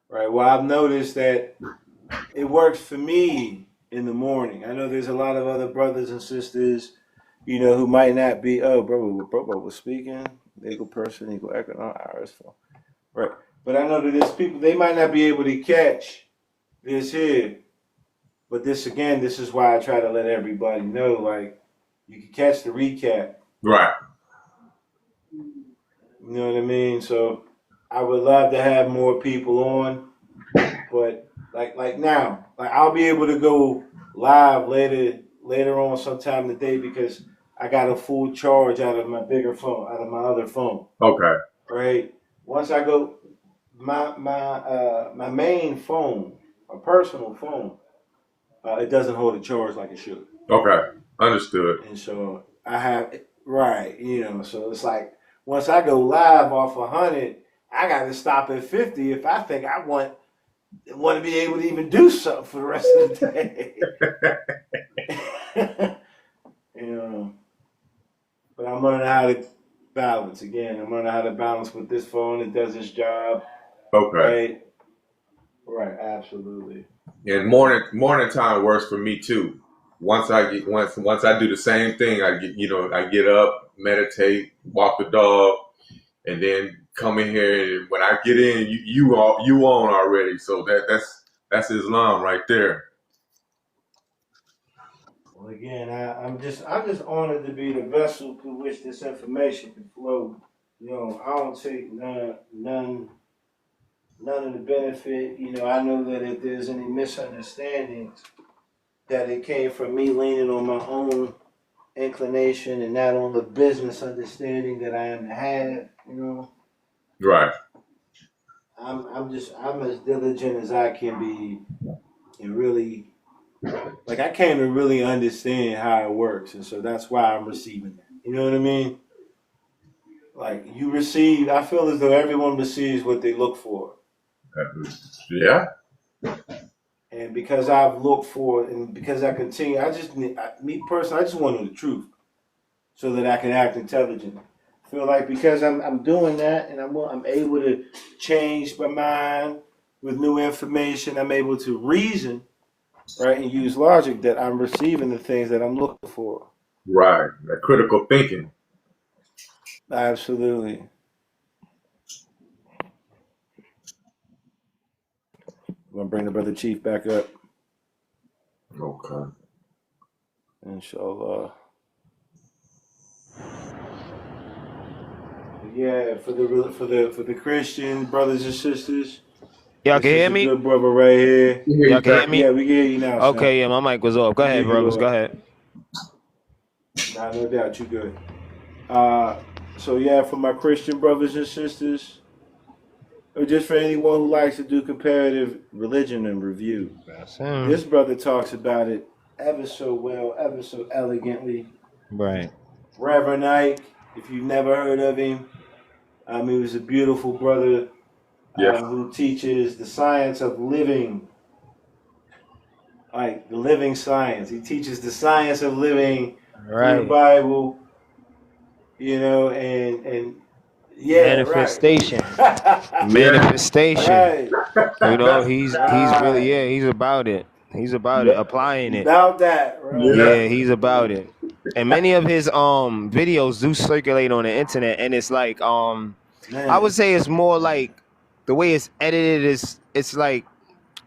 Right. Well, I've noticed that it works for me in the morning. I know there's a lot of other brothers and sisters, who might not be. Oh, bro was speaking. Legal person, equal economic hours for. Right. But I know that there's people they might not be able to catch this here. But this is why I try to let everybody know, like, you can catch the recap. Right. You know what I mean? So I would love to have more people on, but like now, like I'll be able to go live later on sometime today because I got a full charge out of my bigger phone, out of my other phone. Okay. Right. Once I go, my main phone, my personal phone, it doesn't hold a charge like it should. Okay. Understood. And so I have right, so it's like once I go live off 100, I got to stop at 50 if I think I want to be able to even do something for the rest of the day. But I'm learning how to balance again. I'm learning how to balance with this phone. It does its job. Okay. Right. Absolutely. And morning time works for me too. Once I do the same thing, I get up, meditate, walk the dog, and then come in here. And when I get in, you on already. So that's Islam right there. Well, again, I'm just honored to be the vessel through which this information can flow. I don't take none of the benefit. I know that if there's any misunderstandings, that it came from me leaning on my own inclination and not on the business understanding that I am to have. Right. I'm as diligent as I can be, and really, like I came to really understand how it works, and so that's why I'm receiving that. You know what I mean? Like I feel as though everyone receives what they look for. Yeah. And because I've looked for it, and because I continue, me personally, I just wanted the truth, so that I can act intelligently. I feel like because I'm doing that, and I'm able to change my mind with new information. I'm able to reason, right, and use logic. That I'm receiving the things that I'm looking for. Right. That critical thinking. Absolutely. I'm gonna bring the brother Chief back up. Okay. Inshallah. Yeah, for the Christian brothers and sisters. Y'all can hear me? Good brother right here. Y'all can hear me? Yeah, we can hear you now. Okay, yeah, my mic was off. Go ahead, brothers. Go ahead. Nah, no doubt, you good. So yeah, for my Christian brothers and sisters, or just for anyone who likes to do comparative religion and review, this brother talks about it ever so well, ever so elegantly. Right. Reverend Ike, if you've never heard of him, he was a beautiful brother Yes. who teaches the science of living, like the living science. He teaches the science of living through the Right. Bible, you know, and yeah, Manifestation. right. Manifestation. Right. You know, he's really, Right. yeah, he's about it. He's about it, applying it. About that, right? Yeah. Yeah, he's about it. And many of his videos do circulate on the internet, and it's like Man. I would say it's more like the way it's edited is it's like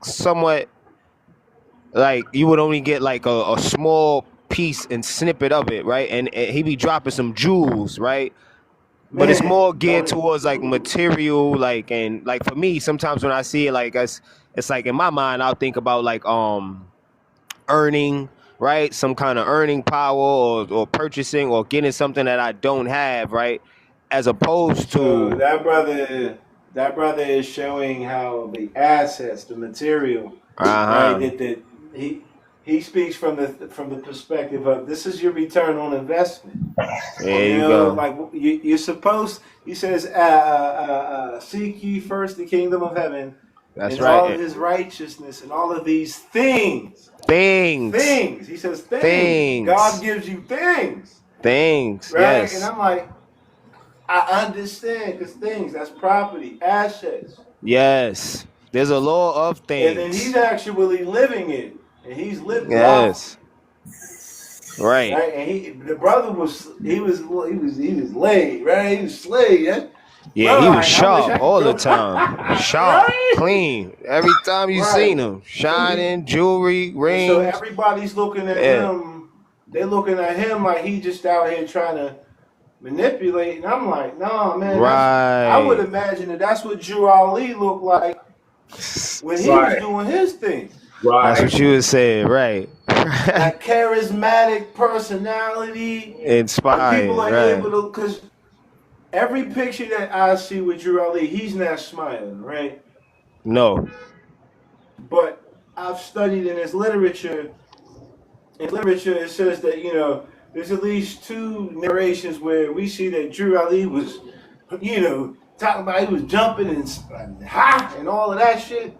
somewhat like you would only get like a small piece and snippet of it, right? And he be dropping some jewels, right? But it's Man, more geared don't- towards like material, like, and like for me, sometimes when I see it, like it's like in my mind, I'll think about like earning, right? Some kind of earning power or purchasing or getting something that I don't have, right? As opposed So to that brother is showing how the assets, the material, uh-huh. right? That he speaks from the perspective of this is your return on investment. There you know, go. like you're supposed. He says, "Seek ye first the kingdom of heaven, That's and all of right. His righteousness, and all of these things." Things. Things. He says things. Things. God gives you things, Things. right? Yes. And I'm like, I understand because things, that's property, assets. Yes. There's a law of And then things. he's actually living it. And he's living Yes. Right. right? And the brother was laid, right? He was slayed, yeah? Yeah, he Bro, was I sharp wish I all could the go- time. Sharp, Right? clean. Every time you Right. seen him, shining, jewelry, And rings. so everybody's looking at Yeah. him. They're looking at him like he just out here trying to manipulate. And I'm like, nah, man. I would Right. imagine that's what Drew Ali looked like when he Right. was doing his thing. That's Right. what you was saying, right? That charismatic personality. And Inspired, people are right? able to, because every picture that I see with Drew Ali, he's not smiling, right? No. But I've studied in his literature. In literature, it says that, you know, there's at least 2 narrations where we see that Drew Ali was, you know, talking about he was jumping and all of that shit.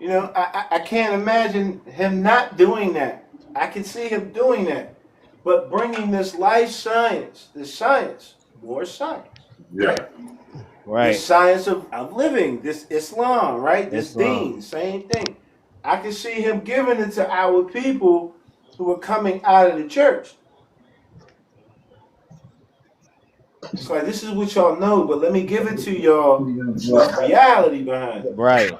You know, I can't imagine him not doing that. I can see him doing that. But bringing this life science, more science. Yeah. The Right. science of living, this Islam, right? This Islam. deen, same thing. I can see him giving it to our people who are coming out of the church. It's like, this is what y'all know, but let me give it to y'all with reality behind it. Right.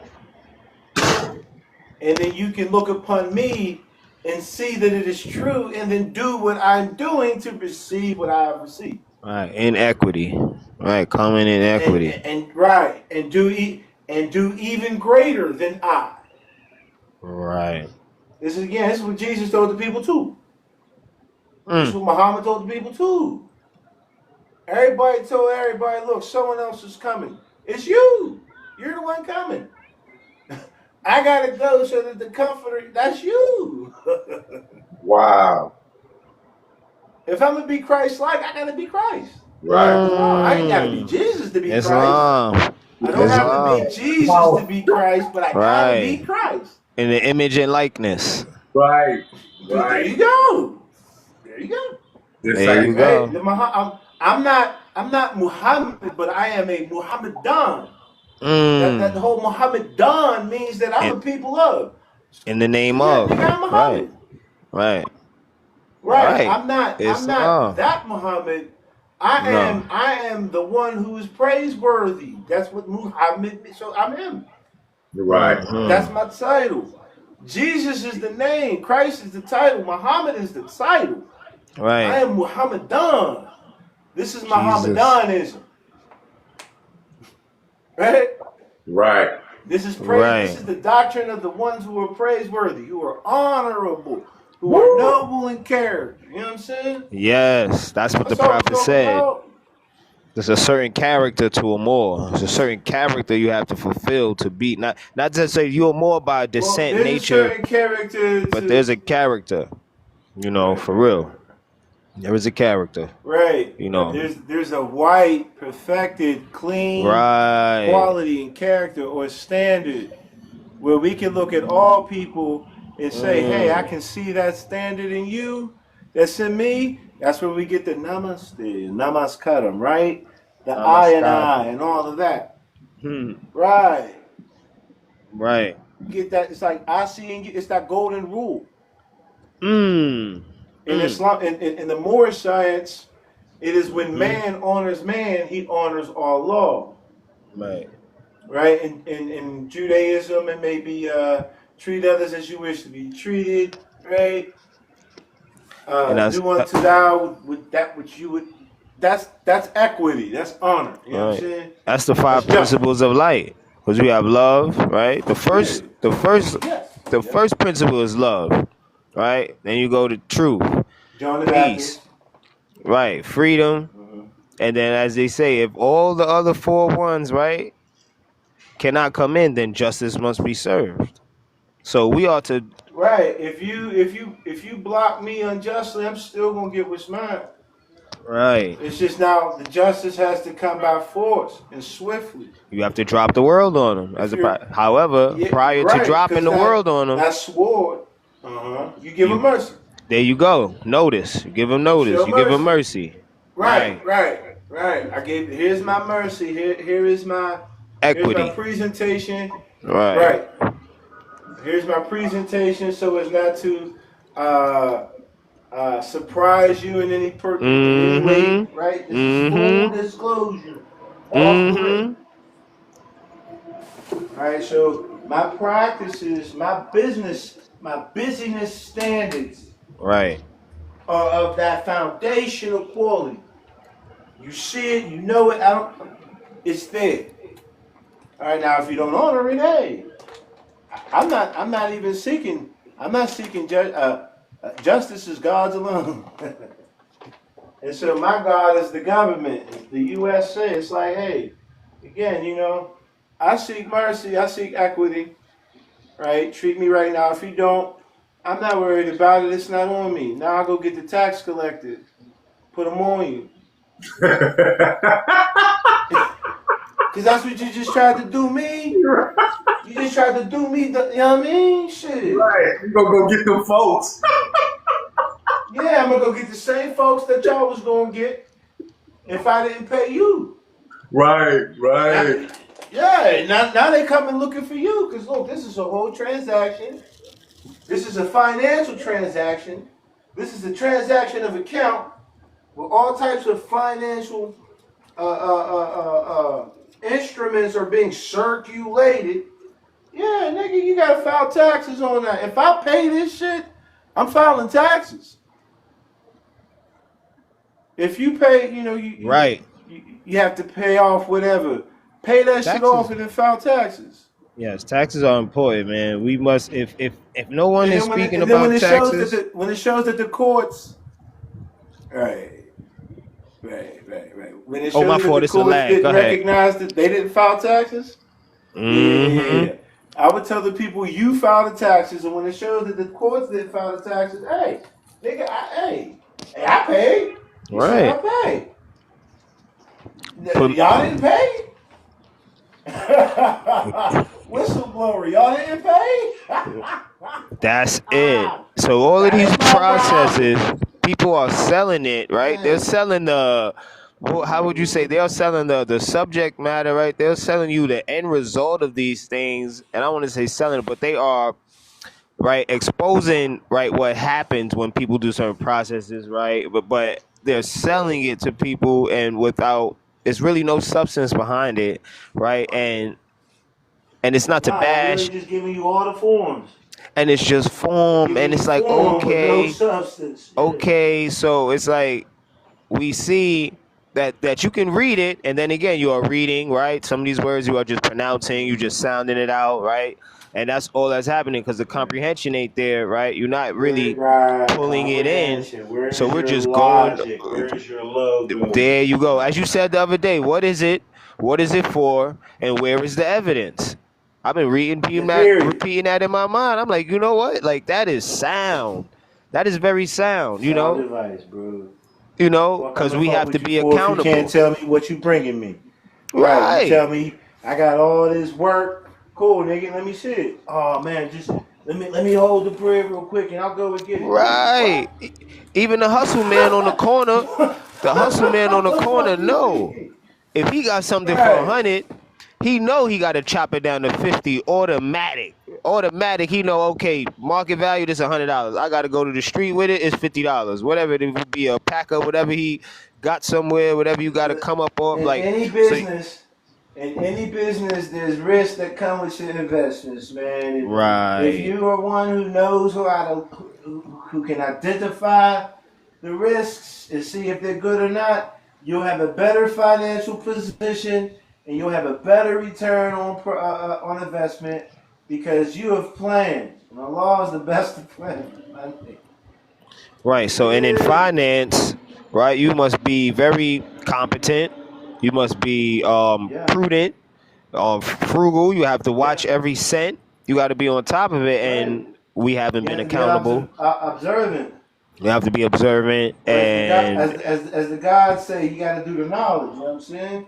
And then you can look upon me and see that it is true and then do what I'm doing to receive what I have received. Right. Inequity. Right. Common inequity. And right, and do even greater than I. Right. This is what Jesus told the people too. This is what Muhammad told the people too. Everybody told everybody, look, someone else is coming. It's you. You're the one coming. I gotta go so that the comforter, that's you. Wow. If I'm gonna be Christ-like, I gotta be Christ. Right. I ain't gotta be Jesus to be Christ. Islam. I don't have to Islam. be Jesus to be Christ, but I gotta be Right. Christ. In the image and likeness. Right. There Right. you go. There you go. The There same you go. Hey, I'm not Muhammad, but I am a Muhammadan. That the whole Muhammadan means that I'm a people of. In the name Yeah, of. nigga, I'm Right. Muhammad. Right. Right. Right. I'm not Islam. that Muhammad. I No. am the one who is praiseworthy. That's what Muhammad means. So I'm him. Right. Mhm. That's my title. Jesus is the name. Christ is the title. Muhammad is the title. I Right. am Muhammadan. This is Muhammadanism. Right? Right. This is praise. Right. This is the doctrine of the ones who are praiseworthy, who are honorable, who are noble in character. You know what I'm saying? Yes. That's what the That's all I'm prophet talking said. about. There's a certain character to a more. There's a certain character you have to fulfill to be not to say you're more by descent, There's nature, a certain character but there's a character. You know, for real. There is a character. Right. You know. There's a white, perfected, clean Right. quality and character or standard where we can look at all people and say, hey, I can see that standard in you, that's in me. That's where we get the namaste, namaskaram, right? The I and I and all of that. Right. Right. Get that? It's like I see in you. It's that golden rule. Mm. In Islam, in the Moorish science, it is when man honors man, he honors Allah. Right. Right? In Judaism, it may be treat others as you wish to be treated. Right? Do unto thou with that which you would. That's equity. That's honor. You know what I'm saying? That's the five principles of light. Because we have love, right? The first principle is love, right? Then you go to truth, John the peace, Baptist. right? Freedom, and then as they say, if all the other four ones, right, cannot come in, then justice must be served. So we ought to. Right. If you block me unjustly, I'm still gonna get what's mine. Right. It's just now the justice has to come by force and swiftly. You have to drop the world on them. However, prior to dropping the world on them, that sword, you give them mercy. There you go. Notice. You give them notice. You give them mercy. Right. Here's my mercy. Here is my equity. Here's my presentation. Right. Here's my presentation, so as not to surprise you in any way, right? This is full disclosure. All right, so my practices, my busyness standards, right, are of that foundational quality. You see it, you know it. It's there. All right, now if you don't honor it, hey, I'm not even seeking. I'm not seeking justice is God's alone. And so my God is the government, the USA. It's like, hey, again, I seek mercy, I seek equity, right? Treat me right now. If you don't, I'm not worried about it. It's not on me. Now I'll go get the tax collected, put them on you. Because that's what you just tried to do me. You just tried to do me, you know what I mean? Shit. Right. You gonna go get them folks. Yeah, I'm gonna go get the same folks that y'all was gonna get if I didn't pay you. Right. Now they coming looking for you because look, this is a whole transaction. This is a financial transaction. This is a transaction of account where all types of financial instruments are being circulated. Yeah, nigga, you gotta file taxes on that. If I pay this shit, I'm filing taxes. If you pay, you have to pay off whatever. Pay that shit off and then file taxes. Yes, taxes are important, man. We must, if no one is speaking about taxes, when it shows that the courts, right. When it shows my that fault, the it's a courts lag. didn't Go ahead. recognize that they didn't file taxes. Yeah. I would tell the people you filed the taxes, and when it shows that the courts didn't file the taxes, hey, nigga, I paid. Right. I paid. Y'all didn't pay? Whistleblower, y'all didn't pay? That's it. So all of these processes, people are selling it, right? They're selling how would you say? They're selling the subject matter, right? They're selling you the end result of these things. And I don't want to say selling it, but they are, right, exposing, right, what happens when people do certain processes, right? But they're selling it to people and there's really no substance behind it, right? And it's not to bash. Really just giving you all the forms. And it's just form, and it's like, okay, no substance. Okay, so it's like we see that you can read it, and then again, you are reading, right? Some of these words you are just pronouncing, you just sounding it out, right? And that's all that's happening because the comprehension ain't there, right? You're not really pulling it in. So we're just going. Where's your logo? There you go. As you said the other day, what is it? What is it for? And where is the evidence? I've been repeating that in my mind. I'm like, you know what? Like, that is sound. That is very sound, Sound advice, bro. You know, Fuck, because I'ma we fuck have with to you be for if you can't accountable. tell me what you bringing me. Right, you Right. tell me I got all this work. Cool, nigga. Let me see it. Oh man, just let me hold the bread real quick, and I'll go and get it. Nigga, Right. what? Even the hustle man on the corner, the hustle man on What the the corner fuck you know thinking? if he got something for Right. 100, he know he got to chop it down to 50 automatic. Automatic, he know, okay, market value this $100. I got to go to the street with it, it's $50. Whatever it would be, a pack of whatever he got somewhere, whatever you got to come up off, In like, any so business, there's risks that come with your investments, man. If right. you are one who knows who can identify the risks and see if they're good or not, you'll have a better financial position and you'll have a better return on investment because you have planned. And the law is the best of plans. Right. So, and in Yeah, finance, right, you must be very competent. You must be yeah, prudent, frugal. You have to yeah. watch every cent. You got to be on top of it, Right. and we haven't You been have to be accountable. observant. You have to be observant, Or as the God, and as the gods say, you got to do the knowledge. You know what I'm saying?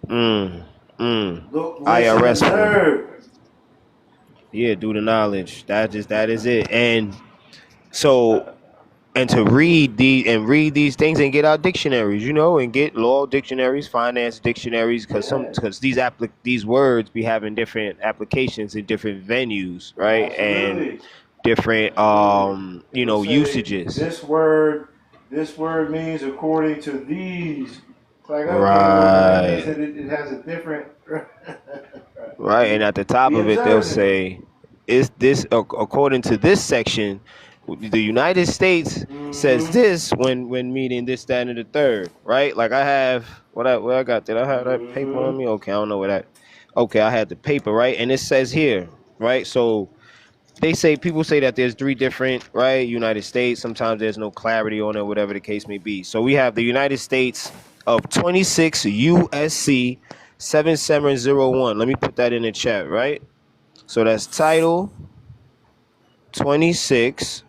mm, mm, Look, listen, IRS one. observe. Yeah, do the knowledge. That is it. And so, and to read these things and get our dictionaries, and get law dictionaries, finance dictionaries, Yeah, because these words be having different applications in different venues, right, and absolutely, different absolutely. It'll say usages. this word means according to these. It's like, okay, well then that means Right, that it has a different. right, and at the top Be of it they'll observant. say, "Is this according to this section?" The United States says Mm-hmm. this when meeting this, that, and the third, right? Like I have where I got. Did I have that paper on Mm-hmm. me? Okay, I don't know where that. Okay, I had the paper, right, and it says here, right. So people say that there's three different, right, United States. Sometimes there's no clarity on it, whatever the case may be. So we have the United States of 26 USC 7701. Let me put that in the chat, right? So that's title 26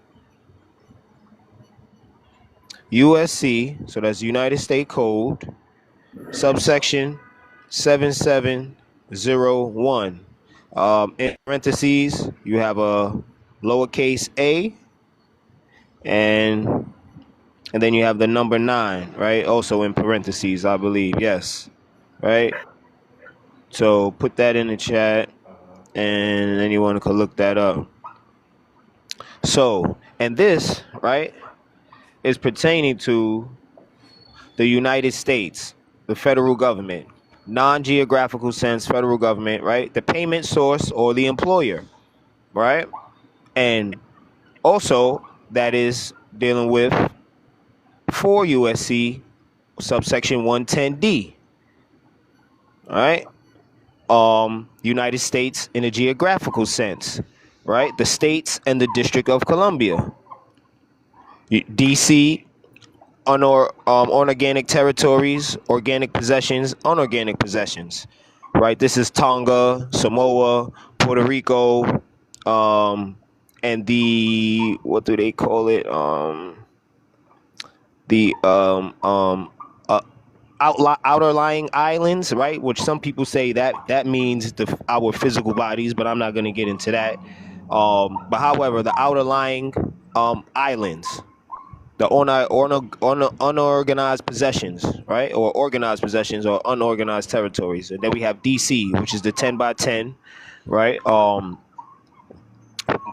USC, so that's United States Code, subsection 7701. In parentheses, you have a lowercase a, and then you have the number 9, right? Also in parentheses, I believe. Yes, right. So put that in the chat, and anyone could look that up. So, and this, right, is pertaining to the United States, the federal government, non-geographical sense, federal government, right? The payment source or the employer, right? And also that is dealing with 4 USC subsection 110D, all right? United States in a geographical sense, right? The states and the District of Columbia, DC, unorganic territories, organic possessions, unorganic possessions, right? This is Tonga, Samoa, Puerto Rico, and the, what do they call it? The outerlying islands, right? Which some people say that means our physical bodies, but I'm not going to get into that. But however, the outerlying islands, the unorganized possessions, right? Or organized possessions or unorganized territories. And then we have DC, which is the 10 by 10, right?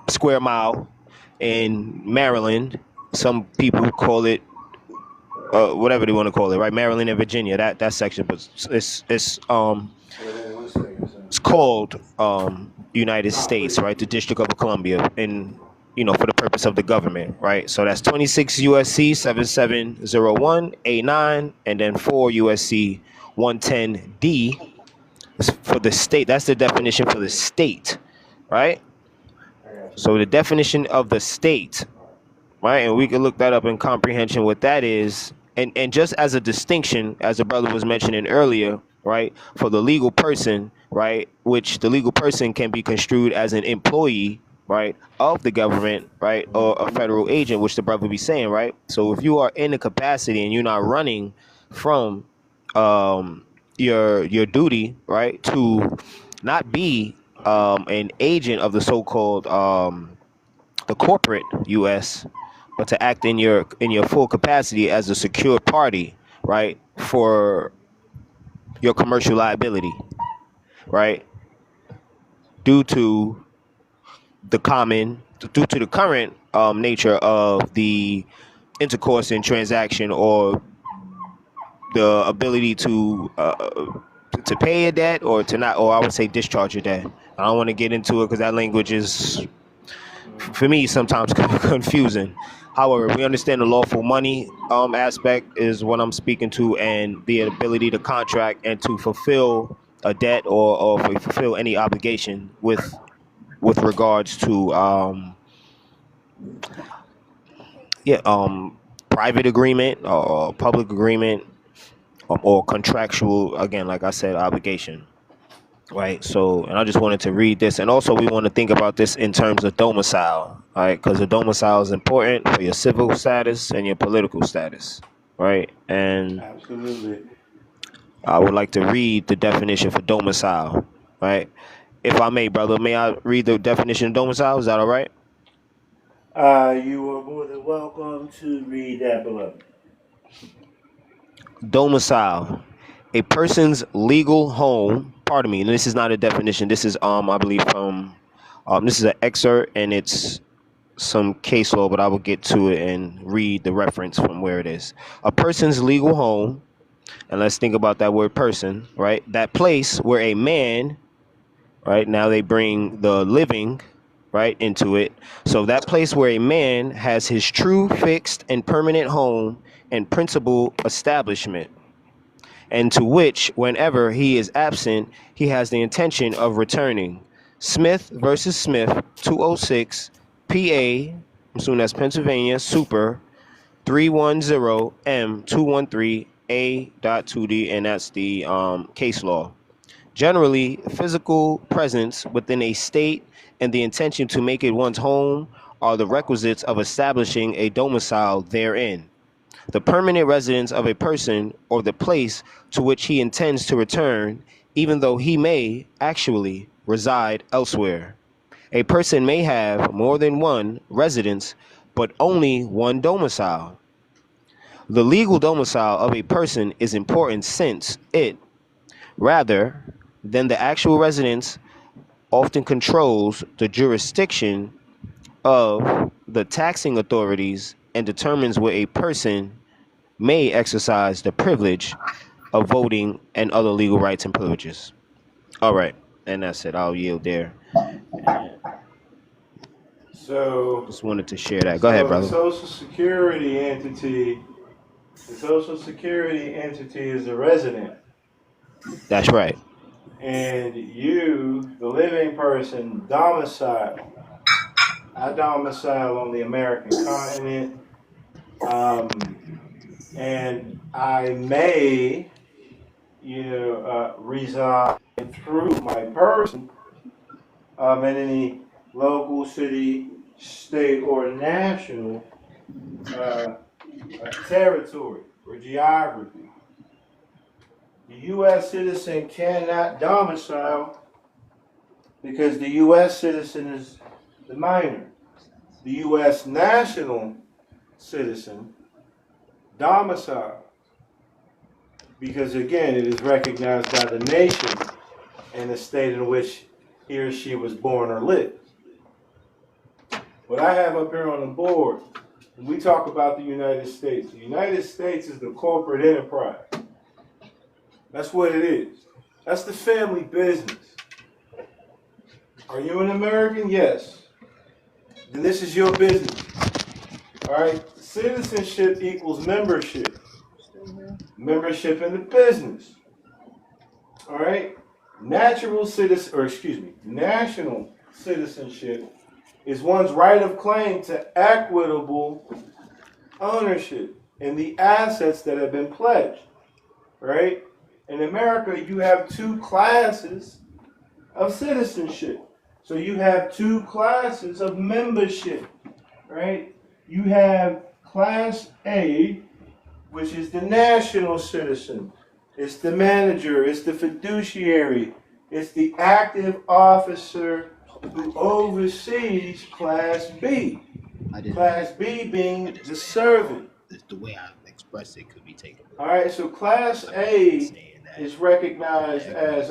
Square mile in Maryland. Some people call it whatever they want to call it, right? Maryland and Virginia, that section, but it's called United States, right? The District of Columbia, in for the purpose of the government, right? So that's 26 USC 7701 A9, and then 4 USC 110D for the state. That's the definition for the state, right? So the definition of the state, right? And we can look that up in comprehension what that is. And just as a distinction, as the brother was mentioning earlier, right, for the legal person, right, which the legal person can be construed as an employee, right, of the government, right, or a federal agent, which the brother be saying, right? So if you are in the capacity and you're not running from your duty, right, to not be an agent of the so-called the corporate U.S., but to act in your full capacity as a secure party, right, for your commercial liability, right, due to due to the current nature of the intercourse and transaction, or the ability to pay a debt or to not, or I would say discharge your debt. I don't want to get into it because that language is, for me, sometimes confusing. However, we understand the lawful money aspect is what I'm speaking to, and the ability to contract and to fulfill a debt, or fulfill any obligation with regards to yeah private agreement or public agreement, or contractual, again, like I said, obligation. Right. So, and I just wanted to read this, and also we want to think about this in terms of domicile, right? Because the domicile is important for your civil status and your political status, right? And Absolutely. I would like to read the definition for domicile, right? If I may, brother, may I read the definition of domicile? Is that all right? You are more than welcome to read that, beloved. Domicile, a person's legal home. Pardon me. And this is not a definition. This is I believe from this is an excerpt, and it's some case law, but I will get to it and read the reference from where it is. A person's legal home, and let's think about that word person, right? That place where a man, right? Now they bring the living, right, into it. So that place where a man has his true, fixed, and permanent home and principal establishment, and to which, whenever he is absent, he has the intention of returning. Smith versus Smith, 206, PA, I'm assuming that's Pennsylvania, Super, 310M213A.2D, and that's the case law. Generally, physical presence within a state and the intention to make it one's home are the requisites of establishing a domicile therein. The permanent residence of a person, or the place to which he intends to return, even though he may actually reside elsewhere. A person may have more than one residence, but only one domicile. The legal domicile of a person is important since it, rather than the actual residence, often controls the jurisdiction of the taxing authorities and determines where a person may exercise the privilege of voting and other legal rights and privileges. All right, and that's it. I'll yield there. So, Just wanted to share that. Go ahead, the brother. Social Security entity, is a resident, That's right. and you, the living person, domicile. I domicile on the American continent, and I may, reside through my person in any local, city, state, or national territory or geography. The U.S. citizen cannot domicile because the U.S. citizen is the minor. The U.S. national citizen domicile because, again, it is recognized by the nation and the state in which he or she was born or lived. What I have up here on the board, when we talk about the United States is the corporate enterprise. That's what it is. That's the family business. Are you an American? Yes. Then this is your business. All right? Citizenship equals membership. Membership in the business. All right? National citizenship is one's right of claim to equitable ownership in the assets that have been pledged. Right? In America, you have two classes of citizenship. So you have two classes of membership, right? You have Class A, which is the national citizen. It's the manager, it's the fiduciary, it's the active officer who oversees Class B. Class B being the servant. The way I express it could be taken. All right, so Class A is recognized as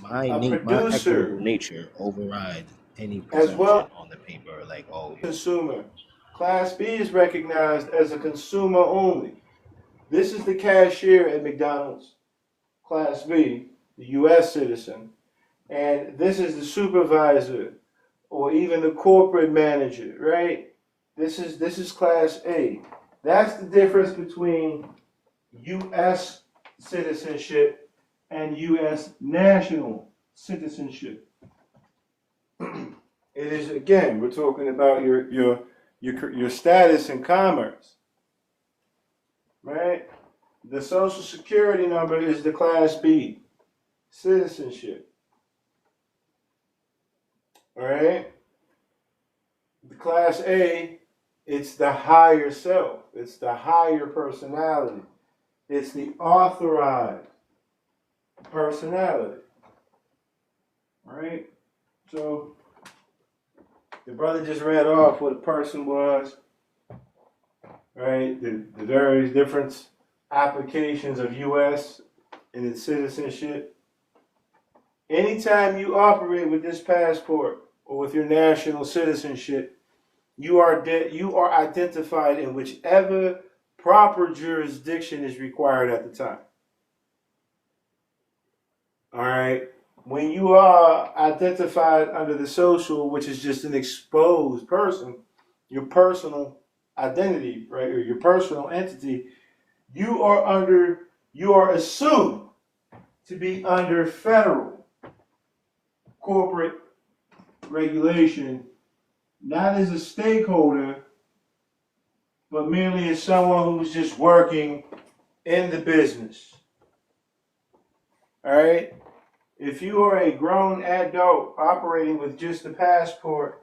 my producer. equitable nature overrides any As presumption well- on the paper. Like, oh, Consumer. Class B is recognized as a consumer only. This is the cashier at McDonald's. Class B, the U.S. citizen. And this is the supervisor or even the corporate manager, right? This is Class A. That's the difference between U.S. citizenship and U.S. national citizenship. It is, again, we're talking about your status in commerce, right? The Social Security number is the Class B citizenship, all right? The Class A, it's the higher self. It's the higher personality. It's the authorized personality, all right? So the brother just read off what a person was, right? The various different applications of U.S. and its citizenship. Anytime you operate with this passport or with your national citizenship, you are identified in whichever proper jurisdiction is required at the time. All right. When you are identified under the social, which is just an exposed person, your personal identity, right, or your personal entity, you are assumed to be under federal corporate regulation, not as a stakeholder, but merely as someone who's just working in the business. All right? If you are a grown adult operating with just a passport,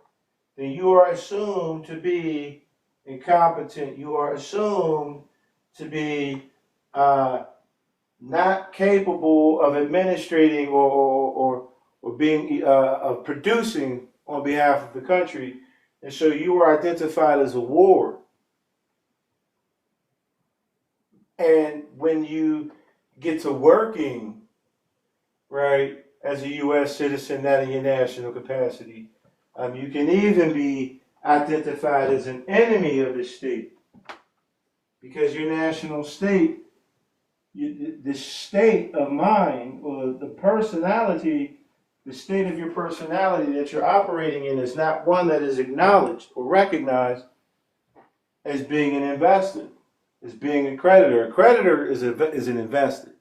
then you are assumed to be incompetent. You are assumed to be not capable of administrating or being of producing on behalf of the country, and so you are identified as a ward. And when you get to working, right, as a U.S. citizen, not in your national capacity, you can even be identified as an enemy of the state, because your national state, the state of mind or the personality, the state of your personality that you're operating in is not one that is acknowledged or recognized as being an investor, as being a creditor. A creditor is an investor.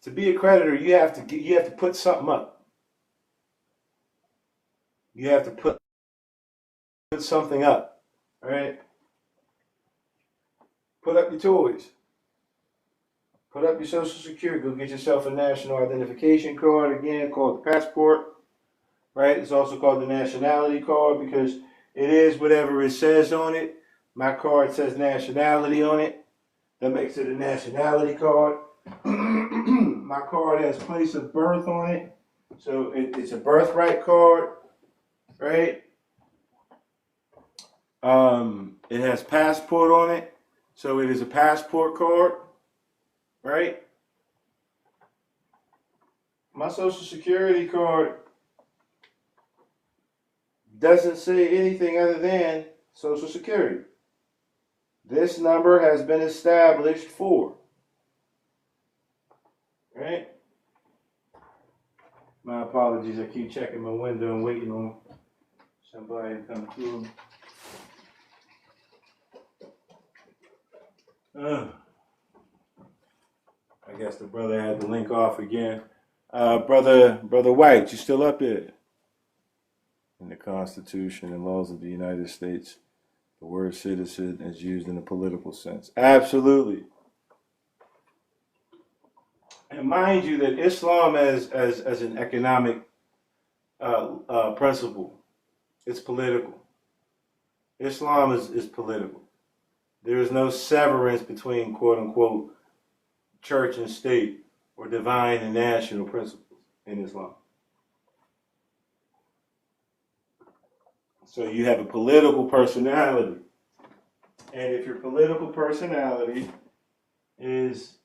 To be a creditor, you have to put something up. You have to put something up, all right? Put up your toys. Put up your Social Security. Go get yourself a national identification card, again, called the passport, right? It's also called the nationality card because it is whatever it says on it. My card says nationality on it. That makes it a nationality card. My card has place of birth on it. So it's a birthright card, right? It has passport on it. So it is a passport card, right? My Social Security card doesn't say anything other than Social Security. This number has been established for, right? My apologies, I keep checking my window and waiting on somebody to come through. I guess the brother had the link off again. Brother White, you still up there? In the Constitution and laws of the United States, the word citizen is used in a political sense. Absolutely. And mind you that Islam as an economic principle. It's political. Islam is political. There is no severance between quote unquote church and state or divine and national principles in Islam. So you have a political personality. And if your political personality is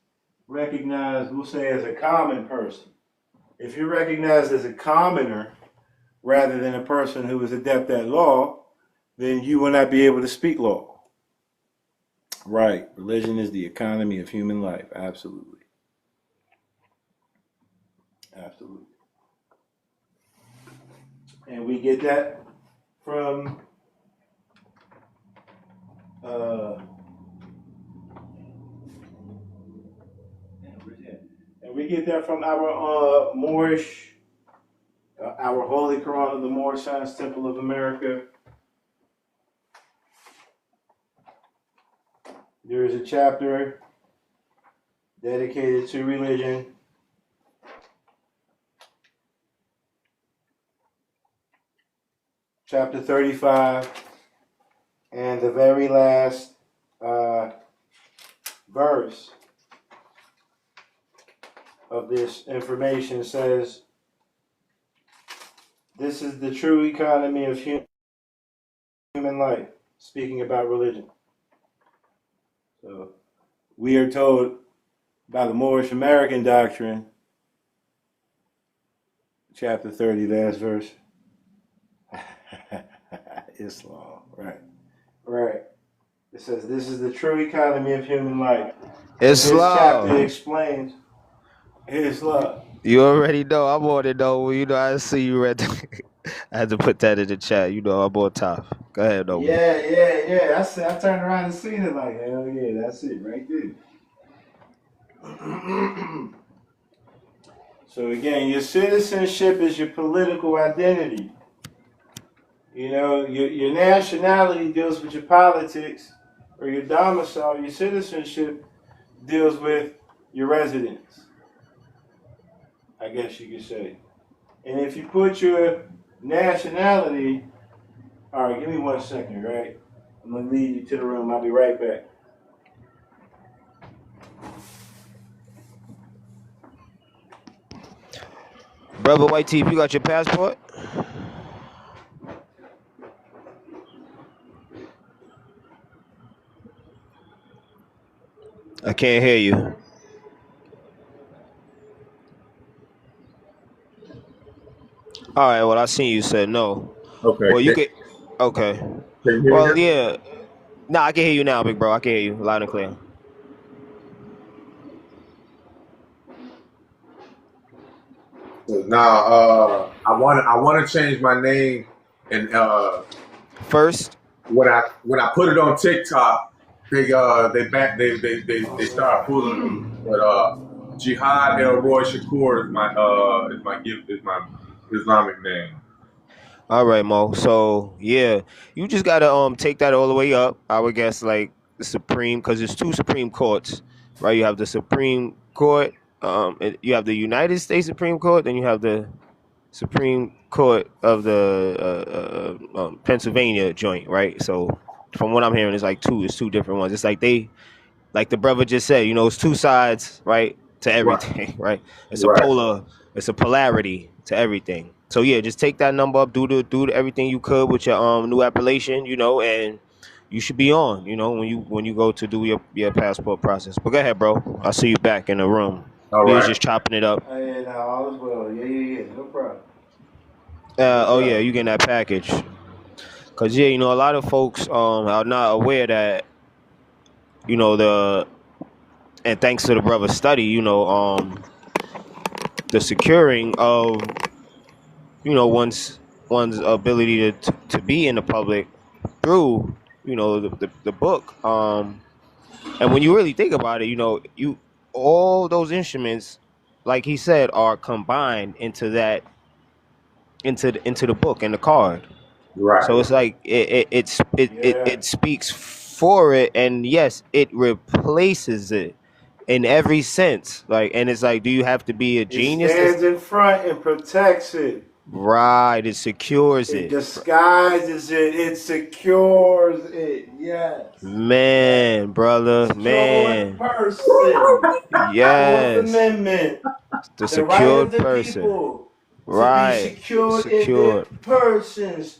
recognized, we'll say, as a common person, if you're recognized as a commoner rather than a person who is adept at law, then you will not be able to speak law. Right. Religion is the economy of human life. Absolutely. Absolutely. And we get that from we get that from our Moorish, our Holy Quran of the Moorish Science Temple of America. There is a chapter dedicated to religion. Chapter 35, and the very last verse of this information says, this is the true economy of human life, speaking about religion. So we are told by the Moorish American doctrine, chapter 30, last verse, Islam, right. Right. It says this is the true economy of human life. Islam. This chapter explains Islam. You already know. I'm on it though. You know, I see you read. I had to put that in the chat. You know, I'm on top. Go ahead, though. Yeah. I turned around and seen it like, hell yeah, that's it right there. So again, your citizenship is your political identity. You know, your nationality deals with your politics or your domicile. Your citizenship deals with your residence, I guess you could say. And if you put your nationality, all right, give me 1 second, right? I'm going to lead you to the room. I'll be right back. Brother White Teeth, you got your passport? I can't hear you. All right, well, I seen you said no. Okay. Well, you could. Okay. Can you hear me Well, now? yeah. Nah, I can hear you now, big bro. I can hear you loud and clear. Now, I want to change my name, and First, when I put it on TikTok, they start fooling me. But Jihad El Roy Shakur is my Islamic name. all right, Mo. So yeah, you just gotta take that all the way up. I would guess like the Supreme, because there's two Supreme Courts, right? You have the Supreme Court, you have the United States Supreme Court, then you have the Supreme Court of the Pennsylvania joint, right? So from what I'm hearing, it's two different ones. It's like like the brother just said, you know, it's two sides, right, to everything, right? It's a Right. it's a polarity to everything. So yeah, just take that number up, do everything you could with your new appellation, you know, and you should be on, you know, when you go to do your passport process. But go ahead, bro. I'll see you back in the room. All We was right. just chopping it up. Yeah, no, all is well. Yeah, no problem. Oh yeah, you getting that package? Cause yeah, you know, a lot of folks are not aware that, you know, and thanks to the brother's study, you know, the securing of, you know, one's ability to be in the public through, you know, the book. And when you really think about it, you know, all those instruments, like he said, are combined into the book and the card. Right. So it's like it speaks for it, and yes, it replaces it in every sense. Like, and it's like, do you have to be a It genius? stands in front and protects it. Right, it secures It it. disguises it. It secures it. Yes. Man, brother, Secured man. person. Fourth Yes, Amendment. the The right of secured the person. people to be Right, secured in their secured. persons.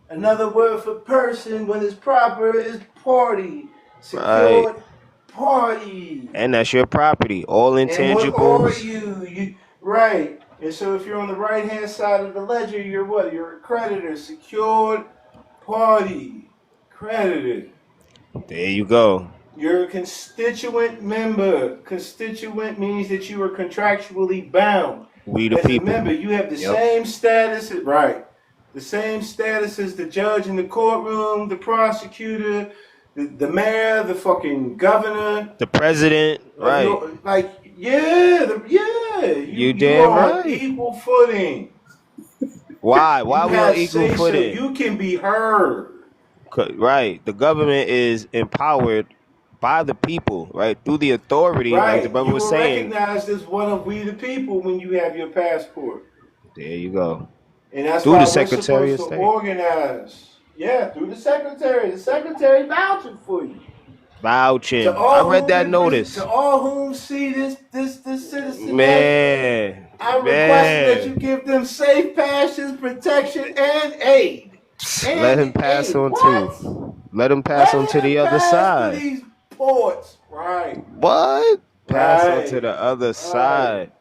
Another word for person when it's proper is party. Right, Secured party. and that's your property. All And what are intangibles. you? Right. And so if you're on the right hand side of the ledger, you're what? You're a creditor. Secured party. Creditor. There you go. You're a constituent member. Constituent means that you are contractually bound. We the As a people. member, you have the Yep. same status, right? The same status as the judge in the courtroom, the prosecutor, the mayor, the fucking governor. The president. Right. You damn are on right. equal footing. Why? Why You we on have equal say-so. footing? You can be heard. Right. The government is empowered by the people, right? Through the authority, like Right. the brother You was were saying. recognized as one of we the people when you have your passport. There you go. And that's Through why the we're Secretary of supposed to State. organize. Yeah, through the secretary. The secretary vouching for you. Vouching. To I all read whom that it- notice. To all whom see this citizen, Man. I request that you Man. give them safe passage, protection, and aid. Let him pass aid. on What? too. Let him pass on to the other pass side. To these ports, right? What? Pass on to Right. the other side.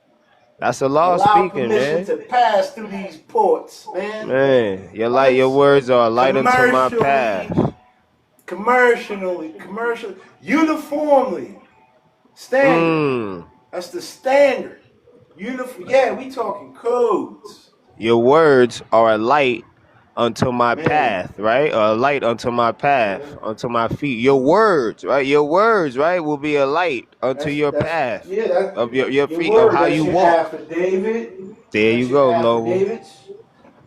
That's the law Allow speaking, permission man. to pass through these ports, man. Man, your words are a light unto my path. Commercially, uniformly, standard. Mm. That's the standard. Yeah, we talking codes. Your words are a light unto my Man. path, right? A light unto my path, unto my feet. Your words, right? Your words, right, will be a light unto your path Yeah, that's of your feet, word, of how that's you your walk. Affidavit. There you That's go, your Noble. affidavits.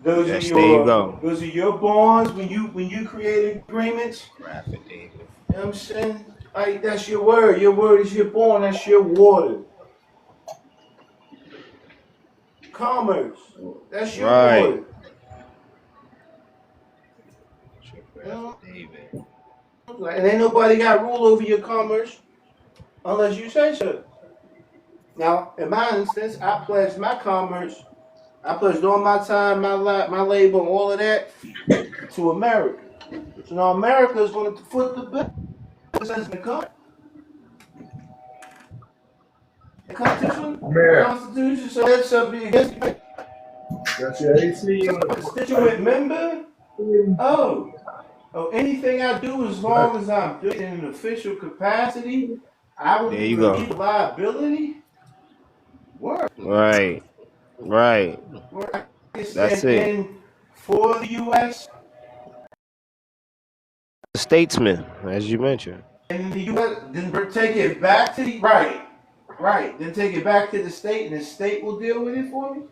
Those Yes, are there your you go. those are your bonds when you create agreements. Affidavit. You know what I'm saying? Like that's your word. Your word is your bond. That's your water. Commerce. That's your Right. water. Affidavit. And ain't nobody got rule over your commerce unless you say so. Now, in my instance, I pledged my commerce. I pledged all my time, my labor, and all of that to America. So now America is going to foot the bill. The Constitution says something against constituent member. Oh, anything I do, as long as I'm doing it in an official capacity, I will There you go. relieve liability. Word. Right. Right. Word. That's it. And for the U.S. Statesman, as you mentioned. and the U.S. then take it back to the right. Then take it back to the state, and the state will deal with it for me.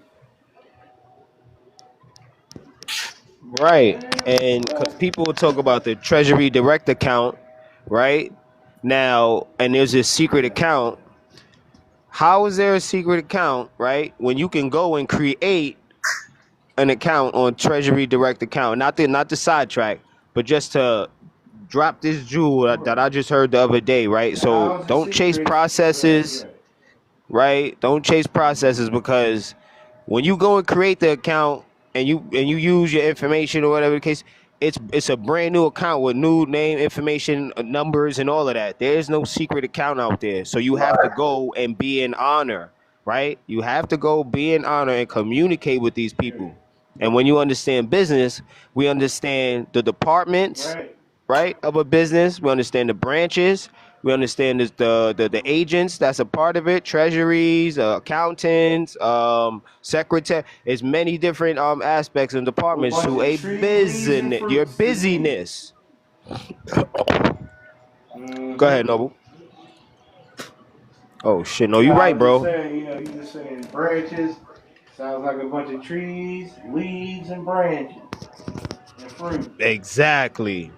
Right. And 'cause people will talk about the Treasury Direct account, right? Now, and there's this secret account. How is there a secret account, right? When you can go and create an account on Treasury Direct account, not the sidetrack, but just to drop this jewel that I just heard the other day, right? So don't chase processes, right? Don't chase processes, because when you go and create the account and you use your information or whatever the case, it's a brand new account with new name, information, numbers, and all of that. There is no secret account out there. So you have to go and be in honor, right? You have to go be in honor and communicate with these people. And when you understand business, we understand the departments, right, of a business. We understand the branches. We understand the agents that's a part of it, treasuries, accountants, secretary. There's many different aspects and departments to a business. Your busyness. Go ahead, Noble. Oh shit! No, you're right, bro. You just saying branches. Sounds like a bunch of trees, leaves, and branches, and fruit. Exactly.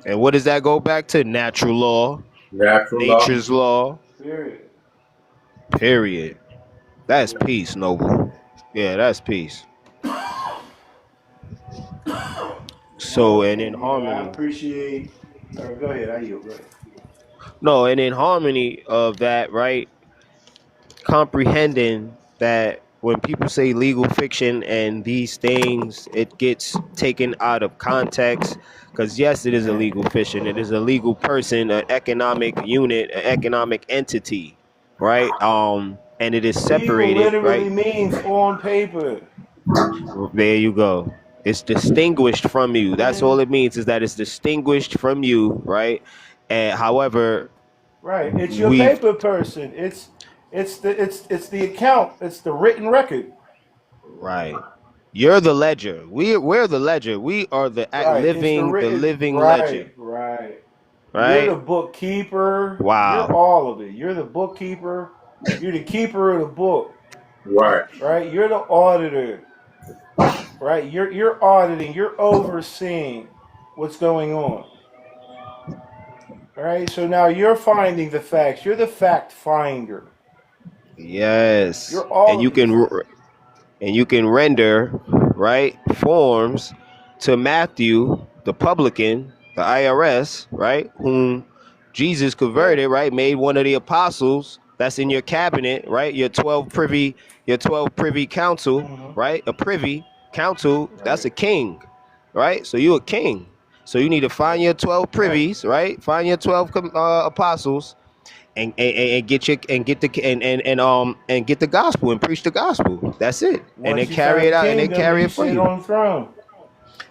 And what does that go back to? Natural law. Nature's law. Period. That's peace, Noble. Yeah, that's peace. So and in I harmony. appreciate. Go ahead. I yield. Go ahead. No, and in harmony of that, right? Comprehending that when people say legal fiction and these things, it gets taken out of context. Because yes, it is a legal fiction. It is a legal person, an economic unit, an economic entity, right? And it is Legal separated, literally right? means on paper. There you go. It's distinguished from you. That's all Man. it means, is that it's distinguished from you, right? And however, Right. It's your we've paper person. It's the account. It's the written record. right. You're the ledger. We're the ledger. We are Right. It's the living ledger, right. Right. You're the right? bookkeeper. You're Wow. all of it. You're the bookkeeper. You're the keeper of the book. Right. Right. You're the auditor. Right. You're auditing. You're overseeing what's going on. All right. So now you're finding the facts. You're the fact finder. Yes. You're all And you of these can things. render, right, forms to Matthew, the publican, the IRS, right, whom Jesus Yeah. converted, right, made one of the apostles that's in your cabinet, right, your 12 privy council, Mm-hmm. right, a privy council, that's Right. a king, right, so you a king. So you need to find your 12 Right. privies, right, find your 12 apostles, and get your and get the gospel and preach the gospel. That's it. And Once then you find carry the it out and then kingdom, carry you it for sit you. on the throne.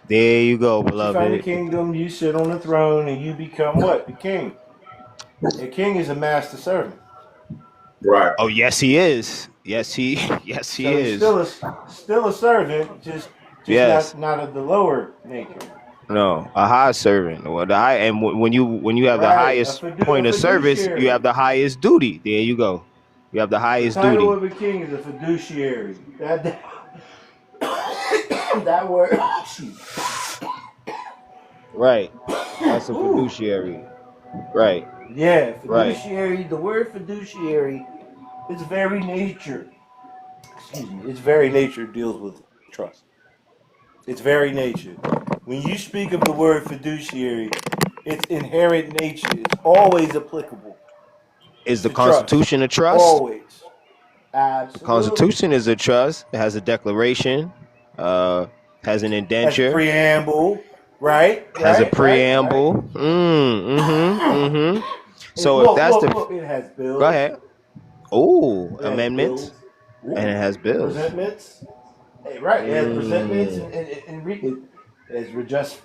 There you go, Once you find the beloved. kingdom, you sit on the throne and you become what? The king. A king is a master servant. Right. Oh yes, he is. Yes, he yes he So he's is. still a servant, just Yes. not of the lower nature. No, a high servant. Well, the high, and when you have the Right. highest A point of service, you have fiduciary. the highest duty. There you go. You have the The highest title duty. of a king is a fiduciary. That word. Right. That's a Ooh. fiduciary. Right. Yeah, Right. fiduciary. The word fiduciary, its very nature. Excuse me. Its very nature deals with trust. Its very nature. When you speak of the word fiduciary, its inherent nature is always applicable Is the to trust. Constitution a trust? Always. The Absolutely. Constitution is a trust. It has a declaration, uh, has an Has a indenture, preamble, right? has a Right. preamble. And So if that's the, look, it has go bills. ahead. Oh, It has amendments, bills. and it Ooh. has bills. Presentments. Hey, right. It has presentments Mm, it has redress,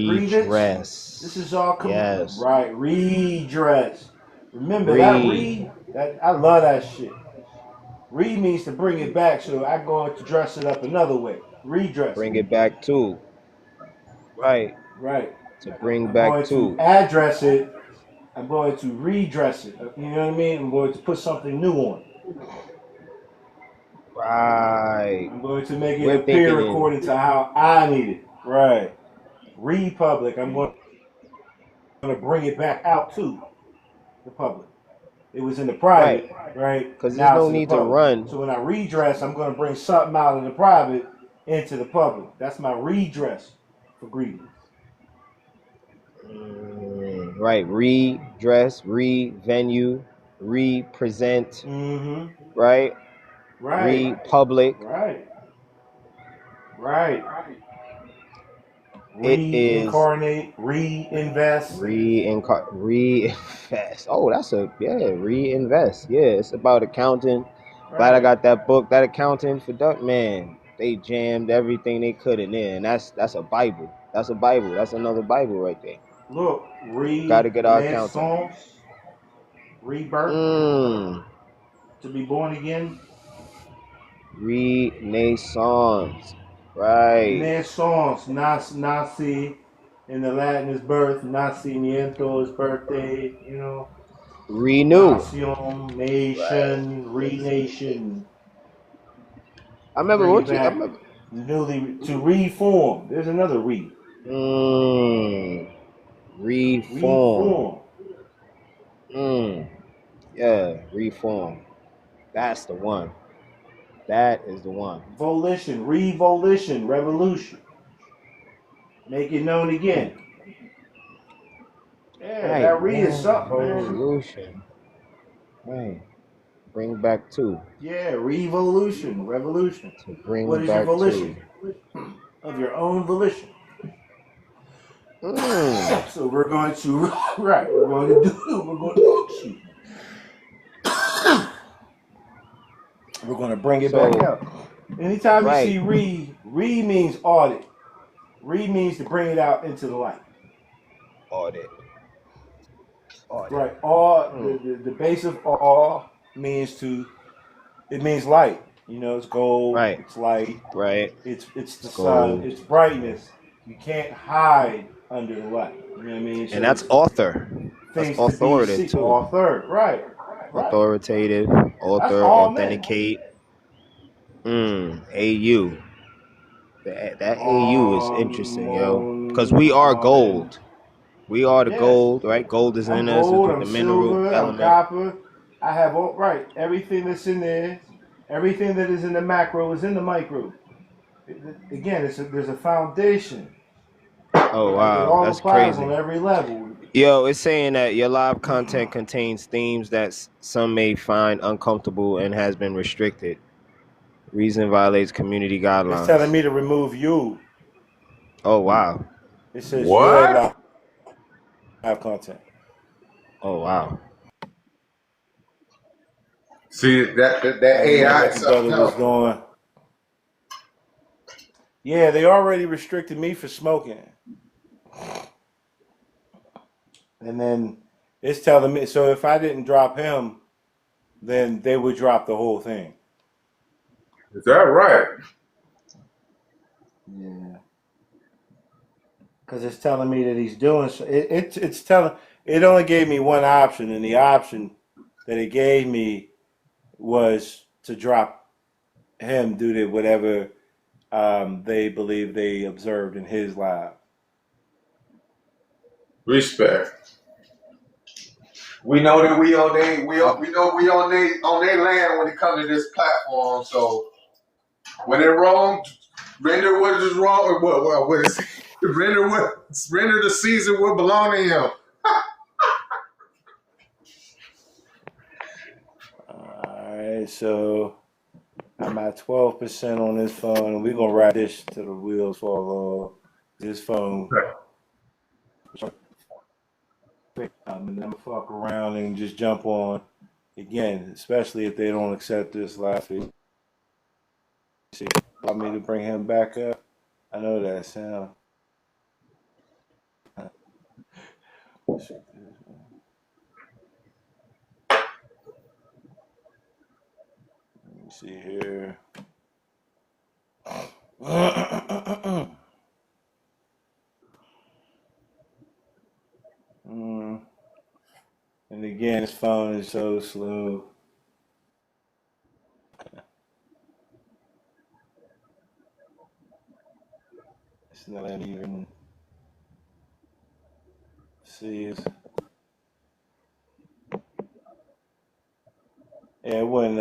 grievance. This redress. is all Yes. right. Redress. Remember that Re. re that I love that shit. Re means to bring it back, so I go to dress it up another way. Redress Bring it. it back to. Right. Right. To bring I'm back going to to. address it. I'm going to redress it. You know what I mean? I'm going to put something new on. Right. I'm going to make it We're appear thinking in. according to how I need it. Right. Republic. I'm going to bring it back out to the public. It was in the Right. private, right? Because there's Now no it's in the need to public. run. So when I redress, I'm going to bring something out of the private into the public. That's my redress for grievance. Right. Redress, venue, represent, Mm-hmm. right? Right. Republic. Right. Right. It is Reincarnate, reinvest. reinvest. Oh, that's reinvest. Yeah, it's about accounting. Glad I Right. got that book. That accounting for Duck Man. They jammed everything they could in there, and that's a Bible. That's a Bible. That's another Bible right there. Look, Got to get our accounting. renaissance, rebirth, Mm. to be born again. Renaissance. Right. Renaissance, Nazi, in the Latin is birth, nacimiento is birthday, you know. Renew. Nación, nation, renation. I remember Bring what it you. I back. remember. Newly, to reform. There's another re. Reform. Reform. Yeah, reform. That's the one. That is the one. Volition, revolution, revolution. Make it known again. Yeah, Right, that re is something, man. revolution. Right. Bring back two. Yeah, revolution, revolution. To bring What is your back two. volition? Of your own volition. Mm. So we're going to right. We're going to do. We're going to. Excuse me. We're going to bring it back So, up. Anytime you right. see re means audit. Re means to bring it out into the light. Audit. Audit. Right. Awe. Mm. The base of awe means to. It means light. You know, it's gold. Right. It's light. Right. It's the Gold. sun. It's brightness. You can't hide under the light. You know what I mean? So And that's author. That's things authoritative to be too. author. Right. Authoritative. That's Author. all men. Authenticate. AU. That AU is interesting, yo. Because we are gold. We are the Yes. gold, right? Gold is I'm in us. gold, The I'm mineral silver, I'm element. copper. I have all right. Everything that's in there, everything that is in the macro is in the micro. Again, there's a foundation. Oh, It wow. all That's applies crazy. on every level. Yo, it's saying that your live content contains themes that some may find uncomfortable and has been restricted. Reason violates community guidelines. It's telling me to remove you. Oh, wow. It says What? your live content. Oh, wow. See that I don't AI know is what the something brother was else. doing. Yeah, they already restricted me for smoking. And then it's telling me, so if I didn't drop him, then they would drop the whole thing. Is that right? Yeah. Because it's telling me that he's doing, it's telling, it only gave me one option, and the option that it gave me was to drop him due to whatever they believe they observed in his live. Respect. We know that we on their land when it comes to this platform. So when they're wrong, render what is wrong, or what is render the season what belong to him. Alright, so I'm at 12% on this phone, and we're gonna ride this till the wheels fall off. This phone, and then fuck around and just jump on again, especially if they don't accept this last week. See, want me to bring him back up? I know that sound. Let me see here. And again, his phone is so slow. It's not even see. Yeah, it wasn't.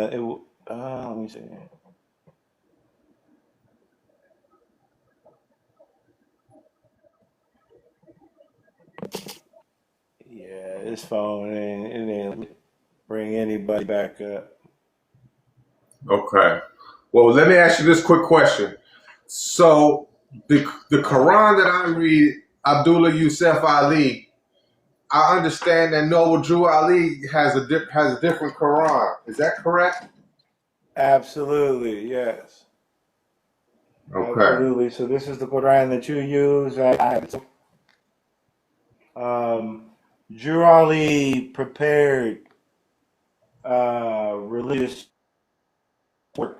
Let me see. Yeah, this phone ain't bring anybody back up. Okay. Well, let me ask you this quick question. So the Quran that I read, Abdullah Yusuf Ali, I understand that Noble Drew Ali has a different Quran. Is that correct? Absolutely, yes. Okay. Absolutely. So this is the Quran that you use. Drew Ali prepared religious work.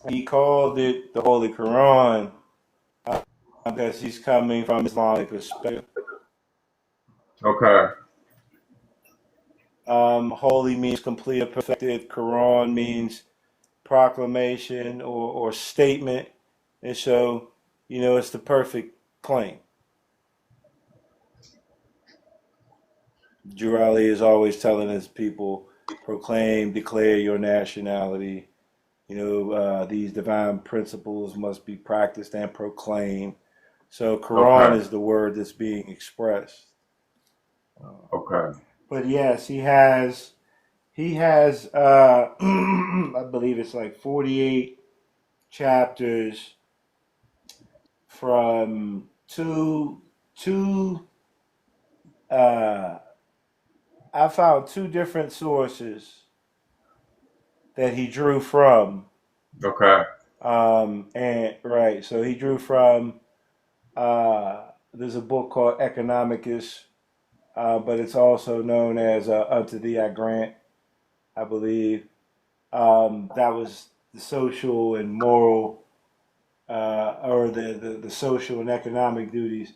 He called it the Holy Quran because he's coming from Islamic perspective. Okay. Holy means complete or perfected. Quran means proclamation or statement. And so, it's the perfect claim. Drew Ali is always telling his people proclaim, declare your nationality. These divine principles must be practiced and proclaimed. So Quran Okay. is the word that's being expressed. Okay. But yes, he has I believe it's like 48 chapters from two uh I found two different sources that he drew from. Okay. And right, so he drew from there's a book called Economicus, but it's also known as Unto Thee I Grant, I believe. That was the social and moral, or the social and economic duties.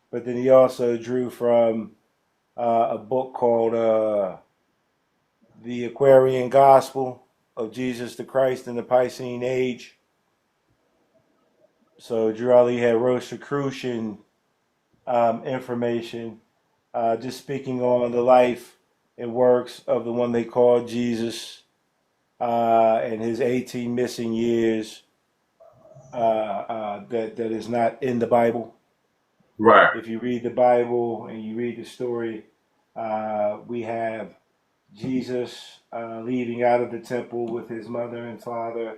But then he also drew from a book called The Aquarian Gospel of Jesus the Christ in the Piscean Age. So Drew Ali had Rosicrucian information, just speaking on the life and works of the one they call Jesus, and his 18 missing years, that is not in the Bible. Right. If you read the Bible and you read the story, we have Jesus leaving out of the temple with his mother and father,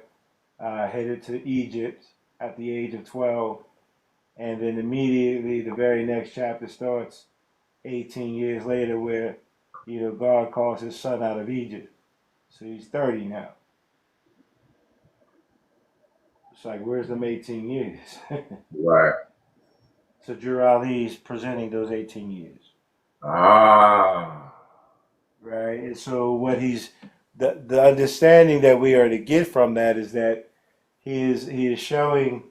headed to Egypt at the age of 12. And then immediately the very next chapter starts 18 years later, where God calls his son out of Egypt. So he's 30 now. It's like, where's them 18 years? Right. So Drew Ali's presenting those 18 years. Ah. Right? And so what the understanding that we are to get from that is that he is showing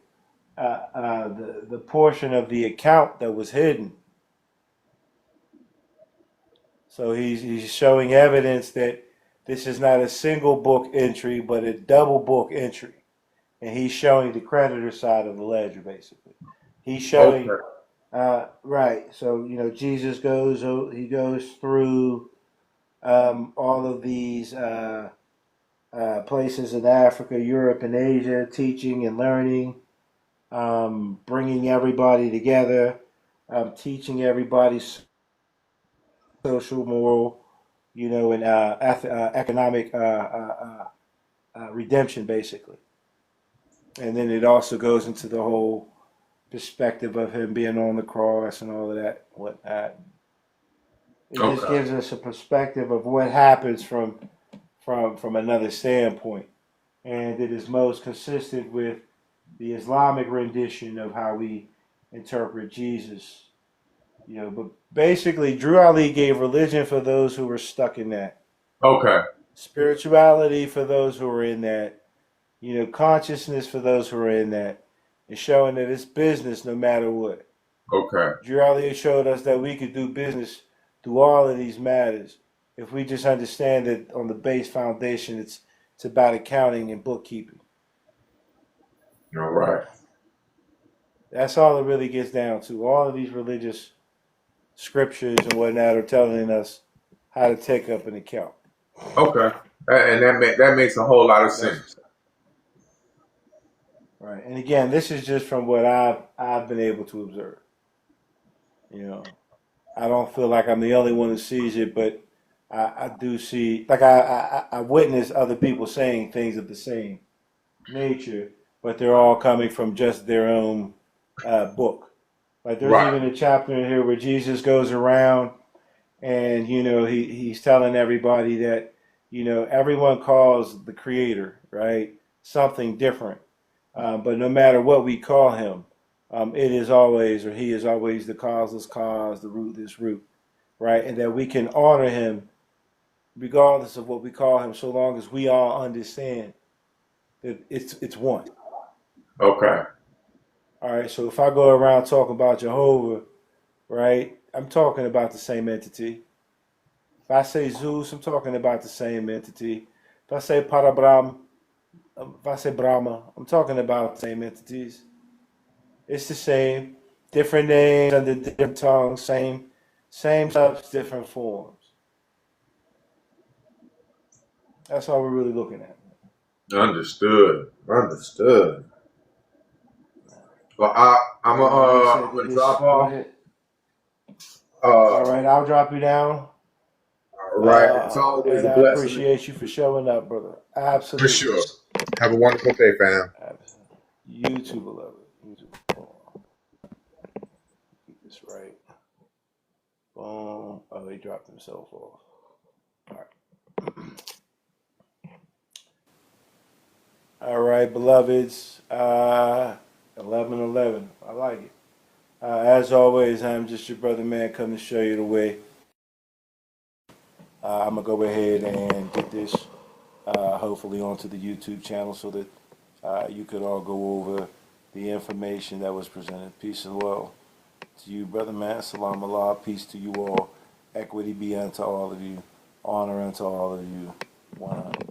the portion of the account that was hidden. So he's showing evidence that this is not a single book entry, but a double book entry. And he's showing the creditor side of the ledger, basically. He's showing, Okay. right. So, Jesus he goes through all of these places in Africa, Europe, and Asia, teaching and learning, bringing everybody together, teaching everybody social, moral, and economic redemption, basically. And then it also goes into the whole perspective of him being on the cross and all of that, whatnot. It just Okay. gives us a perspective of what happens from another standpoint, and it is most consistent with the Islamic rendition of how we interpret Jesus. But basically, Drew Ali gave religion for those who were stuck in that, Okay. spirituality for those who were in that, consciousness for those who are in that, and showing that it's business no matter what. Okay. Drew Ali showed us that we could do business through all of these matters if we just understand that on the base foundation, it's about accounting and bookkeeping. All right. That's all it really gets down to. All of these religious scriptures and whatnot are telling us how to take up an account. Okay. And that makes a whole lot of sense. Right. And again, this is just from what I've been able to observe. I don't feel like I'm the only one who sees it, but I do see, like I witness other people saying things of the same nature, but they're all coming from just their own book. Like there's Right. even a chapter in here where Jesus goes around and he's telling everybody that everyone calls the Creator, right, something different, but no matter what we call him, it is always, or he is always, the causeless cause, the rootless root, right, and that we can honor him regardless of what we call him, so long as we all understand that it's one. Okay. All right, so if I go around talking about Jehovah, right, I'm talking about the same entity. If I say Zeus, I'm talking about the same entity. If I say Parabram, if I say Brahma, I'm talking about the same entities. It's the same, different names under different tongues, same subs, different forms. That's all we're really looking at. Understood. Understood. Well, I'm gonna drop Go off. ahead. All right, I'll drop you down. Right. It's always And a I blessing. appreciate you for showing up, brother. For Absolutely. sure. Have a wonderful day, fam. You too, beloved. You too. Keep this right. Boom. Oh, they dropped themselves off. All right. All right, beloveds. 11:11. I like it. As always, I'm just your brother, man, coming to show you the way. I'm going to go ahead and get this hopefully onto the YouTube channel so that you could all go over the information that was presented. Peace and well to you, brother, man. Salam Allah. Peace to you all. Equity be unto all of you. Honor unto all of you. 100.